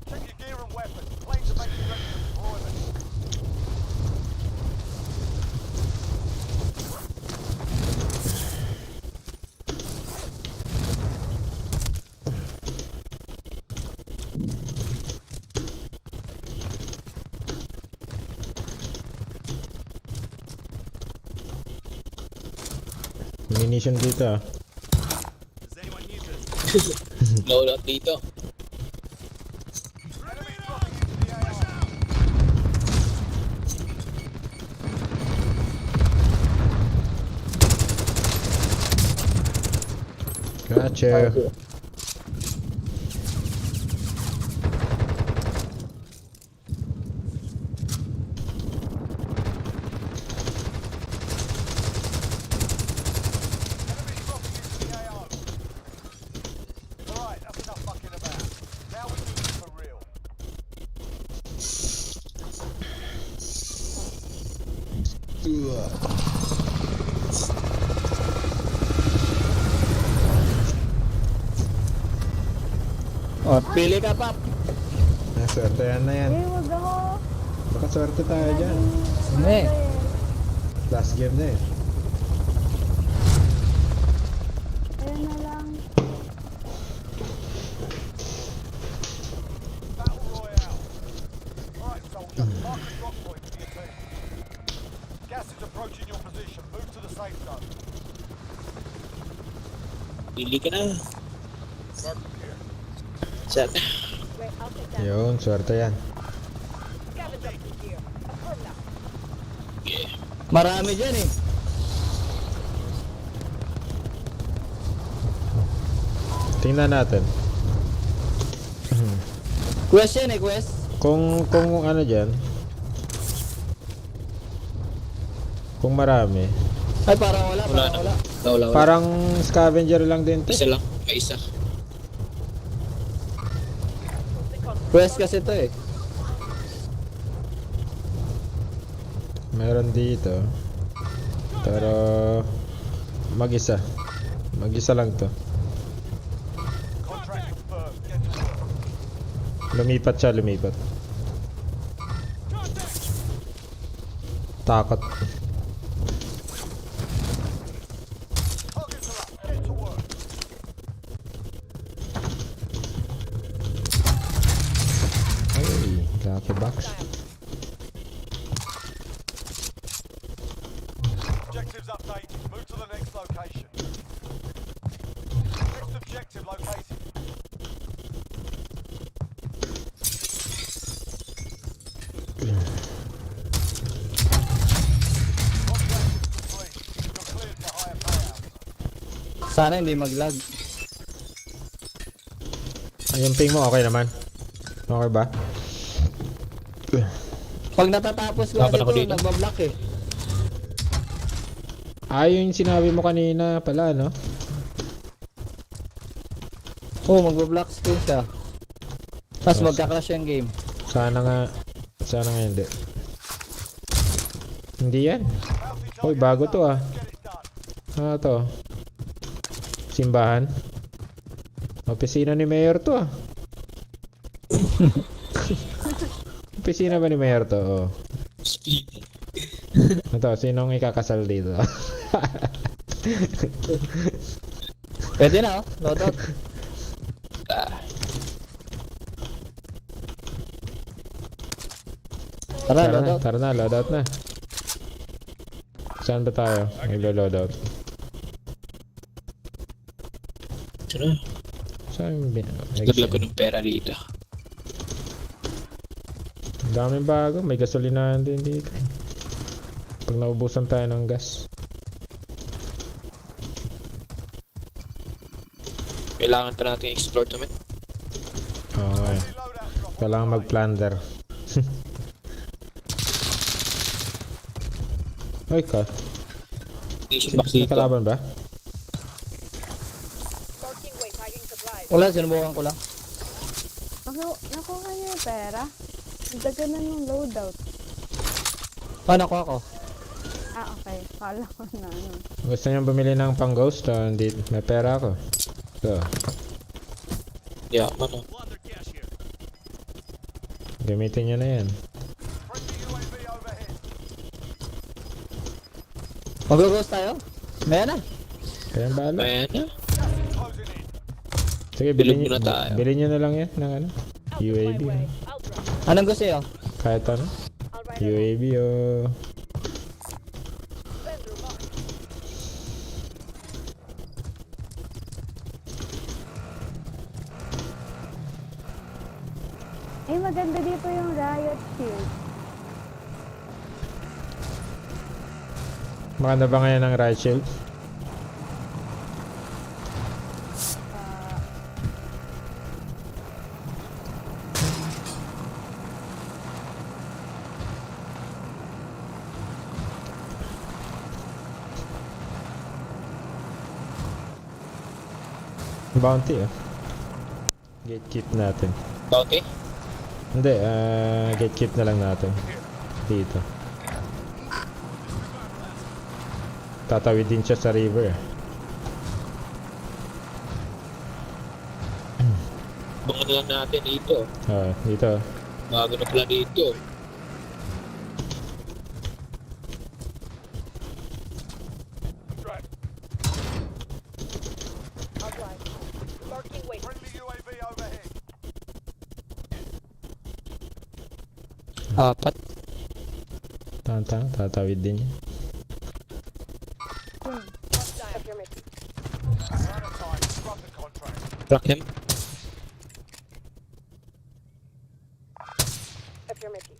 Check your gear and weapons. Planes are making ready for deployment. Munition dito ah. Load up dito. Enemy dropping into the AR. Gotcha. Enemy dropping into the AR. Alright, that's enough fucking about. Now we do this for real. Oh, pili ka pa. Swerte yan na yan. Eh, wag ako. Baka swerte tayo dyan. Hindi. Last game na eh. Ayan na lang. Battle Royale. Alright, soldier. Mark the drop point for your team. Gas is approaching your position. Move to the safe zone. Pili ka na. Saan? Wait, I'll take that. Yun, swerte yan. Scavenger from here. Affirm that. Yeah. Marami dyan eh. Tingnan natin. Quest yan eh, quest. Kung ano dyan. Kung marami. Ay, parang wala, Wala parang na. wala. Wala. Parang scavenger lang din to. Isa lang. May isa. Quest kasi to eh. Meron dito. Pero mag-isa. Mag-isa lang to. Contract confirmed. Get to work. Lumipat siya, lumipat. Takot. Targets are up. Get to work. Ay, lucky box. Objectives updated. Move to the next location. Next objective located. Contract is complete. You're cleared for higher payout. Sana hindi mag-lag. Ay, yung ping mo okay naman. Okay ba? Pag natatapos ko Laban ako kasi dito. ito, nagbablock eh. Ay, yung sinabi mo kanina pala, no? Oo, magbablock screen siya. Tapos magka-crash yung game. Sana nga hindi. Hindi yan. Hoy, bago to ah. Get it done. Ano to? Simbahan? Opisina ni Mayor to ah. Opisina ba ni Mayor to? Oh. Ito, sinong ikakasal dito? Pwede na oh, loadout. Tara, loadout. Tara na, loadout na. Saan ba tayo? Naglo-loadout. Saan? Saan Naglag ko ng pera dito. Ang daming bago, may gasolinahan din dito. Pag naubusan tayo ng gas. Kailangan pa natin explore to, man. Okay. Kailangan mag-plunder. Ay ka. Station box May dito. kalaban ba? Marking way, tagging supplies. Wala, sinubukan ko lang. Nakuha niyo yung pera? Ang ganda ng loadout. Paano ko ako? Ah, okay. Kala ko na ano. Gusto niyo bumili ng pang ghost? Hindi, may pera ako. So, Yeah, mano. gamitin niyo na yan. Friendly UAV overhead. Mag-ghost tayo? Maya na. Kaya bahala. Ayan na. Closing in. Sige, Bilog bilhin muna tayo. niyo na lang yan ng ano? Out of my UAV. way. I'll drop. Anong gusto nyo? Kahit ano? I'll ride along. UAV oh. Vendor mark. Eh, maganda dito yung riot shield. Maganda ba ngayon ang riot shield? Bounty ah. Gatekeep natin. Bounty? Hindi, gatekeep na lang natin. Dito. Tatawid din siya sa river. Bangan na lang natin dito. Dito. Bago na pala dito. I'll drive. Marking way. Friendly UAV overhead. Apat. Tatawid din niya. Hostile. Affirmative. Out of time. Track him. Affirmative.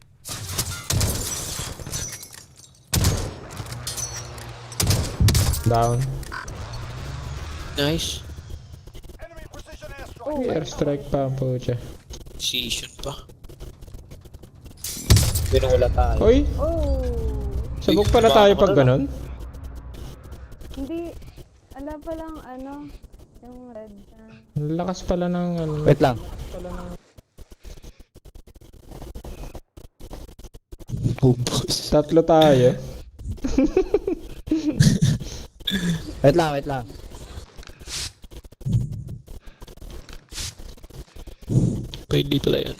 Down. Nice. Enemy precision airstrike. Oh, Airstrike pa ang pucha. Precision pa. Pero wala tayo. Hoy! oh. Sabog pala tayo pag ganun. Hindi. Ala pa lang ano. Yung red. Ang lakas pala ng ano. Wait lang. Bubos. Tatlo tayo. Wait lang, wait lang. Pwede pala yan.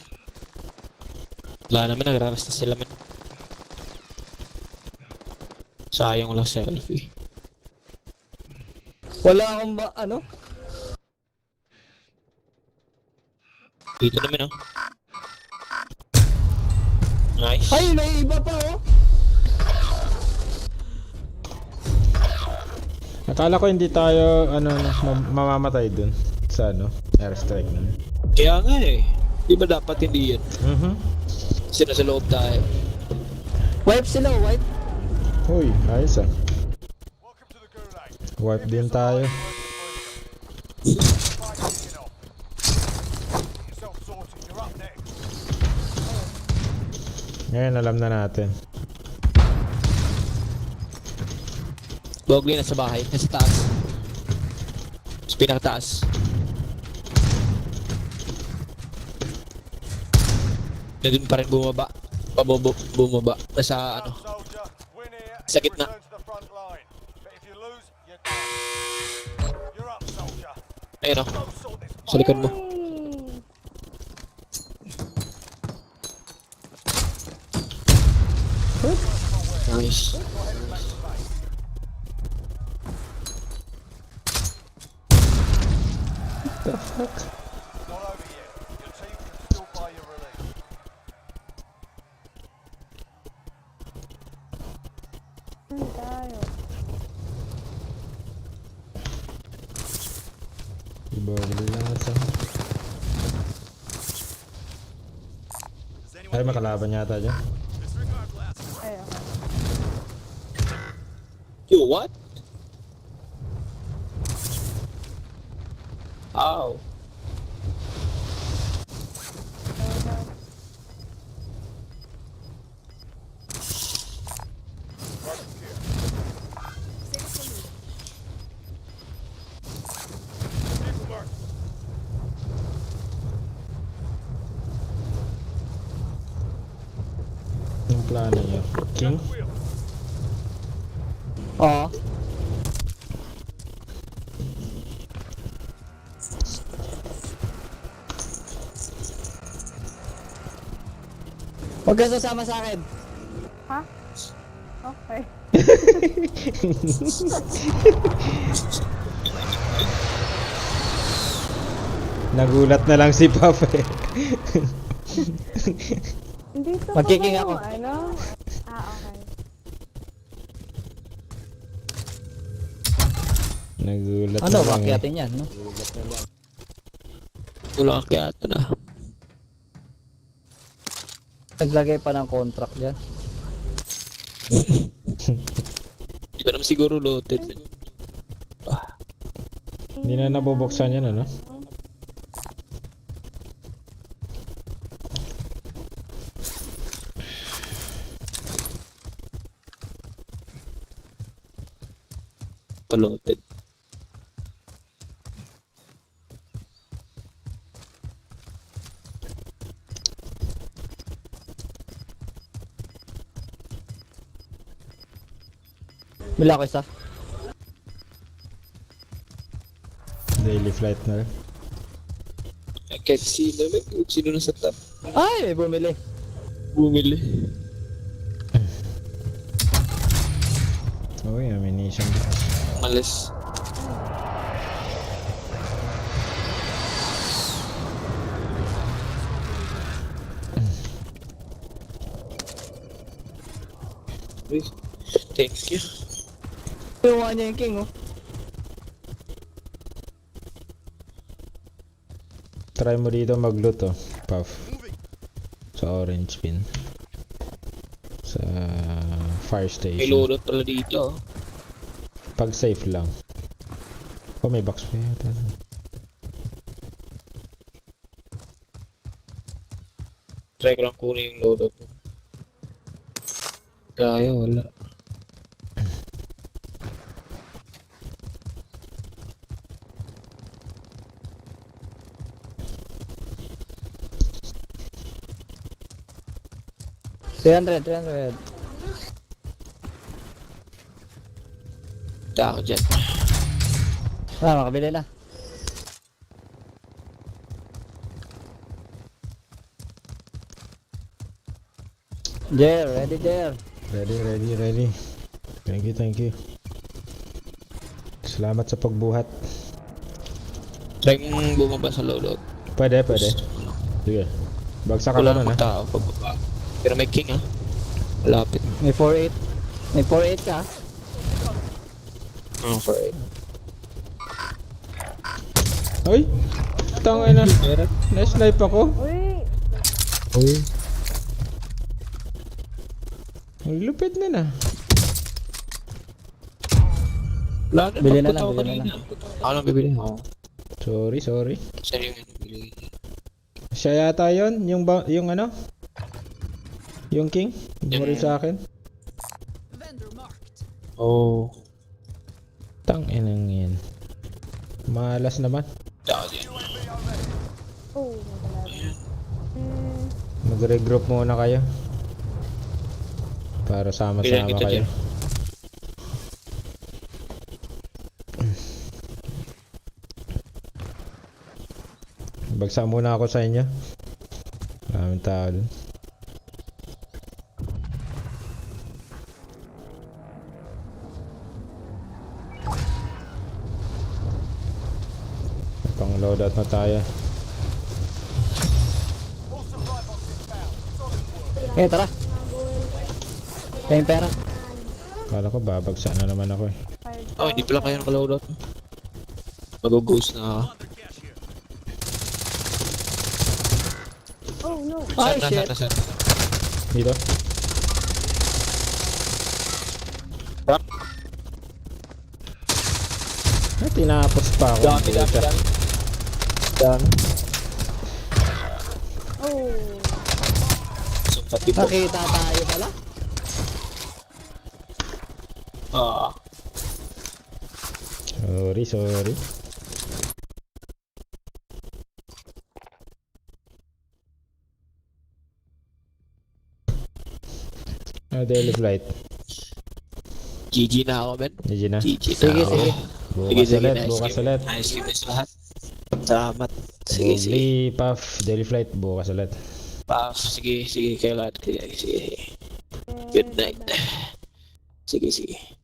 Wala naman, nagraras na sila man. Sayang lang selfie. Wala akong ano? Dito naman oh. Nice. Ay, may iba pa oh. Akala ko hindi tayo mamamatay dun sa airstrike nun. Kaya nga eh. Di ba dapat hindi yan? Kasi nasa loob tayo. Wipe sila, wipe. Uy, ayos ah. Welcome to the Gulag. Wipe din tayo. Fight kicking off. Get yourself sorted. You're up next. Ngayon alam na natin. Bogli nasa bahay. Nasa taas. Sa pinakataas. Na dun pa rin bumaba. Bumaba. Nasa ano. Soldier, win here. Sa gitna. Return to the front line. But if you lose, you're done. You're up, soldier. Ayun oh. Go sort this Sa likod mo. Nice. Not over yet. Your team can still buy your release. Saan tayo? Ibawal lang sa... Ay, makalaban yata dyan. Ay, okay. Yo, what? Ow. Yung plano niya. King? Oo. Huwag ka sasama sa akin. Ha? Okay. Nagulat na lang si Papa eh. Hindi to Magkiking pa ako. ano? Okay. Nagulat Ano, na lang eh. bakyatin yan, no? Wala kaya ito na. Naglagay pa ng contract dyan. Di ba naman siguro loaded. Hindi na nabubuksan yan ano? Pa-loaded. Mila ko isa. Daily flight na rin. I can't see naman kung sino nasa top. Ay, may bumili. Bumili. Uy, ammunition. Malas. Thank you. Tuwa niya yung king, oh. Try mo dito mag-loot oh, Puff. Sa orange pin. Sa fire May station. loadot pala dito. Pag safe lang. Oh, may box pa yata. Try ko lang kunin yung loadot. Kaya wala. $300. Punta ako dyan. Makabili na. Jer, ready Jer. Ready. Thank you. Salamat sa pagbuhat. Try mong bumaba sa loadout. Pwede. Sige. Bagsak ka Wala lang namang na. tao pagbaba. Pero may king ah. Malapit. May 4-8. May 4-8 ka. For it. Hoy! Tangay na. Na-snipe ako. Uy! Ang lupit na. Wala na. Bili na Pagpunta lang, ko bili na kanina. Ako lang bibili ako. Sorry. Saan yung bibili? Siya yata yon, yung ano? Yung king? Bumari Yan. sa akin. Oh. Tanginang yan. Malas naman. Tao dyan. Oh, magalabi. Mag-regroup muna kayo. Para Bilan sama-sama kita kayo. dyan. Bagsak muna ako sa inyo. Maraming tao dun. Pang loadout na tayo. All supply boxes found. Solid work. Okay, tara. Kaya yung pera. Kala ko babagsak na naman ako eh. Oh, hindi pala kayo nakaloadout. Mag-ghost na ako. Oh no! Ay, Saan? shit. Dito? Rock. Tinapos pa ako. Dami. Dami. Oh! Sumpat yung box. Nakita tayo pala. Ah. Sorry. Daily flight. GG na ako, men. GG na. GG na Sige, ako. sige. Bukas ulit. Nice game lahat. Salamat. Sige. Bogli, Puff, daily flight. Bukas ulit. Puff, sige kayo lahat. Sige. Good night. Sige.